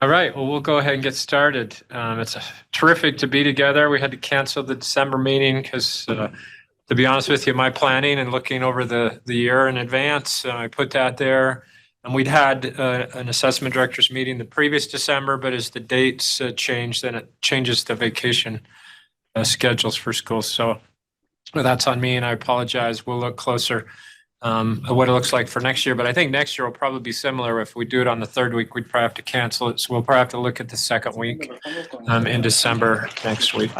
All right, well, we'll go ahead and get started. It's terrific to be together. We had to cancel the December meeting because, to be honest with you, my planning and looking over the year in advance, I put that there. And we'd had an assessment directors meeting the previous December, but as the dates change, then it changes the vacation schedules for schools. So that's on me, and I apologize. We'll look closer at what it looks like for next year. But I think next year will probably be similar. If we do it on the third week, we'd probably have to cancel it. So we'll probably have to look at the second week in December next week.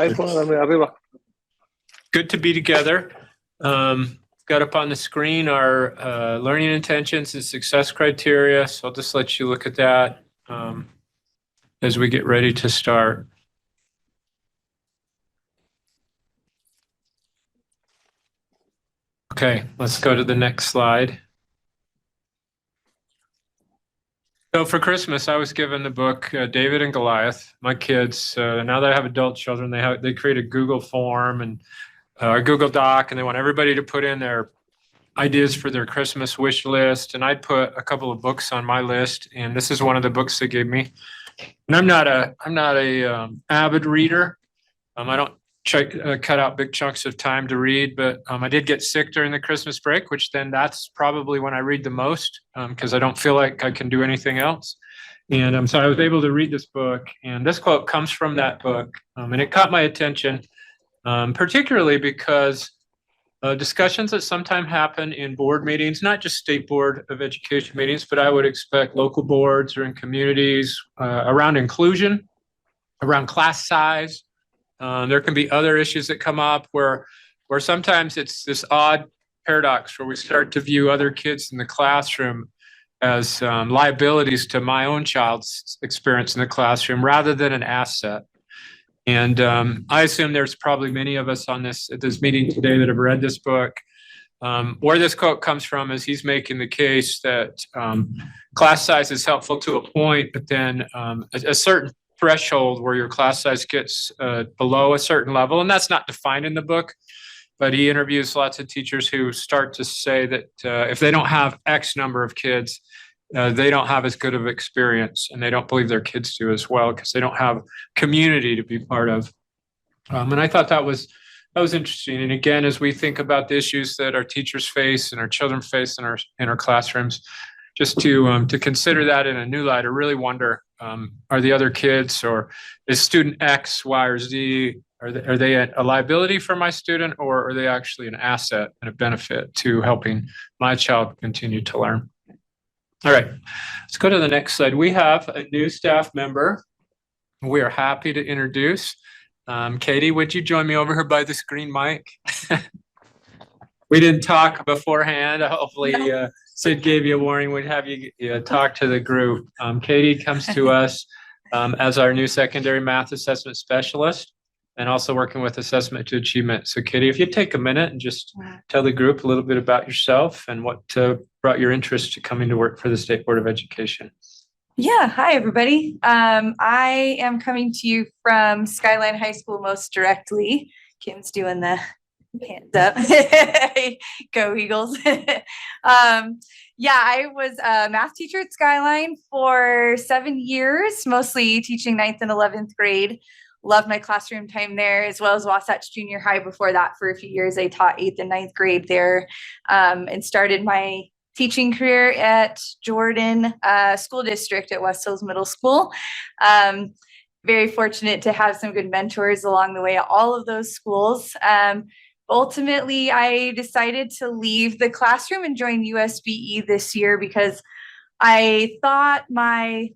Good to be together. Got up on the screen our learning intentions and success criteria. So I'll just let you look at that as we get ready to start. Okay, let's go to the next slide. So for Christmas, I was given the book David and Goliath. My kids, now that I have adult children, they create a Google form and a Google Doc, and they want everybody to put in their ideas for their Christmas wish list. And I'd put a couple of books on my list, and this is one of the books they gave me. And I'm not a avid reader. I don't cut out big chunks of time to read, but I did get sick during the Christmas break, which then that's probably when I read the most because I don't feel like I can do anything else. And so I was able to read this book, and this quote comes from that book, and it caught my attention, particularly because discussions that sometimes happen in board meetings, not just state board of education meetings, but I would expect local boards or in communities around inclusion, around class size. There can be other issues that come up where sometimes it's this odd paradox where we start to view other kids in the classroom as liabilities to my own child's experience in the classroom rather than an asset. And I assume there's probably many of us at this meeting today that have read this book. Where this quote comes from is he's making the case that class size is helpful to a point, but then a certain threshold where your class size gets below a certain level, and that's not defined in the book, but he interviews lots of teachers who start to say that if they don't have X number of kids, they don't have as good of experience, and they don't believe their kids do as well because they don't have community to be part of. And I thought that was interesting. And again, as we think about the issues that our teachers face and our children face in our classrooms, just to consider that in a new light, I really wonder, are the other kids, or is student X, Y, or Z, are they a liability for my student, or are they actually an asset and a benefit to helping my child continue to learn? All right, let's go to the next slide. We have a new staff member we are happy to introduce. Katie, would you join me over here by this green mic? We didn't talk beforehand. Hopefully, Sid gave you a warning. We'd have you talk to the group. Katie comes to us as our new secondary math assessment specialist and also working with assessment to achievement. So Katie, if you take a minute and just tell the group a little bit about yourself and what brought your interest to coming to work for the State Board of Education. Yeah, hi everybody. I am coming to you from Skyline High School most directly. Kim's doing the hands up. Go Eagles. Yeah, I was a math teacher at Skyline for 7 years, mostly teaching 9th and 11th grade. Loved my classroom time there, as well as Wasatch Junior High. Before that, for a few years, I taught 8th and 9th grade there, and started my teaching career at Jordan School District at West Hills Middle School. Very fortunate to have some good mentors along the way at all of those schools. Ultimately, I decided to leave the classroom and join USBE this year because I thought my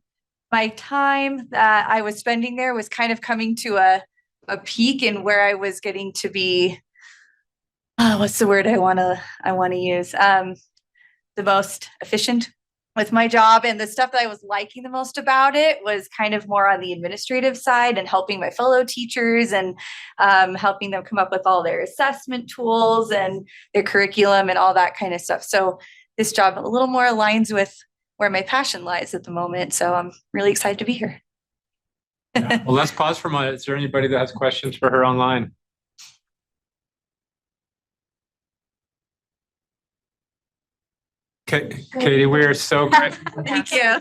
time that I was spending there was kind of coming to a peak in where I was getting to be, what's the word I want to use? The most efficient with my job, and the stuff that I was liking the most about it was kind of more on the administrative side and helping my fellow teachers and helping them come up with all their assessment tools and their curriculum and all that kind of stuff. So this job a little more aligns with where my passion lies at the moment. So I'm really excited to be here. Yeah. Well, let's pause for a moment. Is there anybody that has questions for her online? Katie, we are so grateful. Thank you.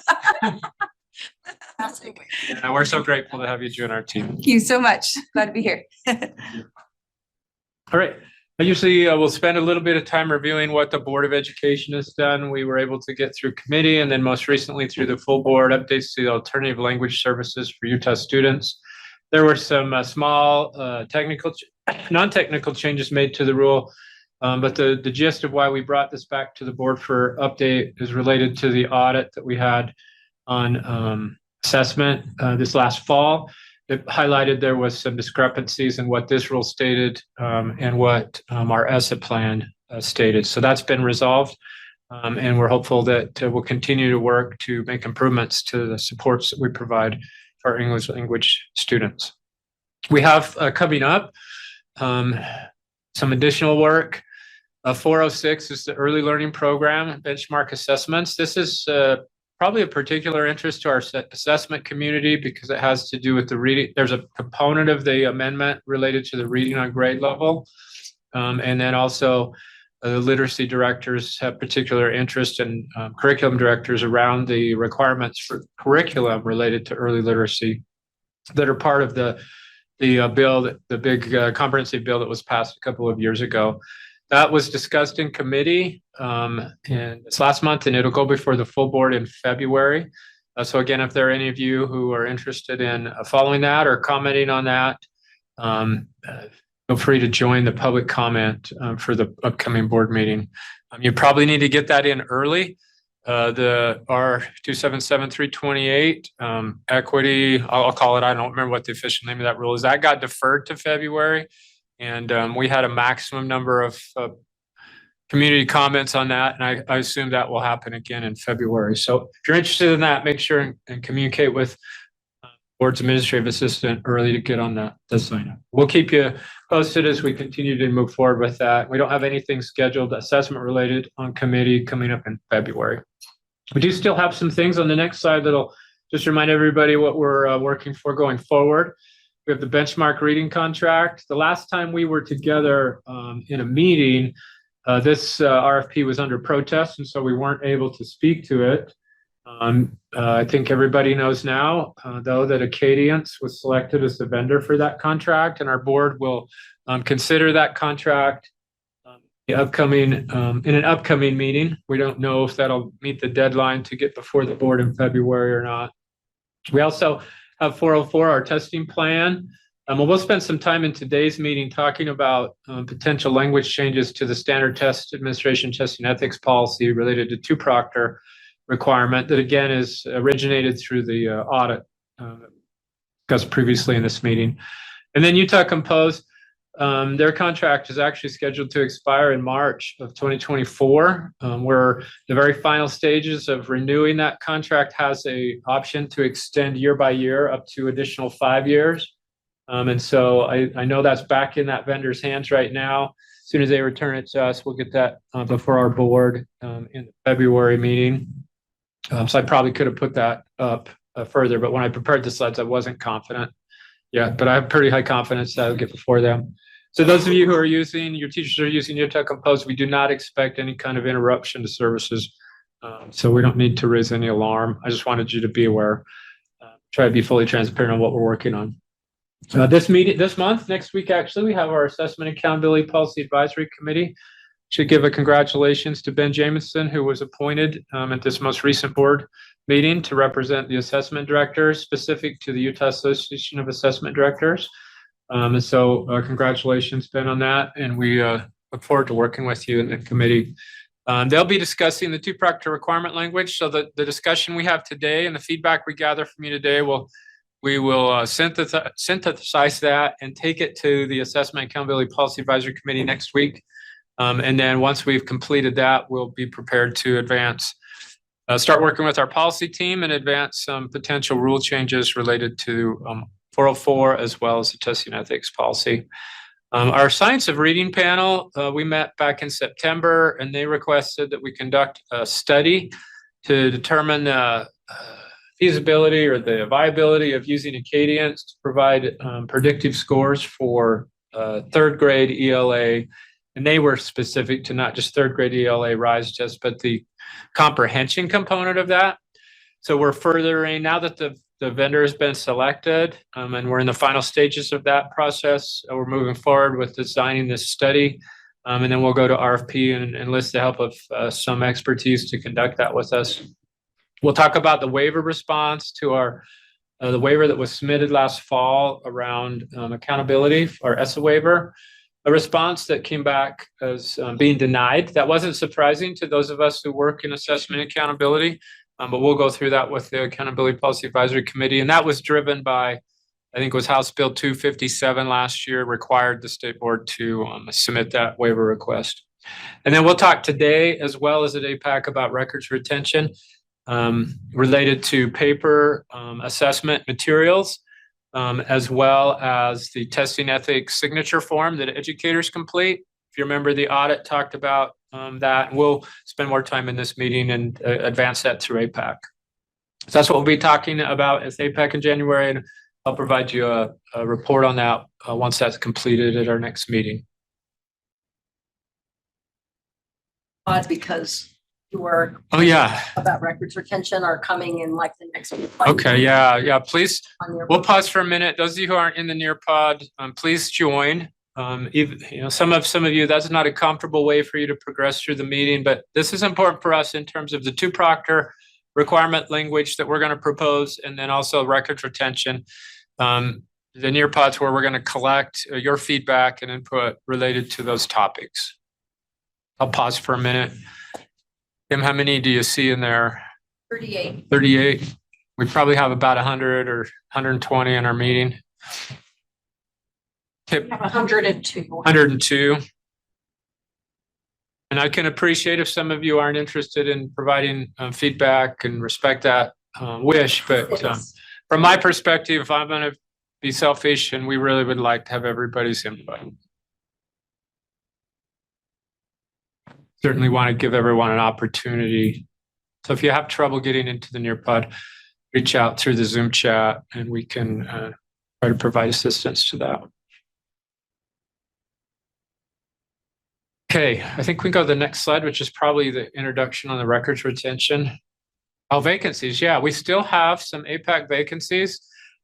And we're so grateful to have you join our team. Thank you so much. Glad to be here. All right. I usually will spend a little bit of time reviewing what the Board of Education has done. We were able to get through committee and then most recently through the full board updates to the alternative language services for Utah students. There were some small non-technical changes made to the rule, but the gist of why we brought this back to the board for update is related to the audit that we had on assessment this last fall. It highlighted there was some discrepancies in what this rule stated and what our ESSA plan stated. So that's been resolved, and we're hopeful that we'll continue to work to make improvements to the supports that we provide for our English language students. We have coming up some additional work. 406 is the early learning program benchmark assessments. This is probably of particular interest to our assessment community because it has to do with the reading. There's a component of the amendment related to the reading on grade level. And then also the literacy directors have particular interest in curriculum directors around the requirements for curriculum related to early literacy that are part of the bill, the big comprehensive bill that was passed a couple of years ago. That was discussed in committee and it's last month, and it'll go before the full board in February. So again, if there are any of you who are interested in following that or commenting on that, feel free to join the public comment for the upcoming board meeting. You probably need to get that in early. The R277328 equity, I'll call it, I don't remember what the official name of that rule is. That got deferred to February. And we had a maximum number of community comments on that. And I assume that will happen again in February. So if you're interested in that, make sure and communicate with board's administrative assistant early to get on the sign up. We'll keep you posted as we continue to move forward with that. We don't have anything scheduled assessment related on committee coming up in February. We do still have some things on the next slide that'll just remind everybody what we're working for going forward. We have the benchmark reading contract. The last time we were together in a meeting, this RFP was under protest, and so we weren't able to speak to it. I think everybody knows now, though, that Acadience was selected as the vendor for that contract, and our board will consider that contract in an upcoming meeting. We don't know if that'll meet the deadline to get before the board in February or not. We also have 404, our testing plan. We'll spend some time in today's meeting talking about potential language changes to the standard test administration testing ethics policy related to two-proctor requirement that again is originated through the audit discussed previously in this meeting. And then Utah Compose, their contract is actually scheduled to expire in March of 2024. We're the very final stages of renewing that contract. Has a option to extend year by year up to additional 5 years. And so I know that's back in that vendor's hands right now. As soon as they return it to us, we'll get that before our board in the February meeting. So I probably could have put that up further, but when I prepared the slides, I wasn't confident yet, but I have pretty high confidence that I'll get before them. So those of you who are using, your teachers are using Utah Compose, we do not expect any kind of interruption to services. So we don't need to raise any alarm. I just wanted you to be aware, try to be fully transparent on what we're working on. This month, next week, actually, we have our Assessment Accountability Policy Advisory Committee. Should give a congratulations to Ben Jamison, who was appointed at this most recent board meeting to represent the assessment directors specific to the Utah Association of Assessment Directors. And so congratulations, Ben, on that. And we look forward to working with you in the committee. They'll be discussing the two-proctor requirement language. So the discussion we have today and the feedback we gather from you today we will synthesize that and take it to the Assessment Accountability Policy Advisory Committee next week. And then once we've completed that, we'll be prepared to start working with our policy team and advance some potential rule changes related to 404 as well as the testing ethics policy. Our Science of Reading panel, we met back in September, and they requested that we conduct a study to determine the feasibility or the viability of using Acadience to provide predictive scores for third grade ELA. And they were specific to not just third grade ELA RISE test, but the comprehension component of that. So we're furthering, now that the The vendor has been selected, and we're in the final stages of that process. We're moving forward with designing this study, and then we'll go to RFP and enlist the help of some expertise to conduct that with us. We'll talk about the waiver response to our the waiver that was submitted last fall around accountability, our ESSA waiver, a response that came back as being denied. That wasn't surprising to those of us who work in assessment accountability, but we'll go through that with the Accountability Policy Advisory Committee. And that was driven by, I think it was House Bill 257 last year, required the state board to submit that waiver request. And then we'll talk today, as well as at APAC, about records retention related to paper assessment materials, as well as the testing ethics signature form that educators complete. If you remember, the audit talked about that. We'll spend more time in this meeting and advance that through APAC. So that's what we'll be talking about at APAC in January, and I'll provide you a report on that once that's completed at our next meeting. Because your about records retention are coming in like the next week. Okay, yeah. Please, we'll pause for a minute. Those of you who aren't in the Nearpod, please join. Even, some of you, that's not a comfortable way for you to progress through the meeting, but this is important for us in terms of the two-proctor requirement language that we're going to propose, and then also records retention. The Nearpods where we're going to collect your feedback and input related to those topics. I'll pause for a minute. Kim, how many do you see in there? 38. 38. We probably have about 100 or 120 in our meeting. We have 102. 102. And I can appreciate if some of you aren't interested in providing feedback and respect that wish, but from my perspective, I'm going to be selfish, and we really would like to have everybody's input. Certainly want to give everyone an opportunity. So if you have trouble getting into the Nearpod, reach out through the Zoom chat, and we can try to provide assistance to that. Okay, I think we can go to the next slide, which is probably the introduction on the records retention. Oh, vacancies. Yeah, we still have some APAC vacancies.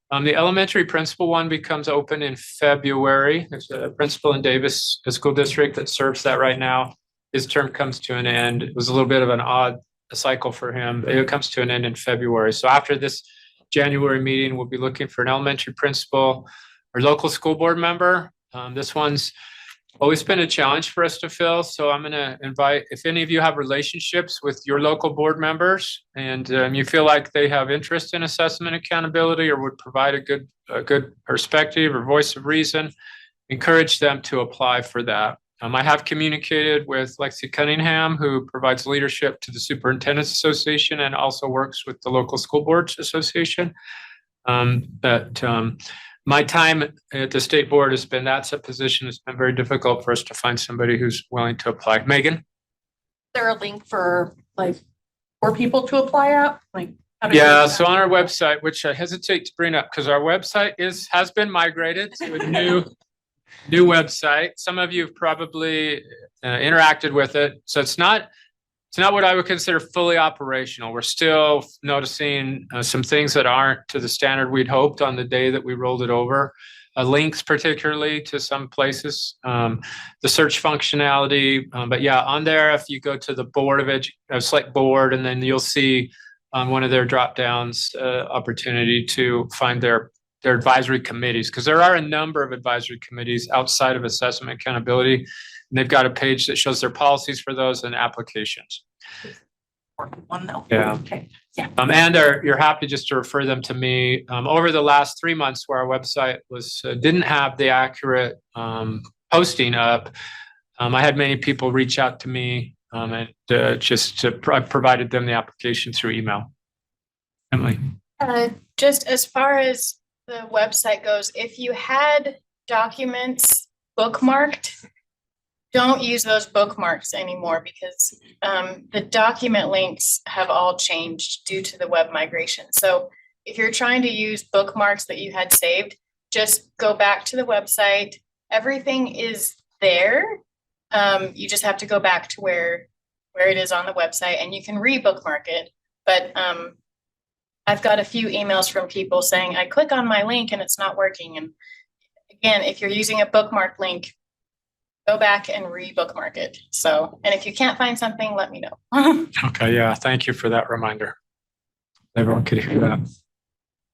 The elementary principal one becomes open in February. There's a principal in Davis School District that serves that right now. His term comes to an end. It was a little bit of an odd cycle for him. It comes to an end in February. So after this January meeting, we'll be looking for an elementary principal or local school board member. This one's always been a challenge for us to fill. So I'm going to invite, if any of you have relationships with your local board members and you feel like they have interest in assessment accountability or would provide a good perspective or voice of reason, encourage them to apply for that. I have communicated with Lexi Cunningham, who provides leadership to the Superintendent's Association and also works with the local school boards association. My time at the state board has been, that's a position. It's been very difficult for us to find somebody who's willing to apply. Megan? Is there a link for people to apply at? Yeah, so on our website, which I hesitate to bring up because our website has been migrated to a new website. Some of you have probably interacted with it. So it's not what I would consider fully operational. We're still noticing some things that aren't to the standard we'd hoped on the day that we rolled it over. Links particularly to some places, the search functionality. But yeah, on there, if you go to the board of select board, and then you'll see on one of their drop downs opportunity to find their advisory committees, because there are a number of advisory committees outside of assessment accountability, and they've got a page that shows their policies for those and applications. Yeah. Okay. Yeah. And you're happy just to refer them to me. Over the last 3 months, where our website didn't have the accurate posting up, I had many people reach out to me and I provided them the application through email. Emily. Just as far as the website goes, if you had documents bookmarked, don't use those bookmarks anymore, because the document links have all changed due to the web migration. So if you're trying to use bookmarks that you had saved, just go back to the website. Everything is there. You just have to go back to where it is on the website, and you can re-bookmark it. But I've got a few emails from people saying, I click on my link and it's not working. And again, if you're using a bookmark link, go back and re-bookmark it. So, and if you can't find something, let me know. Okay, yeah, thank you for that reminder. Everyone could hear that.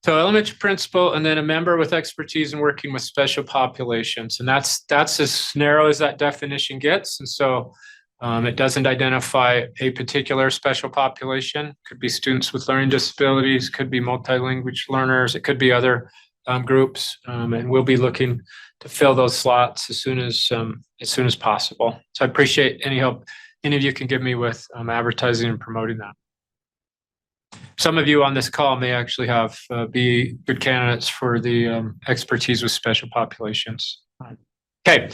So elementary principal and then a member with expertise in working with special populations. And that's as narrow as that definition gets. And so it doesn't identify a particular special population. Could be students with learning disabilities, could be multilingual learners, it could be other groups. And we'll be looking to fill those slots as soon as possible. So I appreciate any help any of you can give me with advertising and promoting that. Some of you on this call may actually have be good candidates for the expertise with special populations. Okay,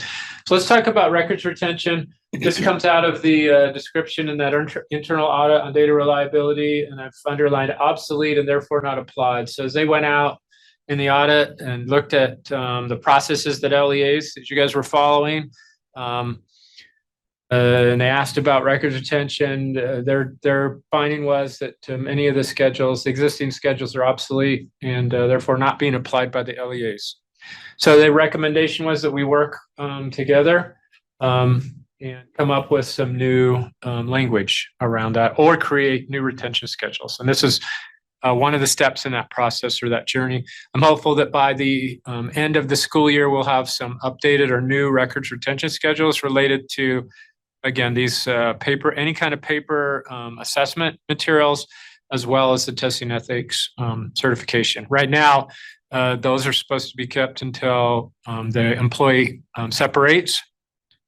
so let's talk about records retention. This comes out of the description in that internal audit on data reliability, and I've underlined obsolete and therefore not applied. So as they went out in the audit and looked at the processes that LEAs that you guys were following, and they asked about records retention. Their finding was that many of the schedules, the existing schedules, are obsolete and therefore not being applied by the LEAs. So the recommendation was that we work together and come up with some new language around that, or create new retention schedules. And this is one of the steps in that process or that journey. I'm hopeful that by the end of the school year, we'll have some updated or new records retention schedules related to, again, these any kind of paper assessment materials, as well as the testing ethics certification. Right now, those are supposed to be kept until the employee separates,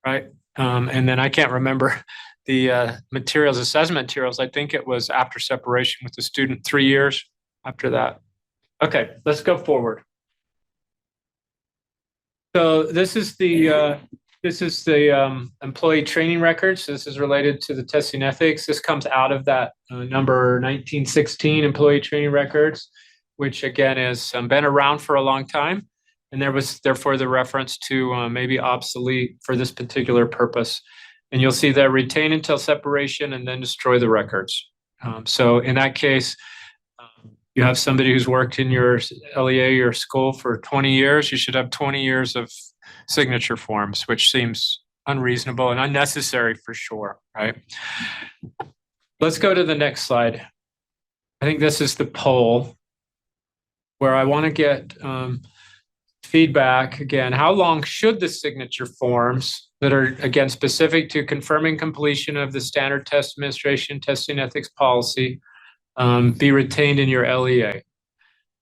right? And then I can't remember the materials, assessment materials. I think it was after separation with the student, 3 years after that. Okay, let's go forward. So this is the employee training records. This is related to the testing ethics. This comes out of that number 1916 employee training records, which again has been around for a long time. And there was therefore the reference to maybe obsolete for this particular purpose. And you'll see that retain until separation and then destroy the records. So in that case, you have somebody who's worked in your LEA or school for 20 years, you should have 20 years of signature forms, which seems unreasonable and unnecessary for sure, right? Let's go to the next slide. I think this is the poll where I want to get feedback. Again, how long should the signature forms that are, again, specific to confirming completion of the standard test administration testing ethics policy be retained in your LEA?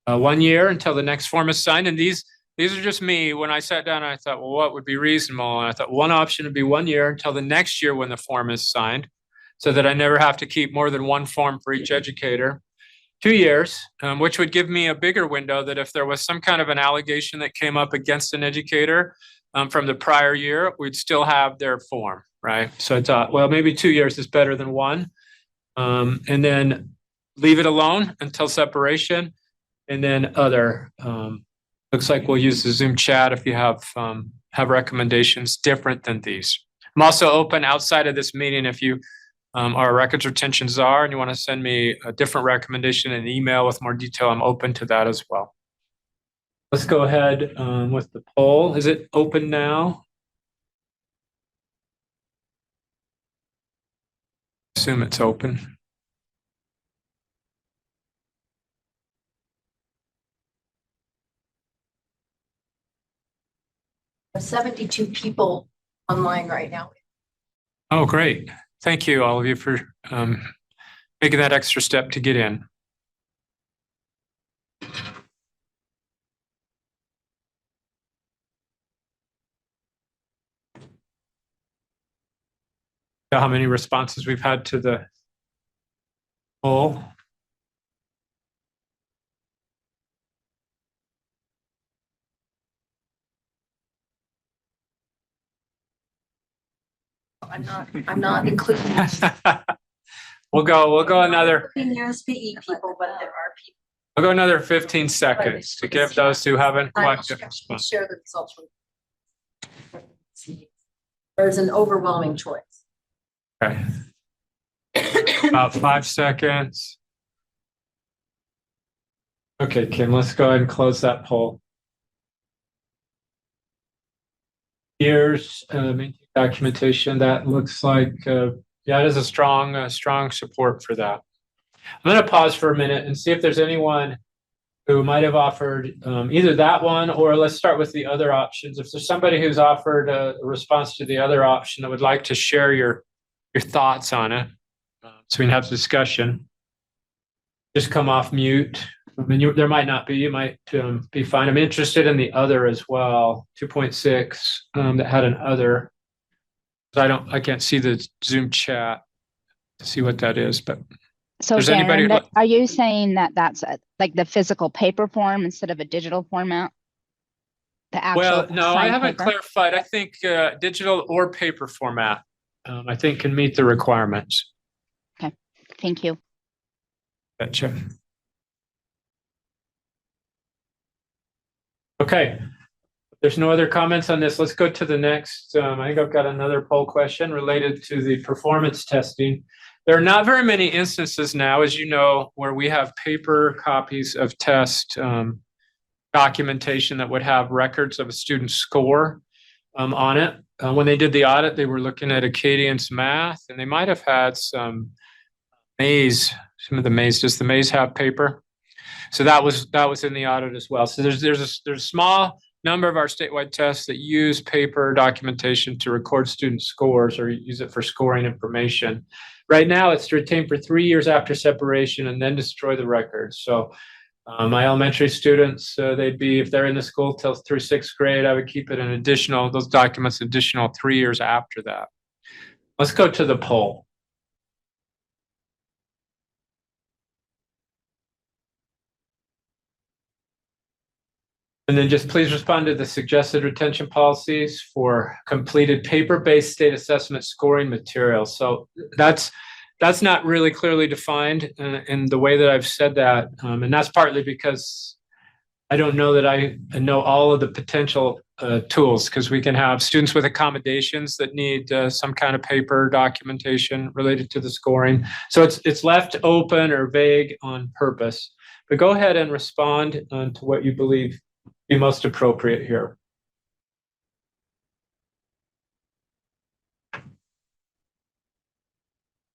1 year until the next form is signed. And these are just me. When I sat down, I thought, well, what would be reasonable? And I thought one option would be 1 year until the next year when the form is signed, so that I never have to keep more than one form for each educator. 2 years, which would give me a bigger window that if there was some kind of an allegation that came up against an educator from the prior year, we'd still have their form, right? So I thought, well, maybe 2 years is better than one. And then leave it alone until separation. And then other, looks like we'll use the Zoom chat if you have recommendations different than these. I'm also open outside of this meeting if you our records retention czar and you want to send me a different recommendation in an email with more detail, I'm open to that as well. Let's go ahead with the poll. Is it open now? Assume it's open. There's 72 people online right now. Oh, great. Thank you, all of you, for making that extra step to get in. How many responses we've had to the poll? I'm not including We'll go another. SPE people, but there are people. I'll go another 15 seconds to give those who haven't I collected. will share the results. There's an overwhelming choice. Okay. About 5 seconds. Okay, Kim, let's go ahead and close that poll. Here's maintaining documentation. That looks like, yeah, it is a strong support for that. I'm going to pause for a minute and see if there's anyone who might have offered either that one, or let's start with the other options. If there's somebody who's offered a response to the other option that would like to share your thoughts on it, so we can have a discussion, just come off mute. I mean, there might not be, you might be fine. I'm interested in the other as well, 2.6 that had an other. I can't see the Zoom chat to see what that is, but So Does anybody Darren, like- are you saying that that's like the physical paper form instead of a digital format? The actual well, no, I signed haven't paper? clarified. I think digital or paper format, I think can meet the requirements. Thank you. Gotcha. Okay. If there's no other comments on this, let's go to the next. I think I've got another poll question related to the performance testing. There are not very many instances now, as you know, where we have paper copies of test documentation that would have records of a student's score on it. When they did the audit, they were looking at Acadian's math, and they might have had some Maze. Some of the Maze. Does the Maze have paper? So that was in the audit as well. So there's a small number of our statewide tests that use paper documentation to record student scores or use it for scoring information. Right now, it's to retain for 3 years after separation and then destroy the records. So my elementary students, they'd be, if they're in the school through 6th grade, I would keep it those documents additional 3 years after that. Let's go to the poll. And then just please respond to the suggested retention policies for completed paper-based state assessment scoring materials. So that's not really clearly defined in the way that I've said that. And that's partly because I don't know that I know all of the potential tools, because we can have students with accommodations that need some kind of paper documentation related to the scoring. So it's left open or vague on purpose. But go ahead and respond to what you believe be most appropriate here.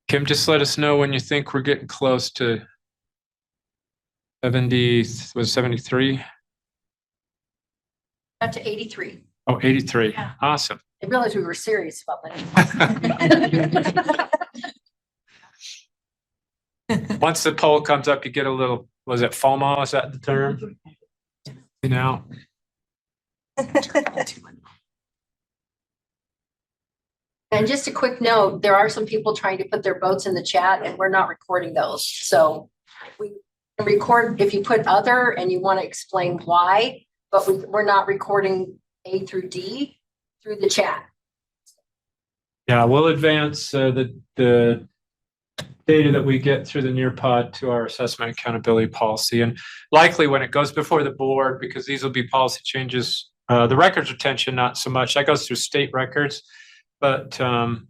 Kim, just let us know when you think we're getting close to 73? Up to 83. Oh, 83. Yeah. Awesome. I realized we were serious about that. Once the poll comes up, you get a little, was it FOMO? Is that the term? You know? And just a quick note, there are some people trying to put their votes in the chat and we're not recording those. So we can record if you put other and you want to explain why, but we're not recording A through D through the chat. Yeah, we'll advance the data that we get through the Nearpod to our assessment accountability policy. And likely when it goes before the board, because these will be policy changes, the records retention, not so much. That goes through state records. But on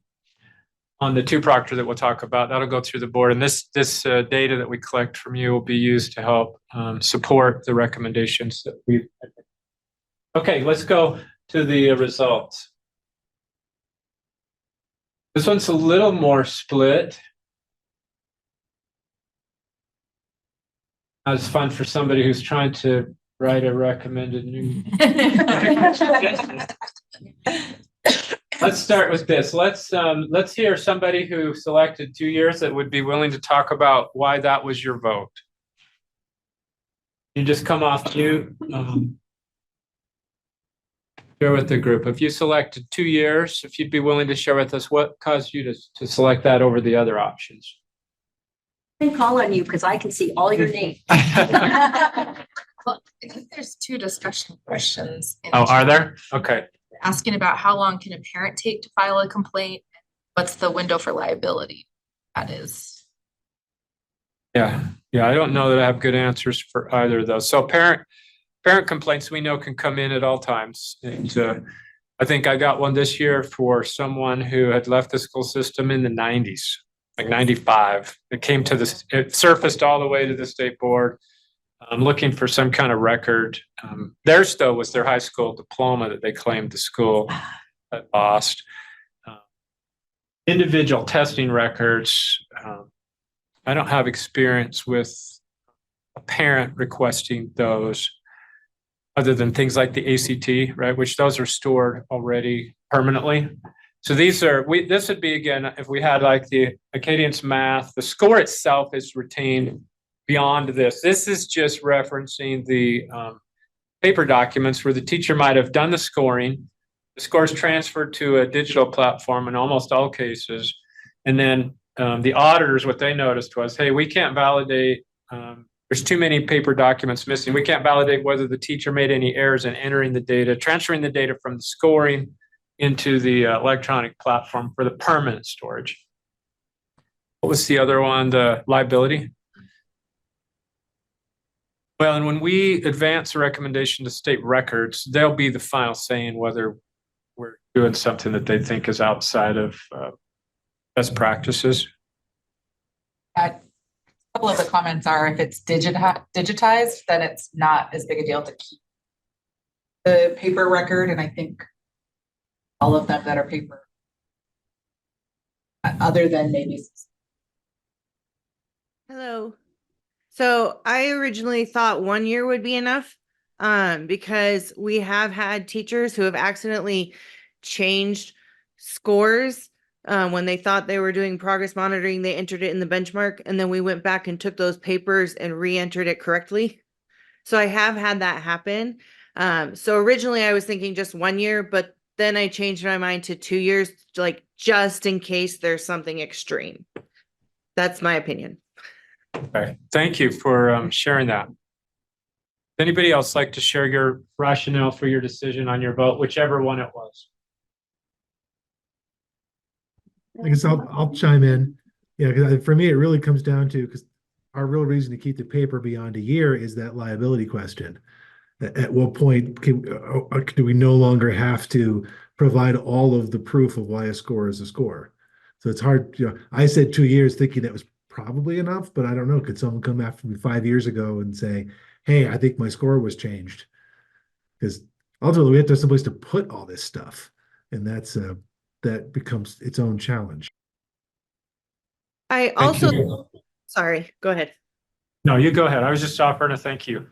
the 2-proctor that we'll talk about, that'll go through the board. And this data that we collect from you will be used to help support the recommendations that we've. Okay, let's go to the results. This one's a little more split. It's fun for somebody who's trying to write a recommended new. Let's start with this. Let's hear somebody who selected 2 years that would be willing to talk about why that was your vote. You just come off mute. Share with the group. If you selected 2 years, if you'd be willing to share with us what caused you to select that over the other options. I can call on you because I can see all your names. Well, I think there's 2 discussion questions. in the Oh, are chat. there? Okay. Asking about how long can a parent take to file a complaint? What's the window for liability? That is. Yeah. I don't know that I have good answers for either of those. So parent complaints we know can come in at all times. And I think I got one this year for someone who had left the school system in the 90s, like 95. It surfaced all the way to the state board. I'm looking for some kind of record. Theirs though was their high school diploma that they claimed the school had lost. Individual testing records. I don't have experience with a parent requesting those other than things like the ACT, right? Which those are stored already permanently. So these are, this would be, again, if we had like the Acadians math, the score itself is retained beyond this. This is just referencing the paper documents where the teacher might have done the scoring. The score is transferred to a digital platform in almost all cases. And then the auditors, what they noticed was, hey, we can't validate, there's too many paper documents missing. We can't validate whether the teacher made any errors in entering the data, transferring the data from the scoring into the electronic platform for the permanent storage. What was the other one? The liability? Well, and when we advance a recommendation to state records, they'll be the final say in whether we're doing something that they think is outside of best practices. A couple of the comments are if it's digitized, then it's not as big a deal to keep the paper record. And I think all of them that are paper, other than maybe. Hello. So I originally thought 1 year would be enough because we have had teachers who have accidentally changed scores when they thought they were doing progress monitoring. They entered it in the benchmark and then we went back and took those papers and re-entered it correctly. So I have had that happen. So originally I was thinking just 1 year, but then I changed my mind to 2 years, like just in case there's something extreme. That's my opinion. Okay, thank you for sharing that. Anybody else like to share your rationale for your decision on your vote, whichever one it was? I guess I'll chime in. Yeah, because for me, it really comes down to, because our real reason to keep the paper beyond a year is that liability question. At what point do we no longer have to provide all of the proof of why a score is a score? So it's hard. I said 2 years thinking that was probably enough, but I don't know. Could someone come after me 5 years ago and say, hey, I think my score was changed? Because ultimately we have to have someplace to put all this stuff. And that becomes its own challenge. I also, sorry, go ahead. No, you go ahead. I was just offering a thank you.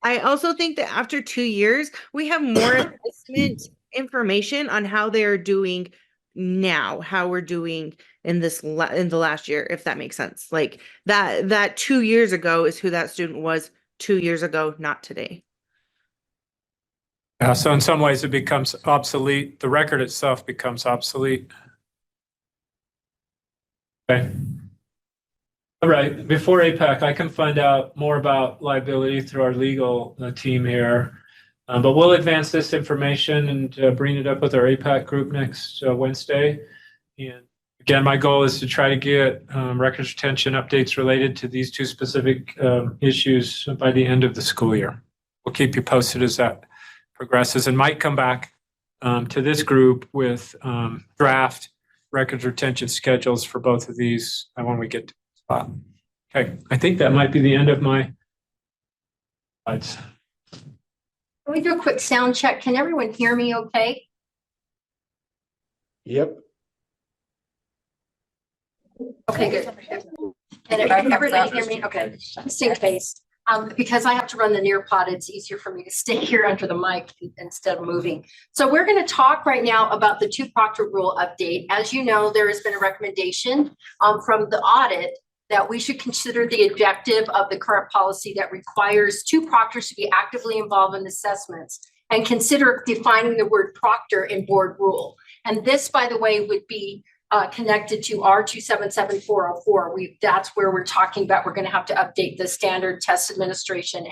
I also think that after 2 years, we have more assessment information on how they are doing now, how we're doing in this in the last year, if that makes sense. Like that 2 years ago is who that student was 2 years ago, not today. So in some ways it becomes obsolete. The record itself becomes obsolete. Okay. All right, before APAC, I can find out more about liability through our legal team here. But we'll advance this information and bring it up with our APAC group next Wednesday. And again, my goal is to try to get records retention updates related to these two specific issues by the end of the school year. We'll keep you posted as that progresses and might come back to this group with draft records retention schedules for both of these when we get to the spot. Okay, I think that might be the end of my slides. Can we do a quick sound check? Can everyone hear me okay? Yep. Okay, good. And everybody hear me? Okay, just in case. Because I have to run the Nearpod, it's easier for me to stay here under the mic instead of moving. So we're going to talk right now about the 2 proctor rule update. As you know, there has been a recommendation from the audit that we should consider the objective of the current policy that requires 2 proctors to be actively involved in assessments and consider defining the word proctor in board rule. And this, by the way, would be connected to R277404. That's where we're talking about we're going to have to update the standard test administration.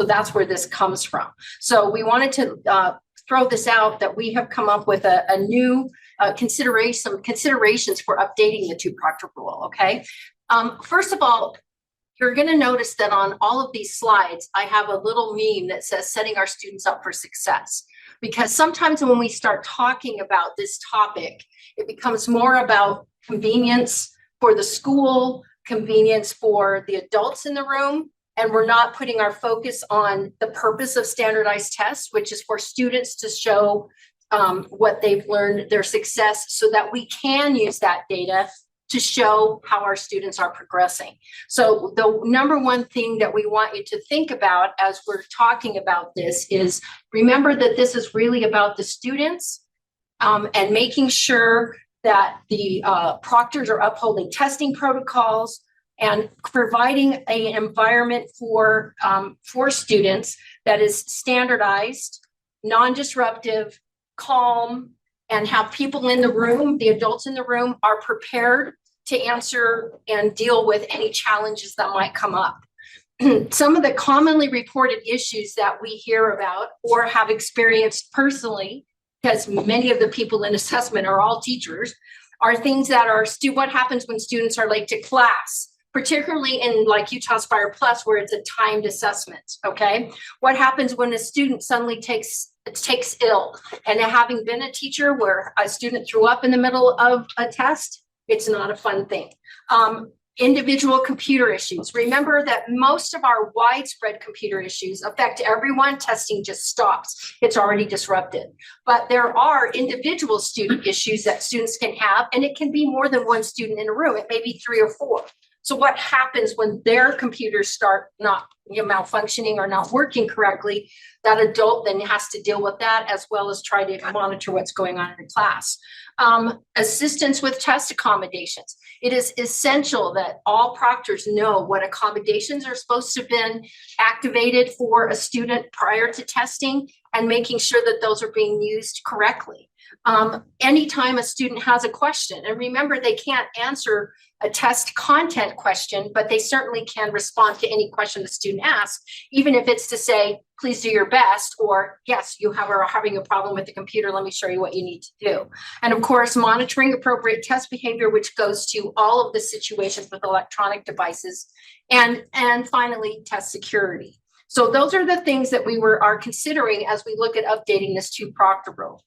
So that's where this comes from. So we wanted to throw this out that we have come up with a new considerations for updating the 2 proctor rule. Okay. First of all, you're going to notice that on all of these slides, I have a little meme that says setting our students up for success. Because sometimes when we start talking about this topic, it becomes more about convenience for the school, convenience for the adults in the room, And we're not putting our focus on the purpose of standardized tests, which is for students to show what they've learned, their success, so that we can use that data to show how our students are progressing. So the number one thing that we want you to think about as we're talking about this is remember that this is really about the students and making sure that the proctors are upholding testing protocols and providing an environment for students that is standardized, non-disruptive, calm, and have people in the room, the adults in the room, are prepared to answer and deal with any challenges that might come up. Some of the commonly reported issues that we hear about or have experienced personally, because many of the people in assessment are all teachers, are things that are what happens when students are late to class, particularly in like Utah Aspire Plus, where it's a timed assessment, okay? What happens when a student suddenly takes ill? And having been a teacher where a student threw up in the middle of a test, it's not a fun thing. Individual computer issues. Remember that most of our widespread computer issues affect everyone. Testing just stops. It's already disrupted. But there are individual student issues that students can have, and it can be more than one student in a room. It may be 3 or 4. So what happens when their computers start not malfunctioning or not working correctly? That adult then has to deal with that as well as try to monitor what's going on in the class. Assistance with test accommodations. It is essential that all proctors know what accommodations are supposed to have been activated for a student prior to testing and making sure that those are being used correctly. Anytime a student has a question, and remember, they can't answer a test content question, but they certainly can respond to any question the student asks, even if it's to say, please do your best, or yes, you are having a problem with the computer, let me show you what you need to do. And of course, monitoring appropriate test behavior, which goes to all of the situations with electronic devices, and finally, test security. So those are the things that we are considering as we look at updating this 2-proctor rule.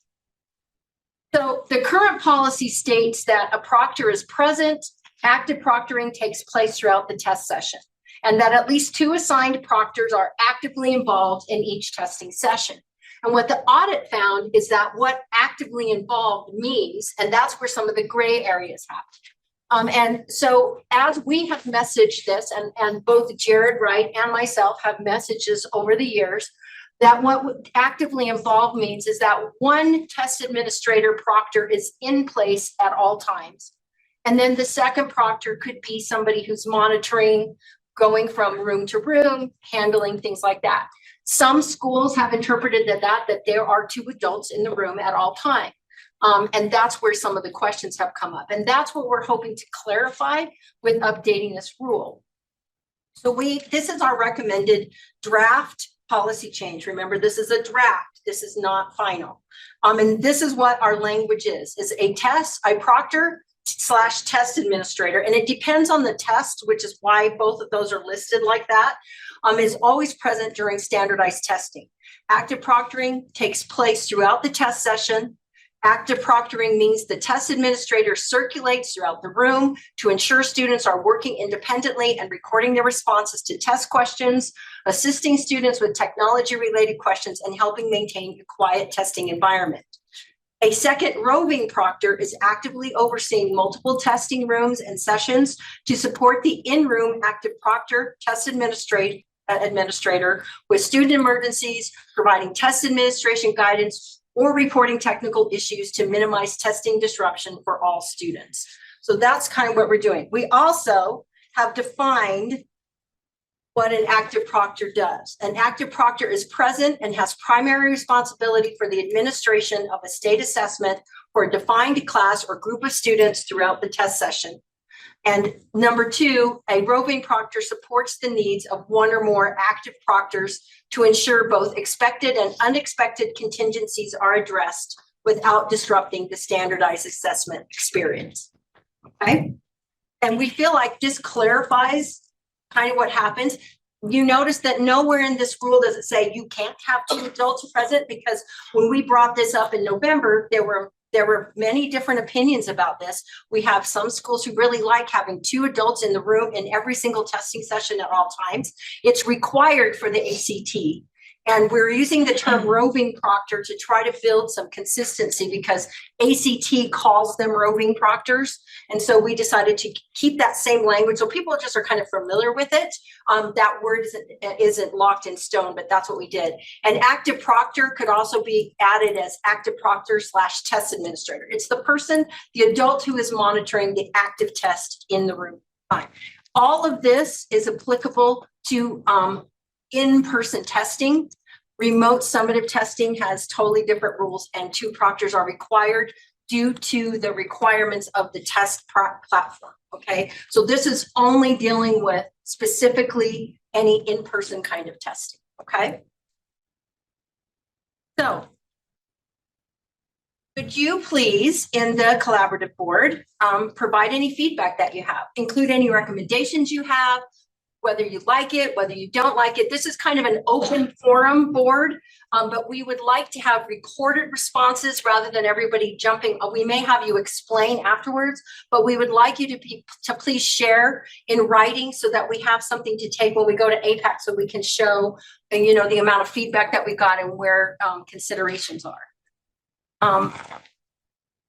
So the current policy states that a proctor is present. Active proctoring takes place throughout the test session, and that at least 2 assigned proctors are actively involved in each testing session. And what the audit found is that what actively involved means, and that's where some of the gray areas happen. And so as we have messaged this, and both Jared Wright and myself have messages over the years, that what actively involved means is that one test administrator proctor is in place at all times. And then the second proctor could be somebody who's monitoring, going from room to room, handling things like that. Some schools have interpreted that there are 2 adults in the room at all times. And that's where some of the questions have come up. And that's what we're hoping to clarify with updating this rule. So this is our recommended draft policy change. Remember, this is a draft. This is not final. And this is what our language is a proctor / test administrator, and it depends on the test, which is why both of those are listed like that, is always present during standardized testing. Active proctoring takes place throughout the test session. Active proctoring means the test administrator circulates throughout the room to ensure students are working independently and recording their responses to test questions, assisting students with technology-related questions, and helping maintain a quiet testing environment. A second roving proctor is actively overseeing multiple testing rooms and sessions to support the in-room active proctor test administrator with student emergencies, providing test administration guidance, or reporting technical issues to minimize testing disruption for all students. So that's kind of what we're doing. We also have defined what an active proctor does. An active proctor is present and has primary responsibility for the administration of a state assessment for a defined class or group of students throughout the test session. And number 2, a roving proctor supports the needs of 1 or more active proctors to ensure both expected and unexpected contingencies are addressed without disrupting the standardized assessment experience. Okay? And we feel like this clarifies kind of what happens. You notice that nowhere in this rule does it say you can't have 2 adults present, because when we brought this up in November, there were there were many different opinions about this. We have some schools who really like having 2 adults in the room in every single testing session at all times. It's required for the ACT. And we're using the term roving proctor to try to build some consistency because ACT calls them roving proctors. And so we decided to keep that same language. So people just are kind of familiar with it. That word isn't locked in stone, but that's what we did. And active proctor could also be added as active proctor / test administrator. It's the person, the adult who is monitoring the active test in the room. Fine. All of this is applicable to in-person testing. Remote summative testing has totally different rules, and 2 proctors are required due to the requirements of the test platform. Okay, so this is only dealing with specifically any in-person kind of testing. Okay, so could you please, in the collaborative board, provide any feedback that you have, include any recommendations you have, whether you like it, whether you don't like it. This is kind of an open forum board, but we would like to have recorded responses rather than everybody jumping. We may have you explain afterwards, but we would like you to please share in writing so that we have something to take when we go to APAC, so we can show, you know, the amount of feedback that we got and where considerations are.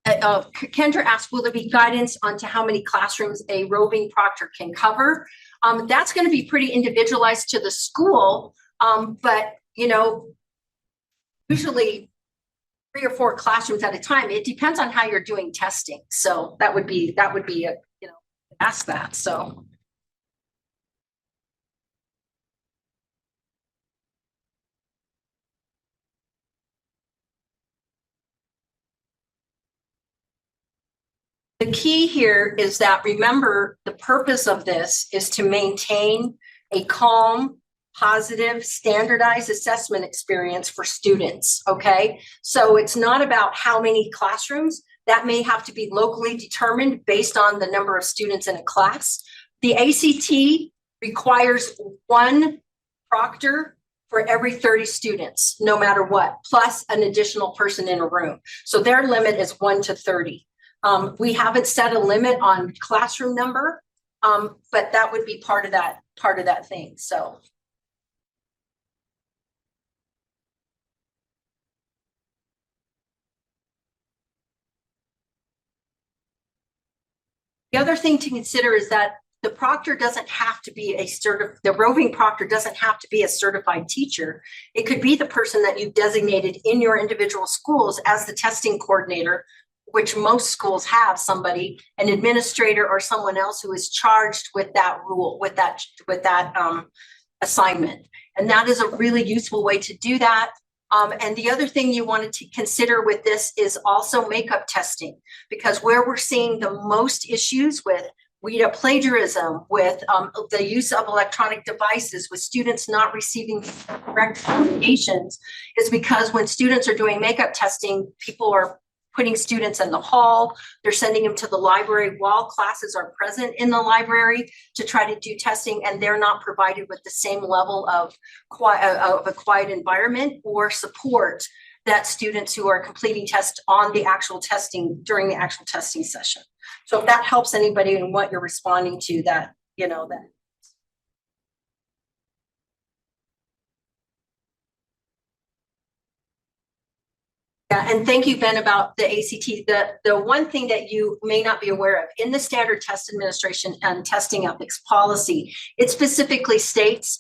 Kendra asked, will there be guidance onto how many classrooms a roving proctor can cover? That's going to be pretty individualized to the school, but you know, usually 3 or 4 classrooms at a time. It depends on how you're doing testing. So that would be a, you know, ask that. So. The key here is that, remember, the purpose of this is to maintain a calm, positive, standardized assessment experience for students, okay? So it's not about how many classrooms. That may have to be locally determined based on the number of students in a class. The ACT requires 1 proctor for every 30 students, no matter what, plus an additional person in a room. So their limit is 1 to 30. We haven't set a limit on classroom number, but that would be part of that thing. So. The other thing to consider is that the proctor doesn't have to be the roving proctor doesn't have to be a certified teacher. It could be the person that you've designated in your individual schools as the testing coordinator, which most schools have somebody, an administrator or someone else who is charged with that rule, with that assignment. And that is a really useful way to do that. And the other thing you wanted to consider with this is also makeup testing, because where we're seeing the most issues with WIDA plagiarism, with the use of electronic devices, with students not receiving correct communications, is because when students are doing makeup testing, people are putting students in the hall, they're sending them to the library while classes are present in the library to try to do testing, and they're not provided with the same level of a quiet environment or support that students who are completing tests on the actual testing during the actual testing session. So if that helps anybody in what you're responding to, that, you know, that. Yeah, and thank you, Ben, about the ACT. The one thing that you may not be aware of, in the standard test administration and testing ethics policy, it specifically states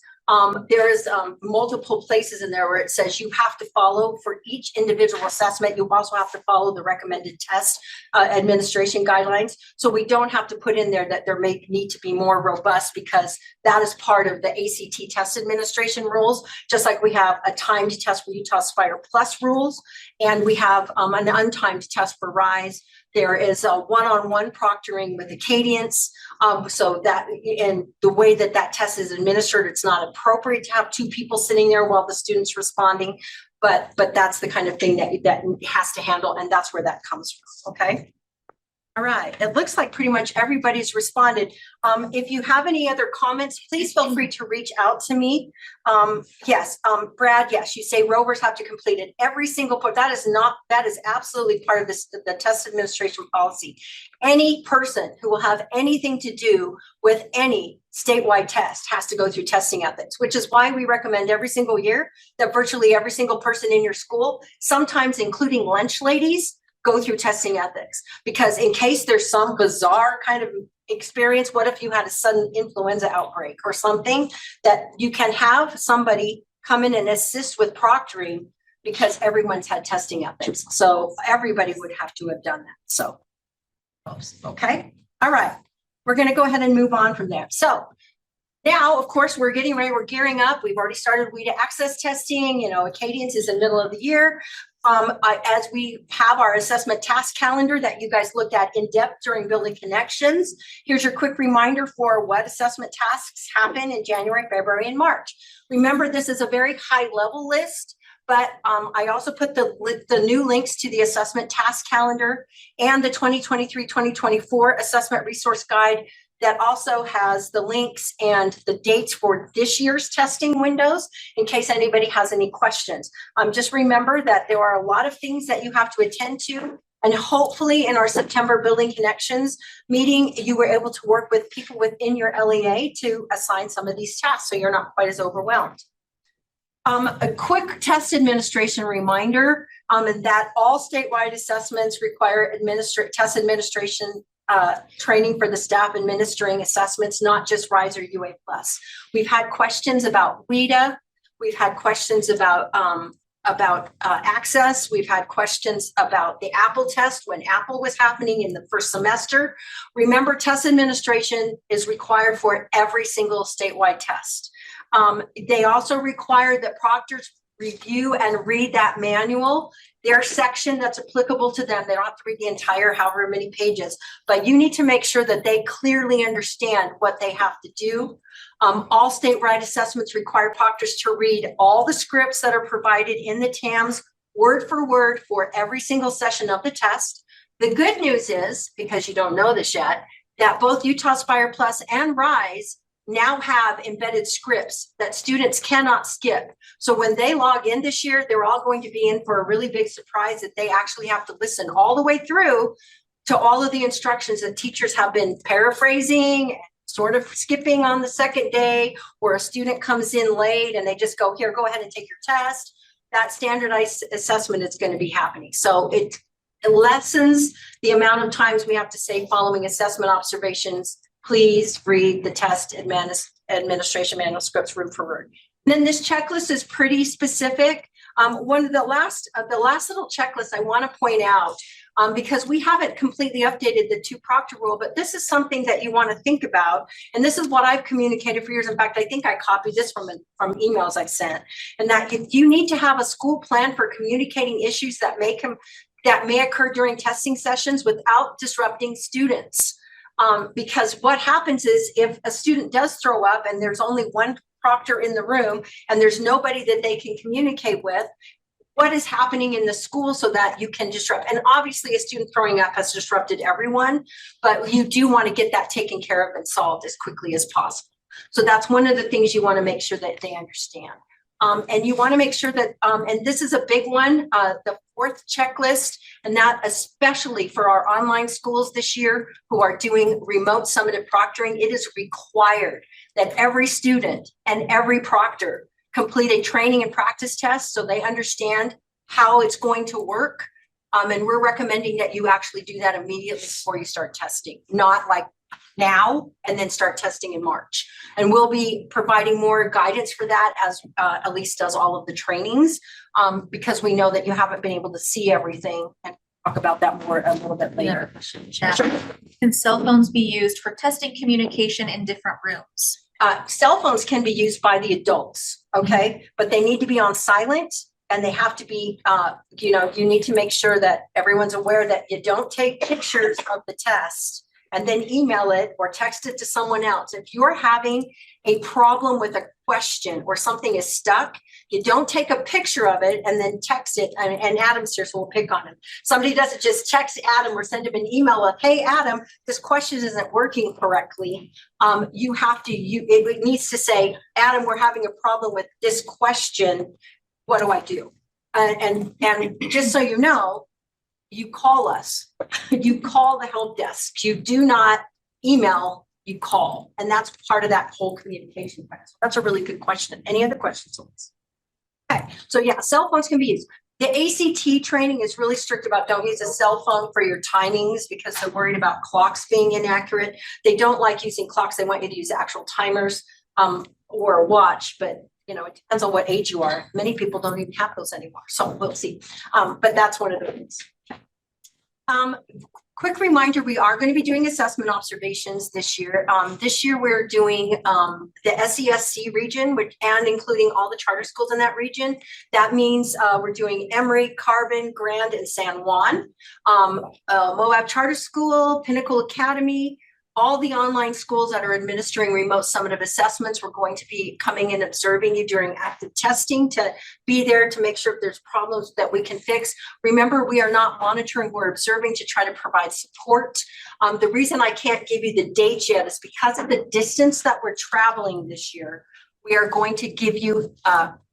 there is multiple places in there where it says you have to follow, for each individual assessment, you also have to follow the recommended test administration guidelines. So we don't have to put in there that there may need to be more robust, because that is part of the ACT test administration rules, just like we have a timed test for Utah Aspire Plus rules, and we have an untimed test for RISE. There is a one-on-one proctoring with Acadience, so that in the way that that test is administered, it's not appropriate to have 2 people sitting there while the student's responding, but that's the kind of thing that has to handle, and that's where that comes from. Okay. All right, it looks like pretty much everybody's responded. If you have any other comments, please feel free to reach out to me. Yes, Brad, yes, you say rovers have to complete it. Every single part, that is absolutely part of this, the test administration policy. Any person who will have anything to do with any statewide test has to go through testing ethics, which is why we recommend every single year that virtually every single person in your school, sometimes including lunch ladies, go through testing ethics, because in case there's some bizarre kind of experience, what if you had a sudden influenza outbreak or something, that you can have somebody come in and assist with proctoring, because everyone's had testing ethics. So everybody would have to have done that. So, okay. All right. We're going to go ahead and move on from there. So now, of course, we're getting ready. We're gearing up. We've already started WIDA access testing. You know, Acadians is in the middle of the year. As we have our assessment task calendar that you guys looked at in depth during Building Connections, here's your quick reminder for what assessment tasks happen in January, February, and March. Remember, this is a very high level list, but I also put the new links to the assessment task calendar and the 2023-2024 assessment resource guide that also has the links and the dates for this year's testing windows in case anybody has any questions. Just remember that there are a lot of things that you have to attend to, and hopefully in our September Building Connections meeting, you were able to work with people within your LEA to assign some of these tasks so you're not quite as overwhelmed. A quick test administration reminder that all statewide assessments require test administration training for the staff administering assessments, not just RISE or UA+. We've had questions about WIDA. We've had questions about access. We've had questions about the Apple test when Apple was happening in the first semester. Remember, test administration is required for every single statewide test. They also require that proctors review and read that manual, their section that's applicable to them. They don't have to read the entire however many pages, but you need to make sure that they clearly understand what they have to do. All statewide assessments require proctors to read all the scripts that are provided in the TAMs word for word for every single session of the test. The good news is, because you don't know this yet, that both Utah Aspire Plus and RISE now have embedded scripts that students cannot skip. So when they log in this year, they're all going to be in for a really big surprise that they actually have to listen all the way through to all of the instructions that teachers have been paraphrasing, sort of skipping on the second day, or a student comes in late and they just go, here, go ahead and take your test. That standardized assessment is going to be happening. So it lessens the amount of times we have to say following assessment observations, please read the test administration manual scripts word for word. And then this checklist is pretty specific. One of the last little checklist I want to point out, because we haven't completely updated the two-proctor rule, but this is something that you want to think about. And this is what I've communicated for years. In fact, I think I copied this from emails I've sent. And that if you need to have a school plan for communicating issues that may occur during testing sessions without disrupting students. Because what happens is if a student does throw up and there's only one proctor in the room and there's nobody that they can communicate with, what is happening in the school so that you can disrupt? And obviously a student throwing up has disrupted everyone, but you do want to get that taken care of and solved as quickly as possible. So that's one of the things you want to make sure that they understand. And you want to make sure that, and this is a big one, the fourth checklist, and that especially for our online schools this year who are doing remote summative proctoring, it is required that every student and every proctor complete a training and practice test so they understand how it's going to work. And we're recommending that you actually do that immediately before you start testing, not like now and then start testing in March. And we'll be providing more guidance for that as Elise does all of the trainings, because we know that you haven't been able to see everything, and talk about that more a little bit later. Can cell phones be used for testing communication in different rooms? Cell phones can be used by the adults, okay? But they need to be on silent, and they have to be, you need to make sure that everyone's aware that you don't take pictures of the test and then email it or text it to someone else. If you're having a problem with a question or something is stuck, you don't take a picture of it and then text it, and Adam's here, so we'll pick on him. Somebody doesn't just text Adam or send him an email of, hey, Adam, this question isn't working correctly. You have to, it needs to say, Adam, we're having a problem with this question. What do I do? And just so you know, you call us, you call the help desk. You do not email, you call. And that's part of that whole communication plan. So that's a really good question. Any other questions on this? Okay, so yeah, cell phones can be used. The ACT training is really strict about don't use a cell phone for your timings because they're worried about clocks being inaccurate. They don't like using clocks. They want you to use actual timers or a watch, but you know, it depends on what age you are. Many people don't even have those anymore. So we'll see. But that's one of the things. Quick reminder, we are going to be doing assessment observations this year. This year we're doing the SESC region, and including all the charter schools in that region. That means we're doing Emory, Carbon, Grand, and San Juan. Moab Charter School, Pinnacle Academy, all the online schools that are administering remote summative assessments. We're going to be coming and observing you during active testing to be there to make sure if there's problems that we can fix. Remember, we are not monitoring, we're observing to try to provide support. The reason I can't give you the dates yet is because of the distance that we're traveling this year. We are going to give you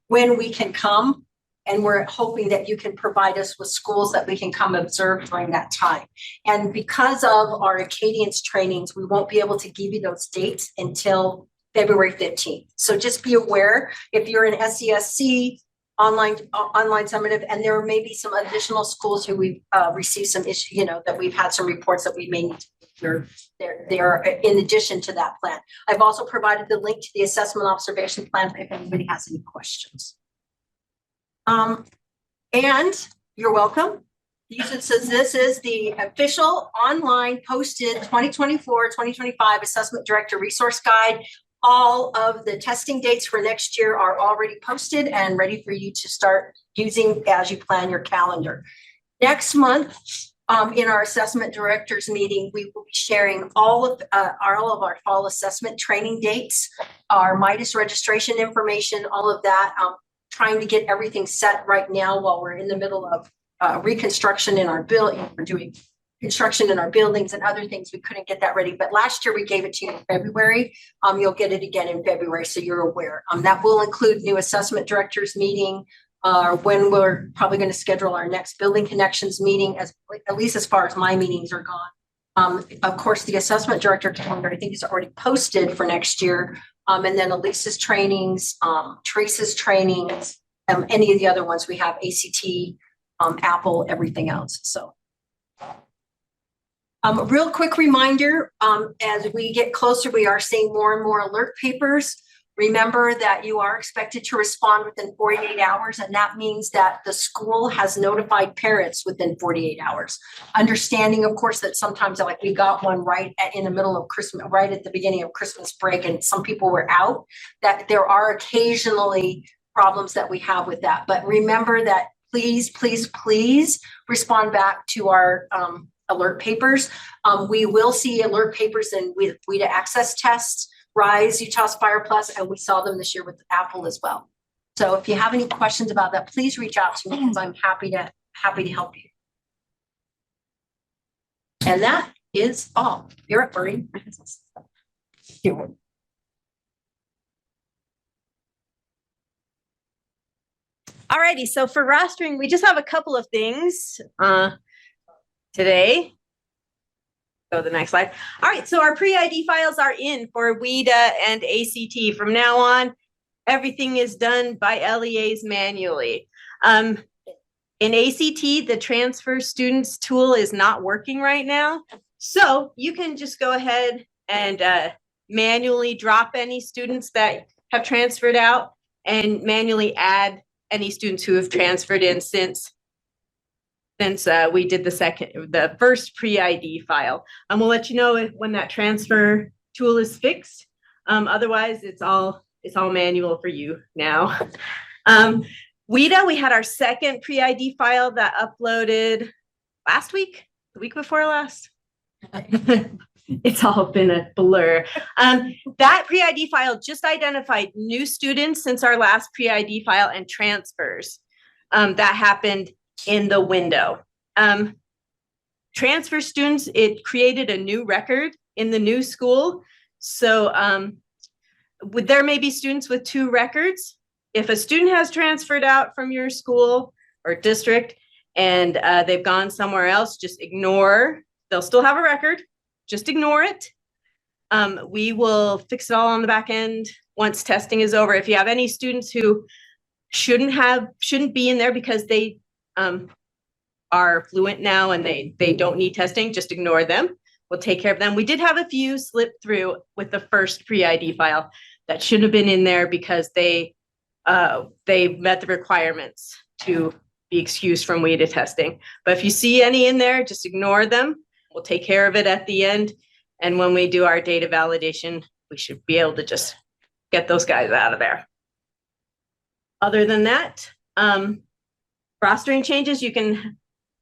when we can come, and we're hoping that you can provide us with schools that we can come observe during that time. And because of our Acadians trainings, we won't be able to give you those dates until February 15th. So just be aware, if you're in SESC, online summative, and there may be some additional schools who we've received some issue, you know, that we've had some reports that we may need to, they're in addition to that plan. I've also provided the link to the assessment observation plan if anybody has any questions. And you're welcome. It says this is the official online posted 2024-2025 Assessment Director Resource Guide. All of the testing dates for next year are already posted and ready for you to start using as you plan your calendar. Next month, in our assessment directors meeting, we will be sharing all of our fall assessment training dates, our MIDAS registration information, all of that. Trying to get everything set right now while we're in the middle of reconstruction in our building. We're doing construction in our buildings and other things. We couldn't get that ready, but last year we gave it to you in February. You'll get it again in February, so you're aware. That will include new assessment directors meeting, when we're probably going to schedule our next building connections meeting, at least as far as my meetings are gone. Of course, the assessment director calendar, I think, is already posted for next year. And then Elisa's trainings, Teresa's trainings, any of the other ones we have, ACT, Apple, everything else. So real quick reminder, as we get closer, we are seeing more and more alert papers. Remember that you are expected to respond within 48 hours, and that means that the school has notified parents within 48 hours. Understanding, of course, that sometimes like we got one right in the middle of Christmas, right at the beginning of Christmas break, and some people were out, that there are occasionally problems that we have with that. But remember that please, please, please respond back to our alert papers. We will see alert papers in WIDA access tests, RISE, Utah Aspire Plus, and we saw them this year with Apple as well. So if you have any questions about that, please reach out to me because I'm happy to help you. And that is all. You're up, Marie. Alrighty, so for rostering, we just have a couple of things today. Go to the next slide. All right, so our pre-ID files are in for WIDA and ACT. From now on, everything is done by LEAs manually. In ACT, the transfer students tool is not working right now. So you can just go ahead and manually drop any students that have transferred out and manually add any students who have transferred in since we did the first pre-ID file. We'll let you know when that transfer tool is fixed. Otherwise, it's all manual for you now. WIDA, we had our second pre-ID file that uploaded last week, the week before last. it's all been a blur. That pre-ID file just identified new students since our last pre-ID file and transfers that happened in the window. Transfer students, it created a new record in the new school. So there may be students with 2 records. If a student has transferred out from your school or district and they've gone somewhere else, just ignore. They'll still have a record. Just ignore it. We will fix it all on the back end once testing is over. If you have any students who shouldn't be in there because they are fluent now and they don't need testing, just ignore them. We'll take care of them. We did have a few slip through with the first pre-ID file that shouldn't have been in there because they met the requirements to be excused from WIDA testing. But if you see any in there, just ignore them. We'll take care of it at the end. And when we do our data validation, we should be able to just get those guys out of there. Other than that, rostering changes, you can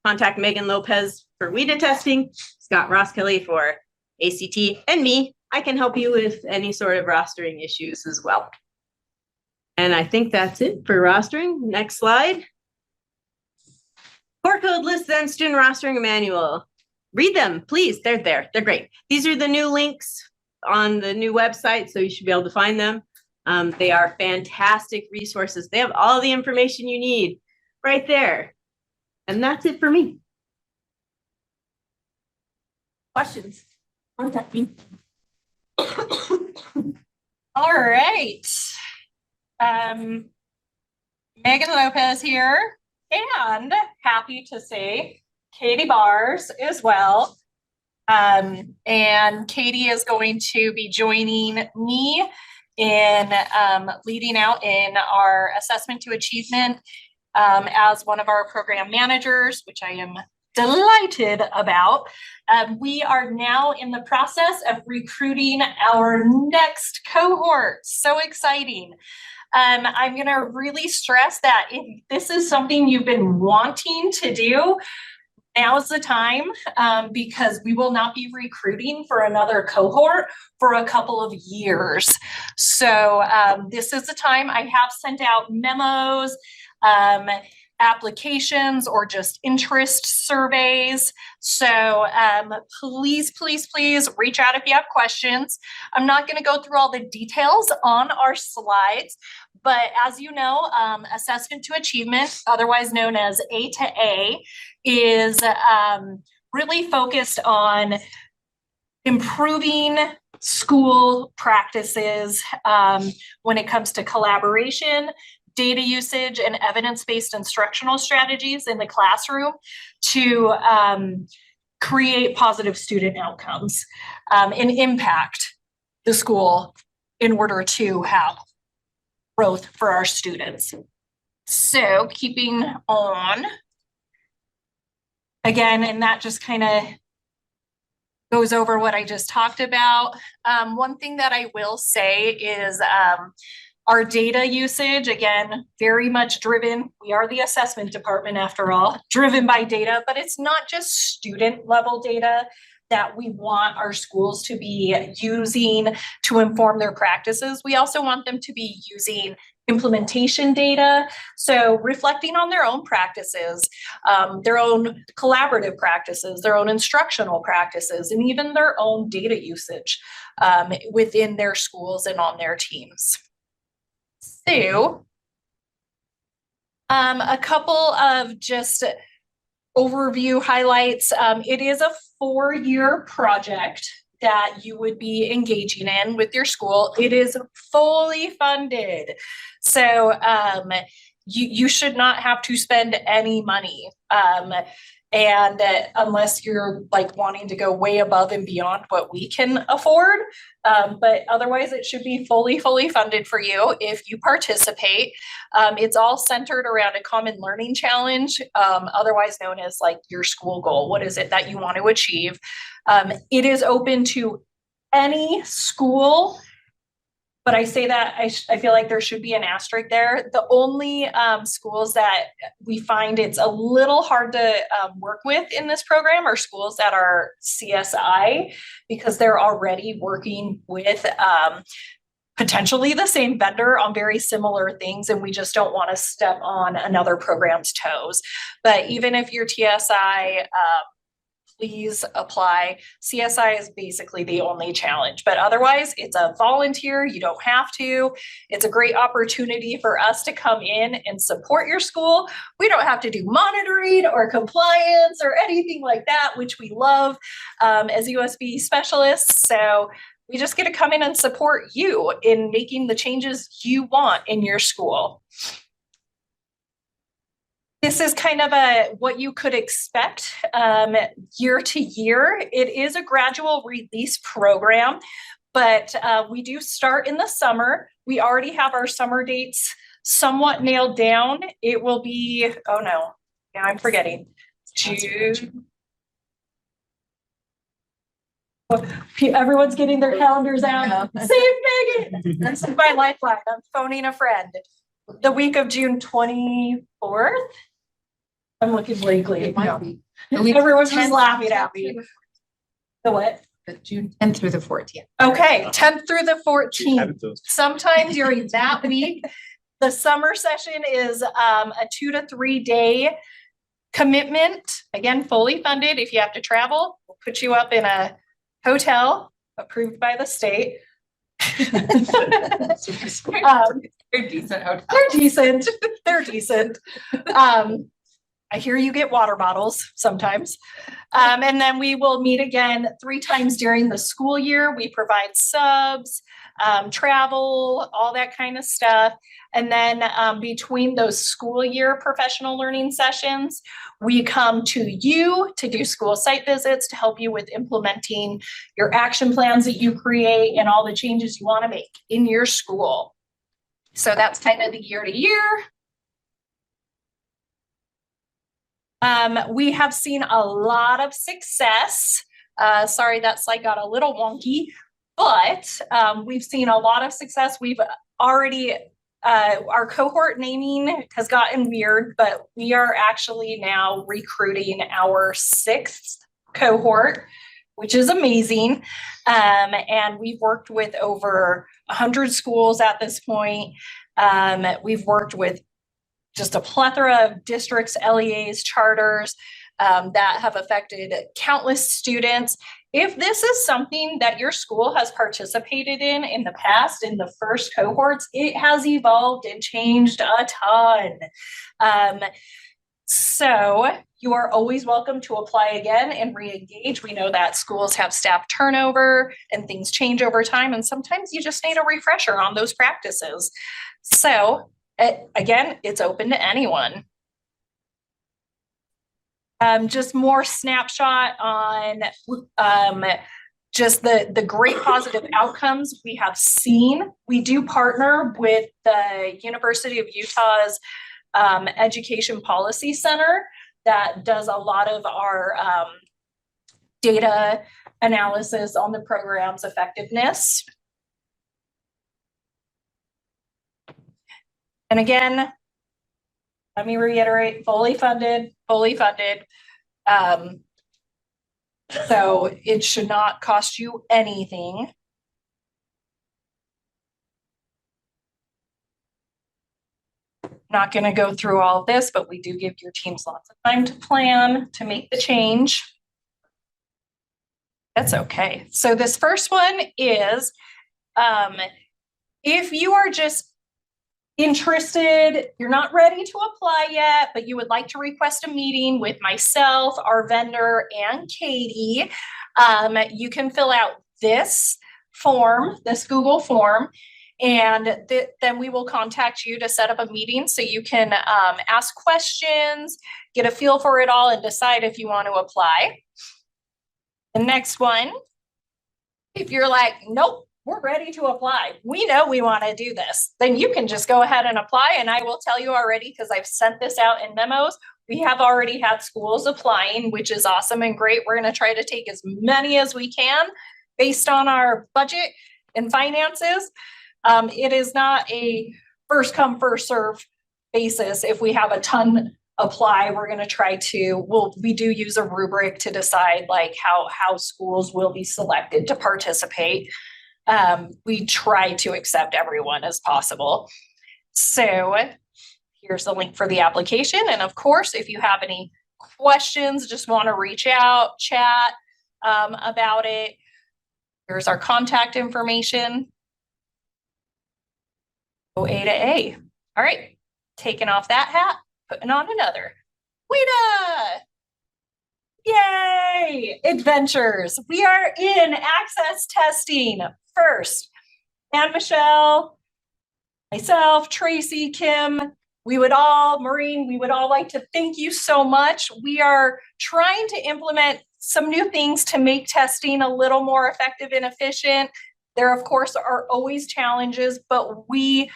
contact Megan Lopez for WIDA testing, Scott Ross-Kelly for ACT, and me. I can help you with any sort of rostering issues as well. And I think that's it for rostering. Next slide. Core code list and student rostering manual. Read them, please. They're there. They're great. These are the new links on the new website, so you should be able to find them. They are fantastic resources. They have all the information you need right there. And that's it for me. Questions? Contact me. All right. Megan Lopez here, and happy to say Katie Bars as well. And Katie is going to be joining me in leading out in our assessment to achievement as one of our program managers, which I am delighted about. We are now in the process of recruiting our next cohort. So exciting. I'm going to really stress that if this is something you've been wanting to do, now's the time, because we will not be recruiting for another cohort for a couple of years. So this is the time. I have sent out memos, applications, or just interest surveys. So please, please, please reach out if you have questions. I'm not going to go through all the details on our slides, but as you know, assessment to achievement, otherwise known as A to A, is really focused on improving school practices when it comes to collaboration, data usage, and evidence-based instructional strategies in the classroom to create positive student outcomes and impact the school in order to have growth for our students. So keeping on, again, and that just kind of goes over what I just talked about. One thing that I will say is our data usage, again, very much driven. We are the assessment department after all, driven by data, but it's not just student level data that we want our schools to be using to inform their practices. We also want them to be using implementation data. So reflecting on their own practices, their own collaborative practices, their own instructional practices, and even their own data usage within their schools and on their teams. So, a couple of just overview highlights. It is a 4-year project that you would be engaging in with your school. It is fully funded. So you should not have to spend any money. And unless you're like wanting to go way above and beyond what we can afford, but otherwise it should be fully funded for you if you participate. It's all centered around a common learning challenge, otherwise known as like your school goal. What is it that you want to achieve? It is open to any school, But I say that, I feel like there should be an asterisk there. The only schools that we find it's a little hard to work with in this program are schools that are CSI, because they're already working with potentially the same vendor on very similar things, and we just don't want to step on another program's toes. But even if you're TSI, please apply. CSI is basically the only challenge, but otherwise it's a volunteer. You don't have to. It's a great opportunity for us to come in and support your school. We don't have to do monitoring or compliance or anything like that, which we love as USB specialists. So we just get to come in and support you in making the changes you want in your school. This is kind of what you could expect year to year. It is a gradual release program, but we do start in the summer. We already have our summer dates somewhat nailed down. It will be, oh no, now I'm forgetting. June. Everyone's getting their calendars out. Save Megan. That's my lifeline. I'm phoning a friend. The week of June 24th. I'm looking blankly. It might be. Everyone's just laughing at me. The what? The June 10th through the 14th. Okay, 10th through the 14th. Sometime during that week. The summer session is a 2 to 3 day commitment. Again, fully funded. If you have to travel, we'll put you up in a hotel approved by the state. They're decent hotels. They're decent. They're decent. I hear you get water bottles sometimes. And then we will meet again 3 times during the school year. We provide subs, travel, all that kind of stuff. And then between those school year professional learning sessions, we come to you to do school site visits to help you with implementing your action plans that you create and all the changes you want to make in your school. So that's kind of the year to year. We have seen a lot of success. Sorry, that slide got a little wonky, but we've seen a lot of success. We've already, our cohort naming has gotten weird, but we are actually now recruiting our 6th cohort, which is amazing. And we've worked with over 100 schools at this point. We've worked with just a plethora of districts, LEAs, charters that have affected countless students. If this is something that your school has participated in the past, in the first cohorts, it has evolved and changed a ton. So you are always welcome to apply again and re-engage. We know that schools have staff turnover and things change over time, and sometimes you just need a refresher on those practices. So again, it's open to anyone. Just more snapshot on just the great positive outcomes we have seen. We do partner with the University of Utah's Education Policy Center that does a lot of our data analysis on the program's effectiveness. And again, let me reiterate, fully funded, fully funded. So it should not cost you anything. Not going to go through all of this, but we do give your teams lots of time to plan, to make the change. That's okay. So this first one is, if you are just interested, you're not ready to apply yet, but you would like to request a meeting with myself, our vendor, and Katie, you can fill out this form, this Google form, and then we will contact you to set up a meeting so you can ask questions, get a feel for it all, and decide if you want to apply. The next one, if you're like, nope, we're ready to apply, we know we want to do this, then you can just go ahead and apply. And I will tell you already, because I've sent this out in memos, we have already had schools applying, which is awesome and great. We're going to try to take as many as we can based on our budget and finances. It is not a first come, first serve basis. If we have a ton apply, we're going to try to, we do use a rubric to decide like how schools will be selected to participate. We try to accept everyone as possible. So here's the link for the application. And of course, if you have any questions, just want to reach out, chat about it. Here's our contact information. A to A. All right, taking off that hat, putting on another. WIDA! Yay! Adventures. We are in access testing first. And Michelle, myself, Tracy, Kim, Maureen, we would all like to thank you so much. We are trying to implement some new things to make testing a little more effective and efficient. There, of course, are always challenges, but we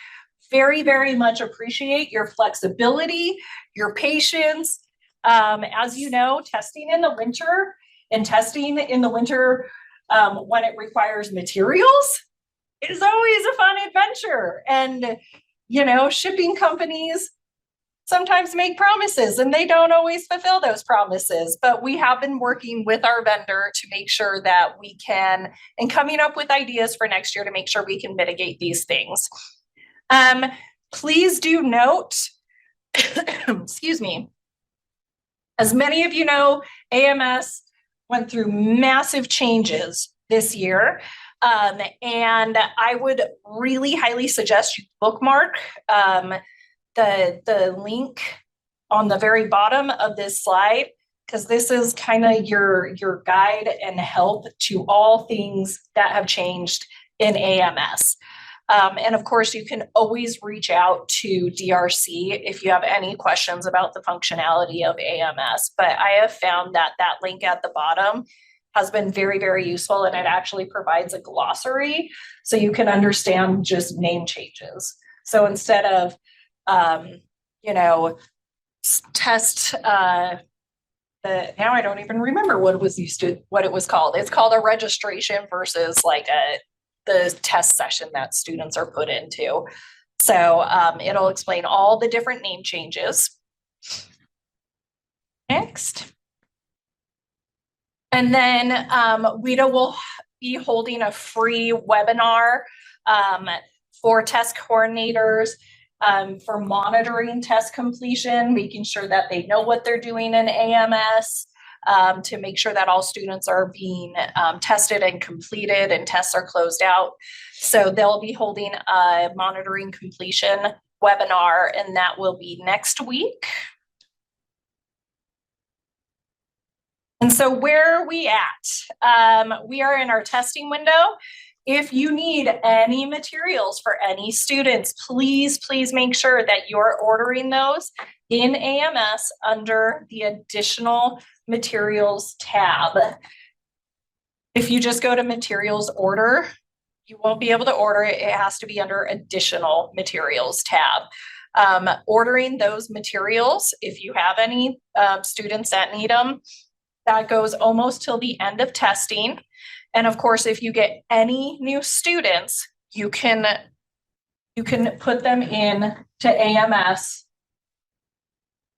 very, very much appreciate your flexibility, your patience. As you know, testing in the winter when it requires materials is always a fun adventure. And, you know, shipping companies sometimes make promises and they don't always fulfill those promises, but we have been working with our vendor to make sure that we can, and coming up with ideas for next year to make sure we can mitigate these things. Please do note, excuse me, as many of you know, AMS went through massive changes this year. And I would really highly suggest you bookmark the link on the very bottom of this slide, because this is kind of your guide and help to all things that have changed in AMS. And of course, you can always reach out to DRC if you have any questions about the functionality of AMS. But I have found that that link at the bottom has been very, very useful, and it actually provides a glossary so you can understand just name changes. So instead of, test, now I don't even remember what it was called. It's called a registration versus like the test session that students are put into. So it'll explain all the different name changes. Next. And then WIDA will be holding a free webinar for test coordinators for monitoring test completion, making sure that they know what they're doing in AMS, to make sure that all students are being tested and completed and tests are closed out. So they'll be holding a monitoring completion webinar, and that will be next week. And so where are we at? We are in our testing window. If you need any materials for any students, please make sure that you're ordering those in AMS under the additional materials tab. If you just go to materials order, you won't be able to order it. It has to be under additional materials tab. Ordering those materials, if you have any students that need them, that goes almost till the end of testing. And of course, if you get any new students, you can put them in to AMS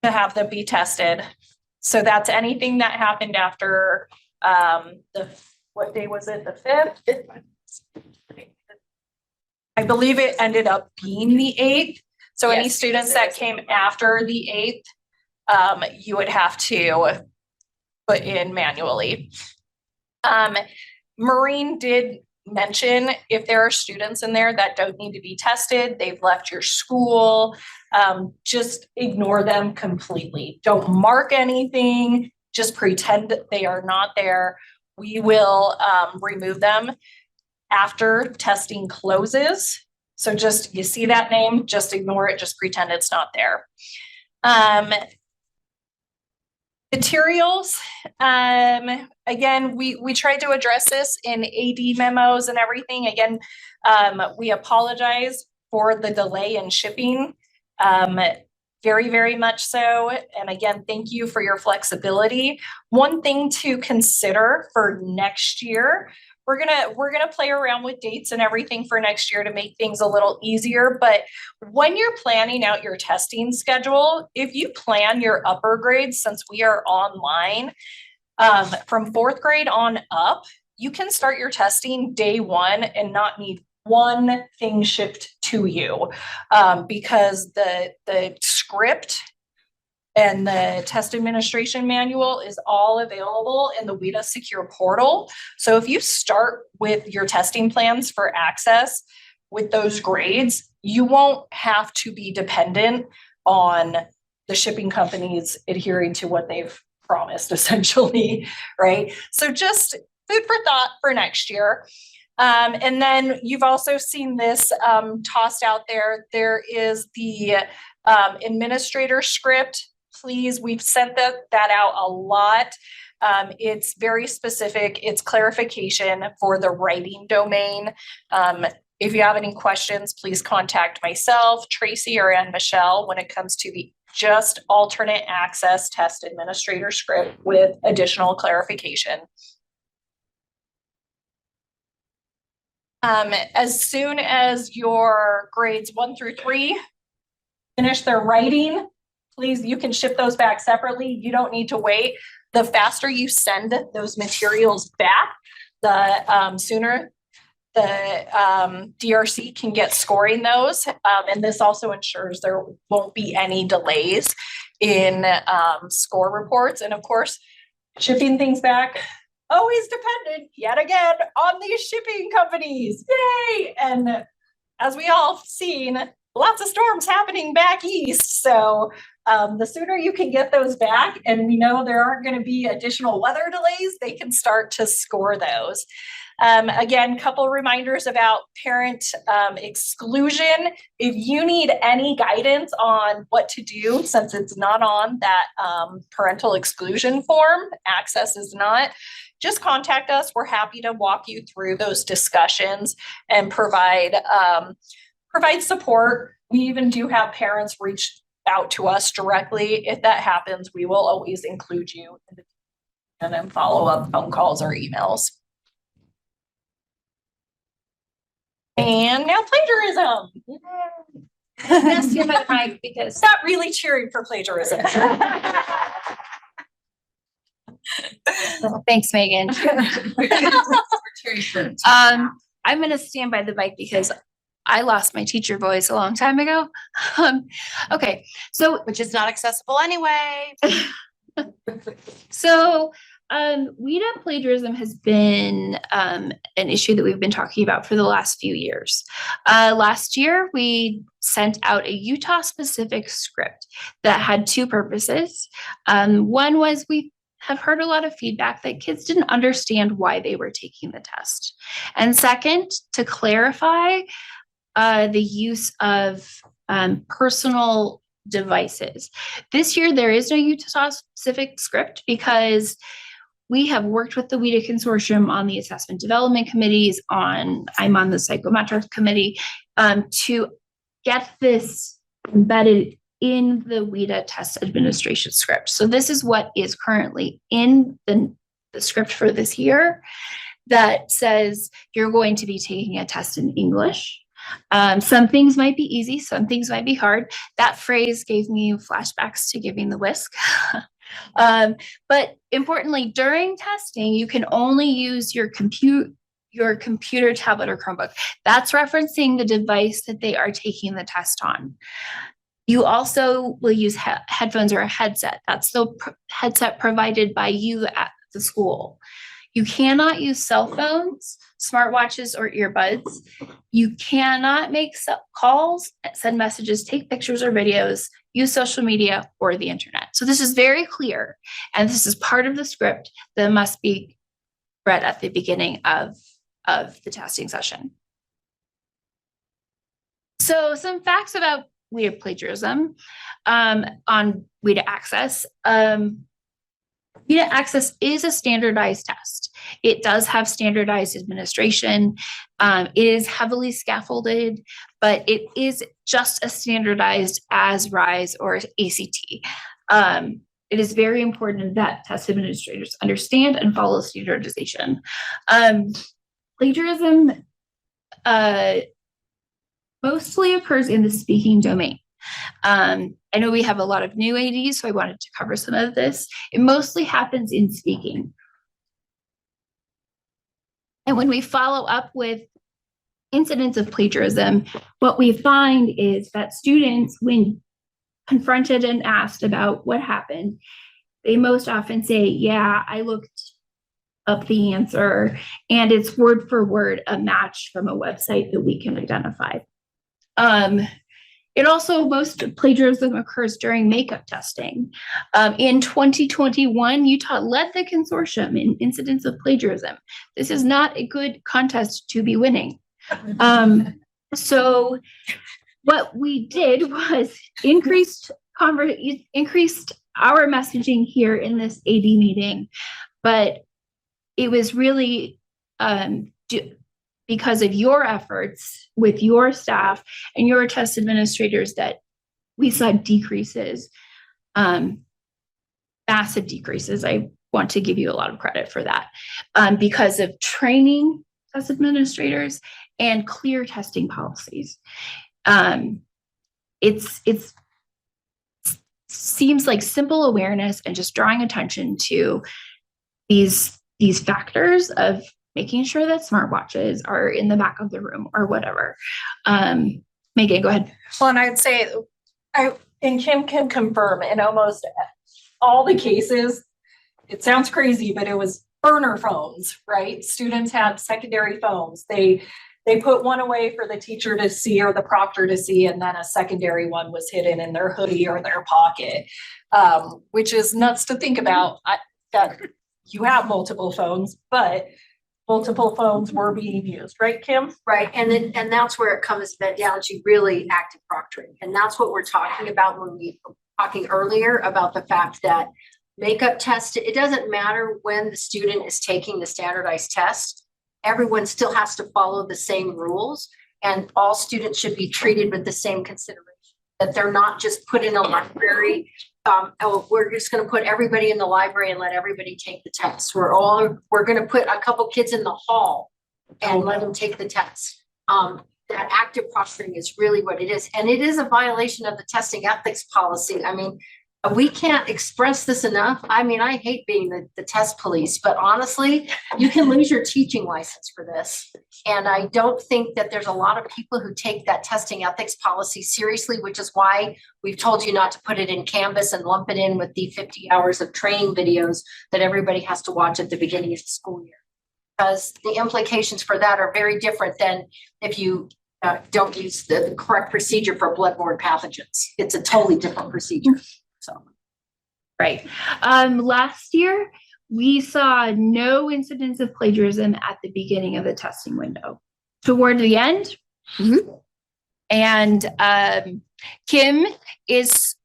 to have them be tested. So that's anything that happened after what day was it? The 5th? I believe it ended up being the 8th. So any students that came after the 8th, you would have to put in manually. Maureen did mention if there are students in there that don't need to be tested, they've left your school, just ignore them completely. Don't mark anything, just pretend that they are not there. We will remove them after testing closes. So just, you see that name, just ignore it, just pretend it's not there. Materials, again, we tried to address this in AD memos and everything. Again, we apologize for the delay in shipping, very, very much so. And again, thank you for your flexibility. One thing to consider for next year, we're gonna play around with dates and everything for next year to make things a little easier. But when you're planning out your testing schedule, if you plan your upper grades, since we are online, from fourth grade on up, you can start your testing day one and not need one thing shipped to you, because the script and the test administration manual is all available in the WIDA secure portal. So if you start with your testing plans for Access with those grades, you won't have to be dependent on the shipping companies adhering to what they've promised, essentially, right? So just food for thought for next year. And then you've also seen this tossed out there. There is the administrator script. Please, we've sent that out a lot. It's very specific. It's clarification for the writing domain. If you have any questions, please contact myself, Tracy, or Ann Michelle when it comes to the just alternate access test administrator script with additional clarification. As soon as your grades 1 through 3 finish their writing, please, you can ship those back separately. You don't need to wait. The faster you send those materials back, the sooner the DRC can get scoring those. And this also ensures there won't be any delays in score reports. And of course, shipping things back, always dependent yet again on these shipping companies. Yay! And as we all have seen, lots of storms happening back east. So the sooner you can get those back, and we know there aren't going to be additional weather delays, they can start to score those. Again, couple reminders about parent exclusion. If you need any guidance on what to do, since it's not on that parental exclusion form, Access is not, just contact us. We're happy to walk you through those discussions and provide support. We even do have parents reach out to us directly. If that happens, we will always include you in the and then follow up phone calls or emails. And now plagiarism. That's your mic because Not really cheering for plagiarism. thanks, Megan. I'm gonna stand by the mic because I lost my teacher voice a long time ago. Okay, so Which is not accessible anyway. So, WIDA plagiarism has been an issue that we've been talking about for the last few years. Last year, we sent out a Utah-specific script that had two purposes. One was we have heard a lot of feedback that kids didn't understand why they were taking the test. And second, to clarify the use of personal devices. This year, there is no Utah-specific script because we have worked with the WIDA consortium on the assessment development committees. I'm on the psychometrics committee to get this embedded in the WIDA test administration script. So this is what is currently in the script for this year that says you're going to be taking a test in English. Some things might be easy, some things might be hard. That phrase gave me flashbacks to giving the whisk. But importantly, during testing, you can only use your computer, tablet, or Chromebook. That's referencing the device that they are taking the test on. You also will use headphones or a headset. That's the headset provided by you at the school. You cannot use cell phones, smartwatches, or earbuds. You cannot make calls, send messages, take pictures or videos, use social media or the internet. So this is very clear. And this is part of the script that must be read at the beginning of the testing session. So some facts about WIDA plagiarism on WIDA Access. WIDA Access is a standardized test. It does have standardized administration. It is heavily scaffolded, but it is just as standardized as RISE or ACT. It is very important that test administrators understand and follow standardization. plagiarism mostly occurs in the speaking domain. I know we have a lot of new ADs, so I wanted to cover some of this. It mostly happens in speaking. And when we follow up with incidents of plagiarism, what we find is that students, when confronted and asked about what happened, they most often say, yeah, I looked up the answer and it's word for word a match from a website that we can identify. It also, most plagiarism occurs during makeup testing. In 2021, Utah led the consortium in incidents of plagiarism. This is not a good contest to be winning. So what we did was increased our messaging here in this AD meeting, but it was really because of your efforts with your staff and your test administrators that we saw decreases, massive decreases. I want to give you a lot of credit for that, because of training test administrators and clear testing policies. It's seems like simple awareness and just drawing attention to these factors of making sure that smartwatches are in the back of the room or whatever. Megan, go ahead. Well, and I'd say, and Kim can confirm, in almost all the cases, it sounds crazy, but it was burner phones, right? Students had secondary phones. They put one away for the teacher to see or the proctor to see, and then a secondary one was hidden in their hoodie or their pocket, which is nuts to think about. That you have multiple phones, but multiple phones were being used, right, Kim? Right, and that's where it comes down to really active proctoring. And that's what we're talking about when we were talking earlier about the fact that makeup test, it doesn't matter when the student is taking the standardized test, everyone still has to follow the same rules, and all students should be treated with the same consideration, that they're not just put in a library. We're just going to put everybody in the library and let everybody take the test. We're going to put a couple kids in the hall and let them take the test. That active proctoring is really what it is. And it is a violation of the testing ethics policy. I mean, we can't express this enough. I mean, I hate being the test police, but honestly, you can lose your teaching license for this. And I don't think that there's a lot of people who take that testing ethics policy seriously, which is why we've told you not to put it in Canvas and lump it in with the 50 hours of training videos that everybody has to watch at the beginning of the school year. Because the implications for that are very different than if you don't use the correct procedure for bloodborne pathogens. It's a totally different procedure. So, right. Last year, we saw no incidents of plagiarism at the beginning of the testing window. Toward the end, and Kim is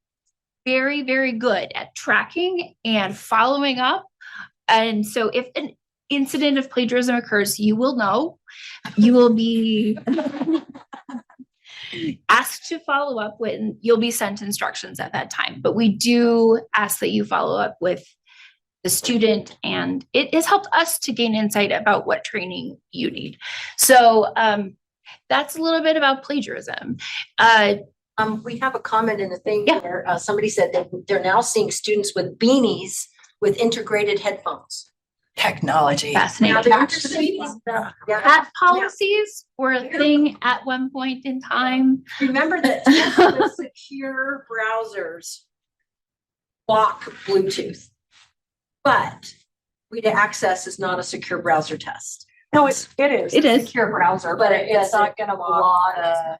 very, very good at tracking and following up. And so if an incident of plagiarism occurs, you will know. You will be asked to follow up when you'll be sent instructions at that time. But we do ask that you follow up with the student, and it has helped us to gain insight about what training you need. So that's a little bit about plagiarism. We have a comment in the thing where somebody said that they're now seeing students with beanies with integrated headphones. Technology. Fascinating. Yeah. Cat policies were a thing at one point in time. Remember that the secure browsers block Bluetooth, but WeDa Access is not a secure browser test. No, it is. It is. Secure browser, but It's not going to block.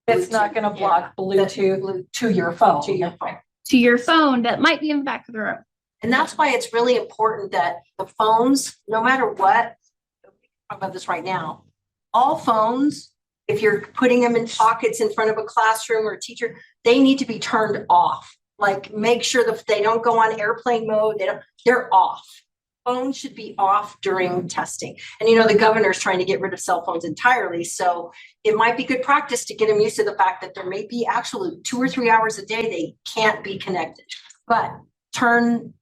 It's not going to block Bluetooth to your phone. To your phone that might be in the back of the room. And that's why it's really important that the phones, no matter what, we'll talk about this right now, all phones, if you're putting them in pockets in front of a classroom or a teacher, they need to be turned off. Like, make sure that they don't go on airplane mode. They're off. Phones should be off during testing. And you know, the governor's trying to get rid of cell phones entirely. So it might be good practice to get them used to the fact that there may be actually 2 or 3 hours a day they can't be connected. But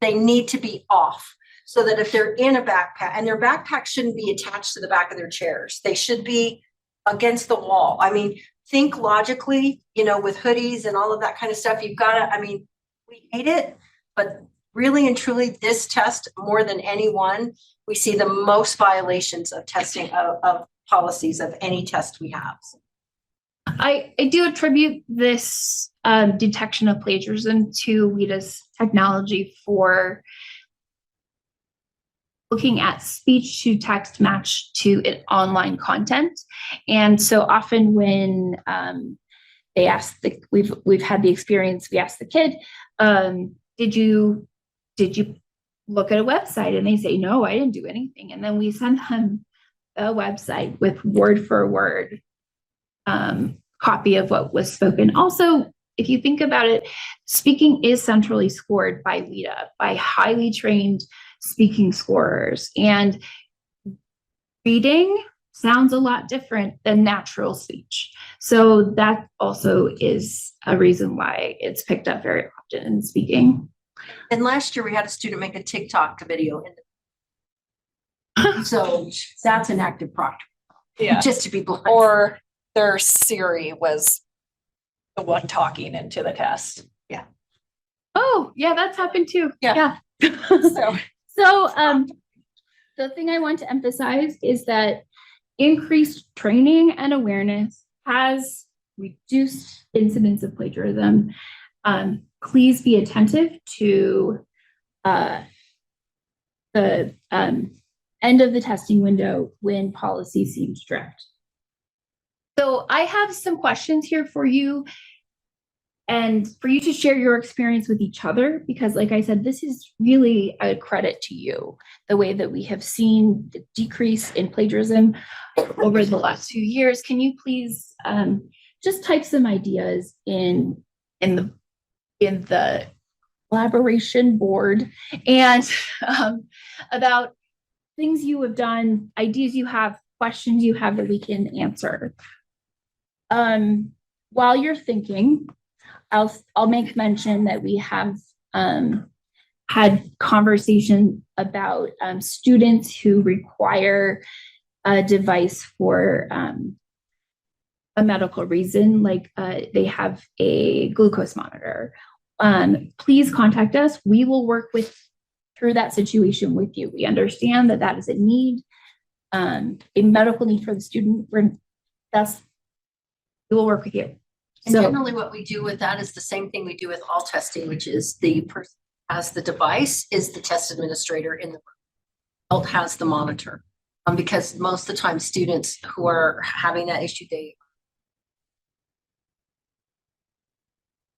they need to be off. so that if they're in a backpack, and their backpack shouldn't be attached to the back of their chairs, they should be against the wall. I mean, think logically, you know, with hoodies and all of that kind of stuff, you've got to, I mean, we hate it, but really and truly, this test, more than any one, we see the most violations of testing of policies of any test we have. I do attribute this detection of plagiarism to WIDA's technology for looking at speech to text match to online content. And so often when they ask we've had the experience, we ask the kid, did you look at a website? And they say, no, I didn't do anything. And then we send them a website with word for word copy of what was spoken. Also, if you think about it, speaking is centrally scored by WIDA, by highly trained speaking scorers. And reading sounds a lot different than natural speech. So that also is a reason why it's picked up very often in speaking. And last year we had a student make a TikTok video. So that's an active proctor. Yeah. Just to be blunt. Or their Siri was the one talking into the test. Oh, yeah, that's happened too. Yeah. So, the thing I want to emphasize is that increased training and awareness has reduced incidents of plagiarism. Please be attentive to the end of the testing window when policy seems strict. So I have some questions here for you and for you to share your experience with each other, because like I said, this is really a credit to you, the way that we have seen the decrease in plagiarism over the last few years. Can you please just type some ideas in the collaboration board and about things you have done, ideas you have, questions you have that we can answer. While you're thinking, I'll make mention that we have had conversation about students who require a device for a medical reason, like they have a glucose monitor. Please contact us. We will work through that situation with you. We understand that that is a need, a medical need for the student. We will work with you. And generally what we do with that is the same thing we do with all testing, which is the person who has the device is the test administrator in the room. Adult has the monitor. Because most of the time students who are having that issue,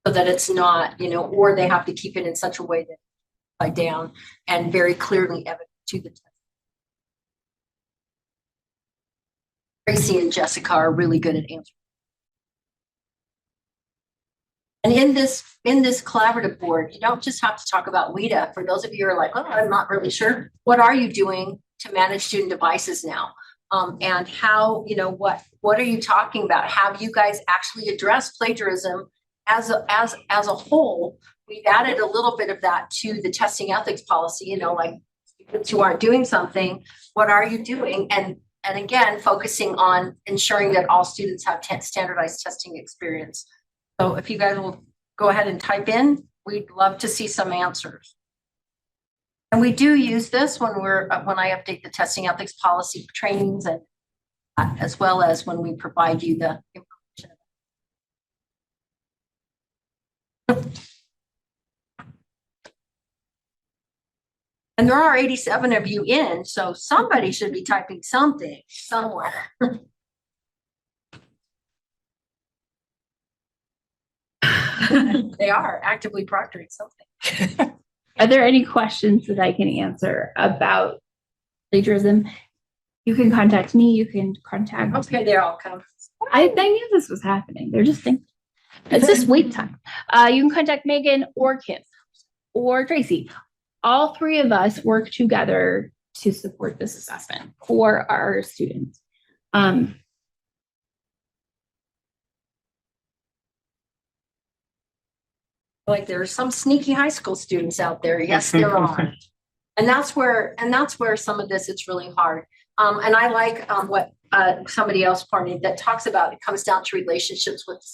so that it's not, or they have to keep it in such a way that upside down and very clearly evident to the test. Tracy and Jessica are really good at answering. And in this collaborative board, you don't just have to talk about WIDA. For those of you who are like, oh, I'm not really sure. What are you doing to manage student devices now? And how, what are you talking about? Have you guys actually addressed plagiarism as a whole? We've added a little bit of that to the testing ethics policy, like students who aren't doing something, what are you doing? And again, focusing on ensuring that all students have standardized testing experience. So if you guys will go ahead and type in, we'd love to see some answers. And we do use this when I update the testing ethics policy trainings, and as well as when we provide you the information. And there are 87 of you in, so somebody should be typing something somewhere. They are actively proctoring something. Are there any questions that I can answer about plagiarism? You can contact me. You can contact. Okay, they're all coming. I knew this was happening. They're just thinking. It's just wait time. You can contact Megan or Kim or Tracy. All three of us work together to support this assessment for our students. Like there are some sneaky high school students out there. Yes, there are. And that's where some of this, it's really hard. And I like what somebody else pointed that talks about, it comes down to relationships with,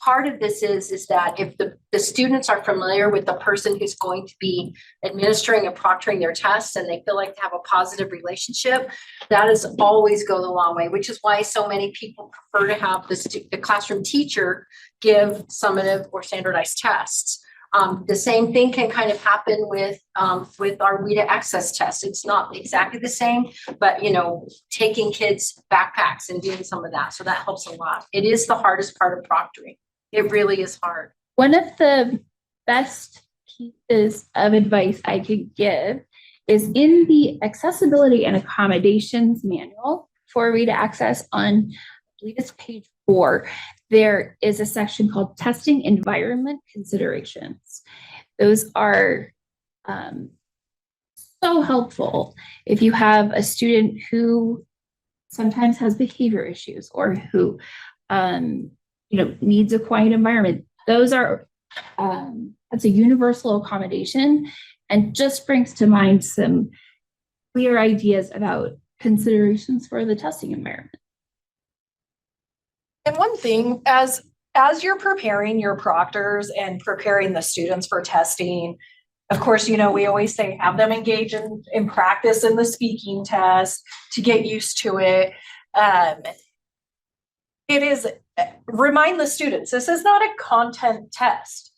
part of this is that if the students are familiar with the person who's going to be administering and proctoring their tests, and they feel like they have a positive relationship, that is always goes a long way, which is why so many people prefer to have the classroom teacher give summative or standardized tests. The same thing can kind of happen with our WIDA access test. It's not exactly the same, but taking kids' backpacks and doing some of that. So that helps a lot. It is the hardest part of proctoring. It really is hard. One of the best pieces of advice I could give is in the accessibility and accommodations manual for WIDA access on, I believe it's page 4, there is a section called testing environment considerations. Those are so helpful if you have a student who sometimes has behavior issues or who needs a quiet environment. Those are that's a universal accommodation, and just brings to mind some clear ideas about considerations for the testing environment. And one thing, as you're preparing your proctors and preparing the students for testing, of course, we always say have them engage in practice in the speaking test to get used to it. It is, remind the students, this is not a content test.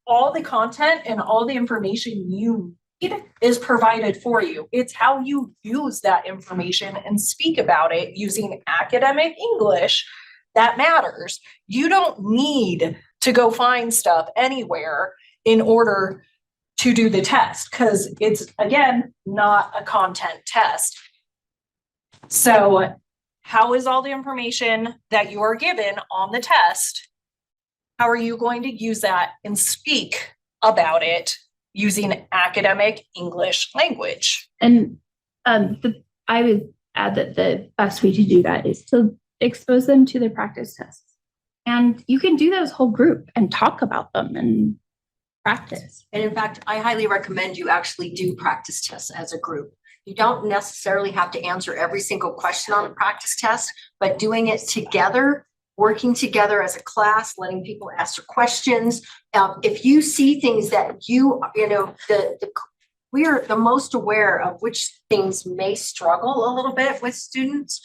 All the content and all the information you need is provided for you. It's how you use that information and speak about it using academic English that matters. You don't need to go find stuff anywhere in order to do the test, because it's, again, not a content test. So how is all the information that you are given on the test, how are you going to use that and speak about it using academic English language? And I would add that the best way to do that is to expose them to the practice tests. And you can do those whole group and talk about them and practice. And in fact, I highly recommend you actually do practice tests as a group. You don't necessarily have to answer every single question on the practice test, but doing it together, working together as a class, letting people ask their questions. If you see things that we are the most aware of which things may struggle a little bit with students.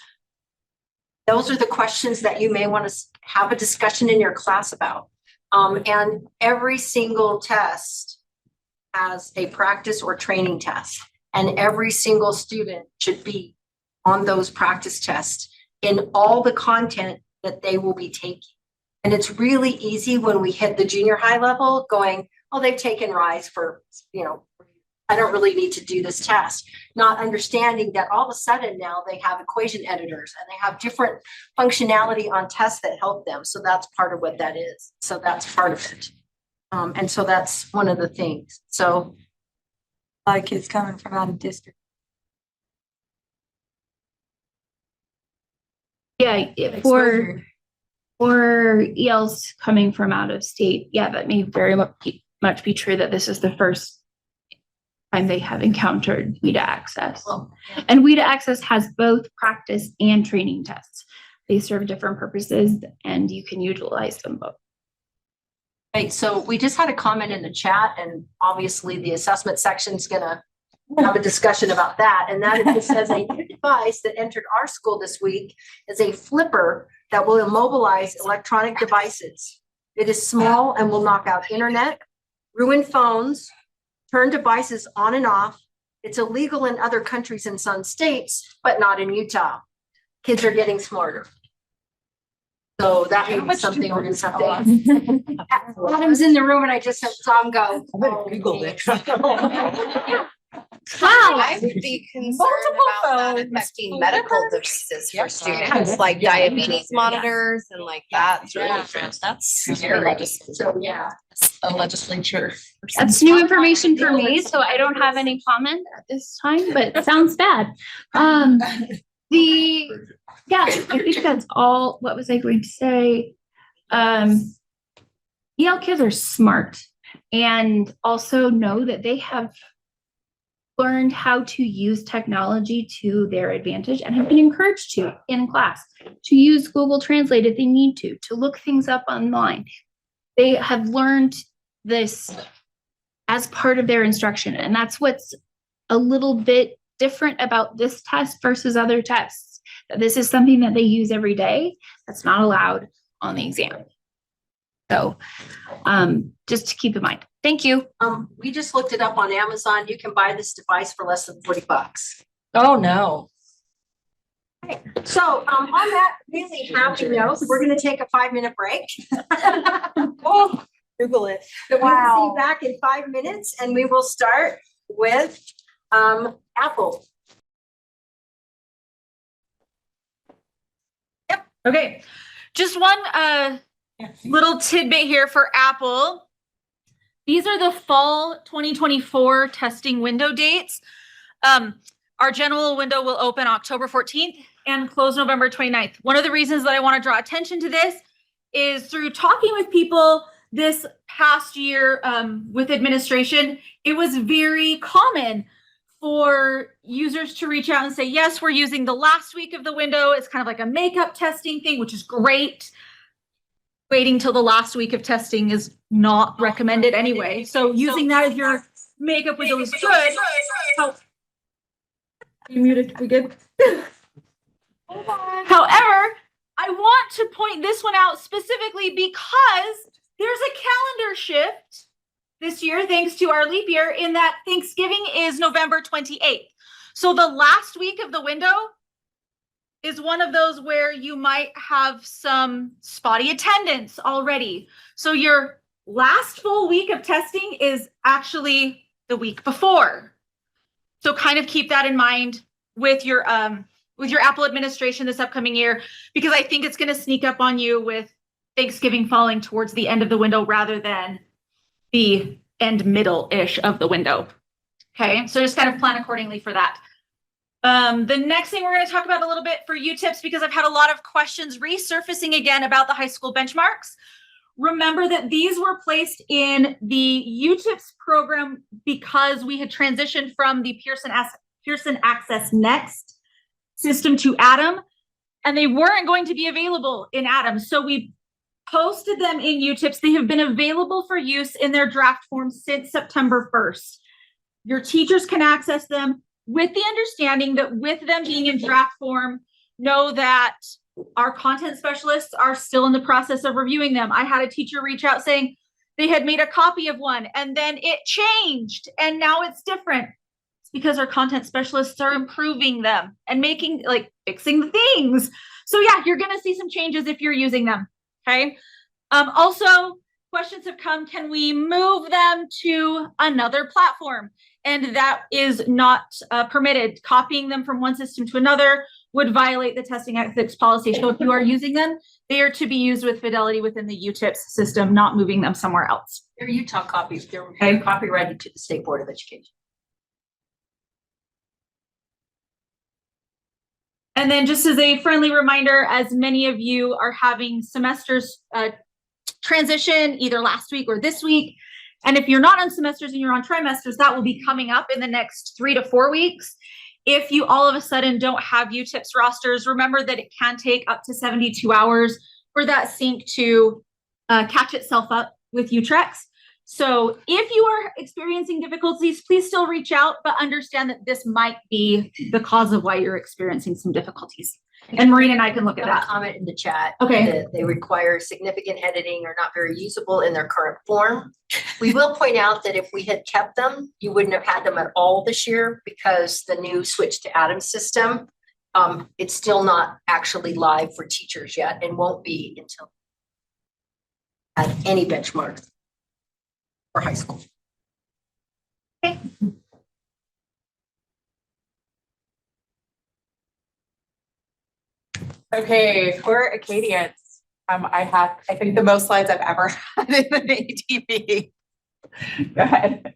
Those are the questions that you may want to have a discussion in your class about. And every single test has a practice or training test. And every single student should be on those practice tests in all the content that they will be taking. And it's really easy when we hit the junior high level going, oh, they've taken RISE for, I don't really need to do this test. Not understanding that all of a sudden now they have equation editors and they have different functionality on tests that help them. So that's part of what that is. So that's part of it. And so that's one of the things. So a lot of kids coming from out of district. Yeah, for ELs coming from out of state, yeah, that may very much be true that this is the first time they have encountered WIDA access. And WIDA access has both practice and training tests. They serve different purposes and you can utilize them both. Right, so we just had a comment in the chat, and obviously the assessment section is gonna have a discussion about that. And that is, it says a new device that entered our school this week is a flipper that will immobilize electronic devices. It is small and will knock out internet, ruin phones, turn devices on and off. It's illegal in other countries in some states, but not in Utah. Kids are getting smarter. So that may be something we're gonna have to. Adam's in the room and I just saw him go. Google it. Wow. I would be concerned about that affecting medical devices for students, like diabetes monitors and like that. That's scary. So, yeah. A legislature. That's new information for me, so I don't have any comment at this time, but it sounds bad. I think that's all. What was I going to say? EL kids are smart. and also know that they have learned how to use technology to their advantage and have been encouraged to in class, to use Google Translate if they need to look things up online. They have learned this as part of their instruction. And that's what's a little bit different about this test versus other tests. That this is something that they use every day that's not allowed on the exam. So just to keep in mind. Thank you. We just looked it up on Amazon. You can buy this device for less than $40. Oh, no. Okay. So on that really happy note, we're going to take a 5-minute break. Oh, Google it. So we'll see you back in 5 minutes, and we will start with Apple. Yep. Okay. Just one little tidbit here for Apple. These are the fall 2024 testing window dates. Our general window will open October 14th and close November 29th. One of the reasons that I want to draw attention to this is through talking with people this past year with administration, it was very common for users to reach out and say, yes, we're using the last week of the window. It's kind of like a makeup testing thing, which is great. Waiting till the last week of testing is not recommended anyway. So using that as your makeup window is good. Oh, you muted, we good? However, I want to point this one out specifically because there's a calendar shift this year, thanks to our leap year, in that Thanksgiving is November 28th. So the last week of the window is one of those where you might have some spotty attendance already. So your last full week of testing is actually the week before. So kind of keep that in mind with your Apple administration this upcoming year, because I think it's going to sneak up on you with Thanksgiving falling towards the end of the window rather than the end middle-ish of the window. Okay, so just kind of plan accordingly for that. The next thing we're going to talk about a little bit for UTIPS, because I've had a lot of questions resurfacing again about the high school benchmarks. Remember that these were placed in the UTIPS program because we had transitioned from the Pearson Access Next system to Atom, and they weren't going to be available in Atom. So we posted them in UTIPS. They have been available for use in their draft form since September 1st. Your teachers can access them with the understanding that with them being in draft form, know that our content specialists are still in the process of reviewing them. I had a teacher reach out saying they had made a copy of one and then it changed and now it's different. It's because our content specialists are improving them and fixing the things. So yeah, you're going to see some changes if you're using them. Okay. Also, questions have come, can we move them to another platform? And that is not permitted. Copying them from one system to another would violate the testing ethics policy. So if you are using them, they are to be used with fidelity within the UTIPS system, not moving them somewhere else. They're Utah copies. They're copyrighted to the State Board of Education. And then just as a friendly reminder, as many of you are having semesters transition either last week or this week, and if you're not on semesters and you're on trimesters, that will be coming up in the next 3 to 4 weeks. If you all of a sudden don't have UTIPS rosters, remember that it can take up to 72 hours for that sync to catch itself up with Utrex. So if you are experiencing difficulties, please still reach out, but understand that this might be the cause of why you're experiencing some difficulties. And Maureen and I can look at that. Comment in the chat. Okay. That they require significant editing or not very usable in their current form. We will point out that if we had kept them, you wouldn't have had them at all this year because the new switch to Atom system, it's still not actually live for teachers yet and won't be until at any benchmarks for high school. Okay. Okay, for Acadians, I think the most slides I've ever had in an ATV. Go ahead.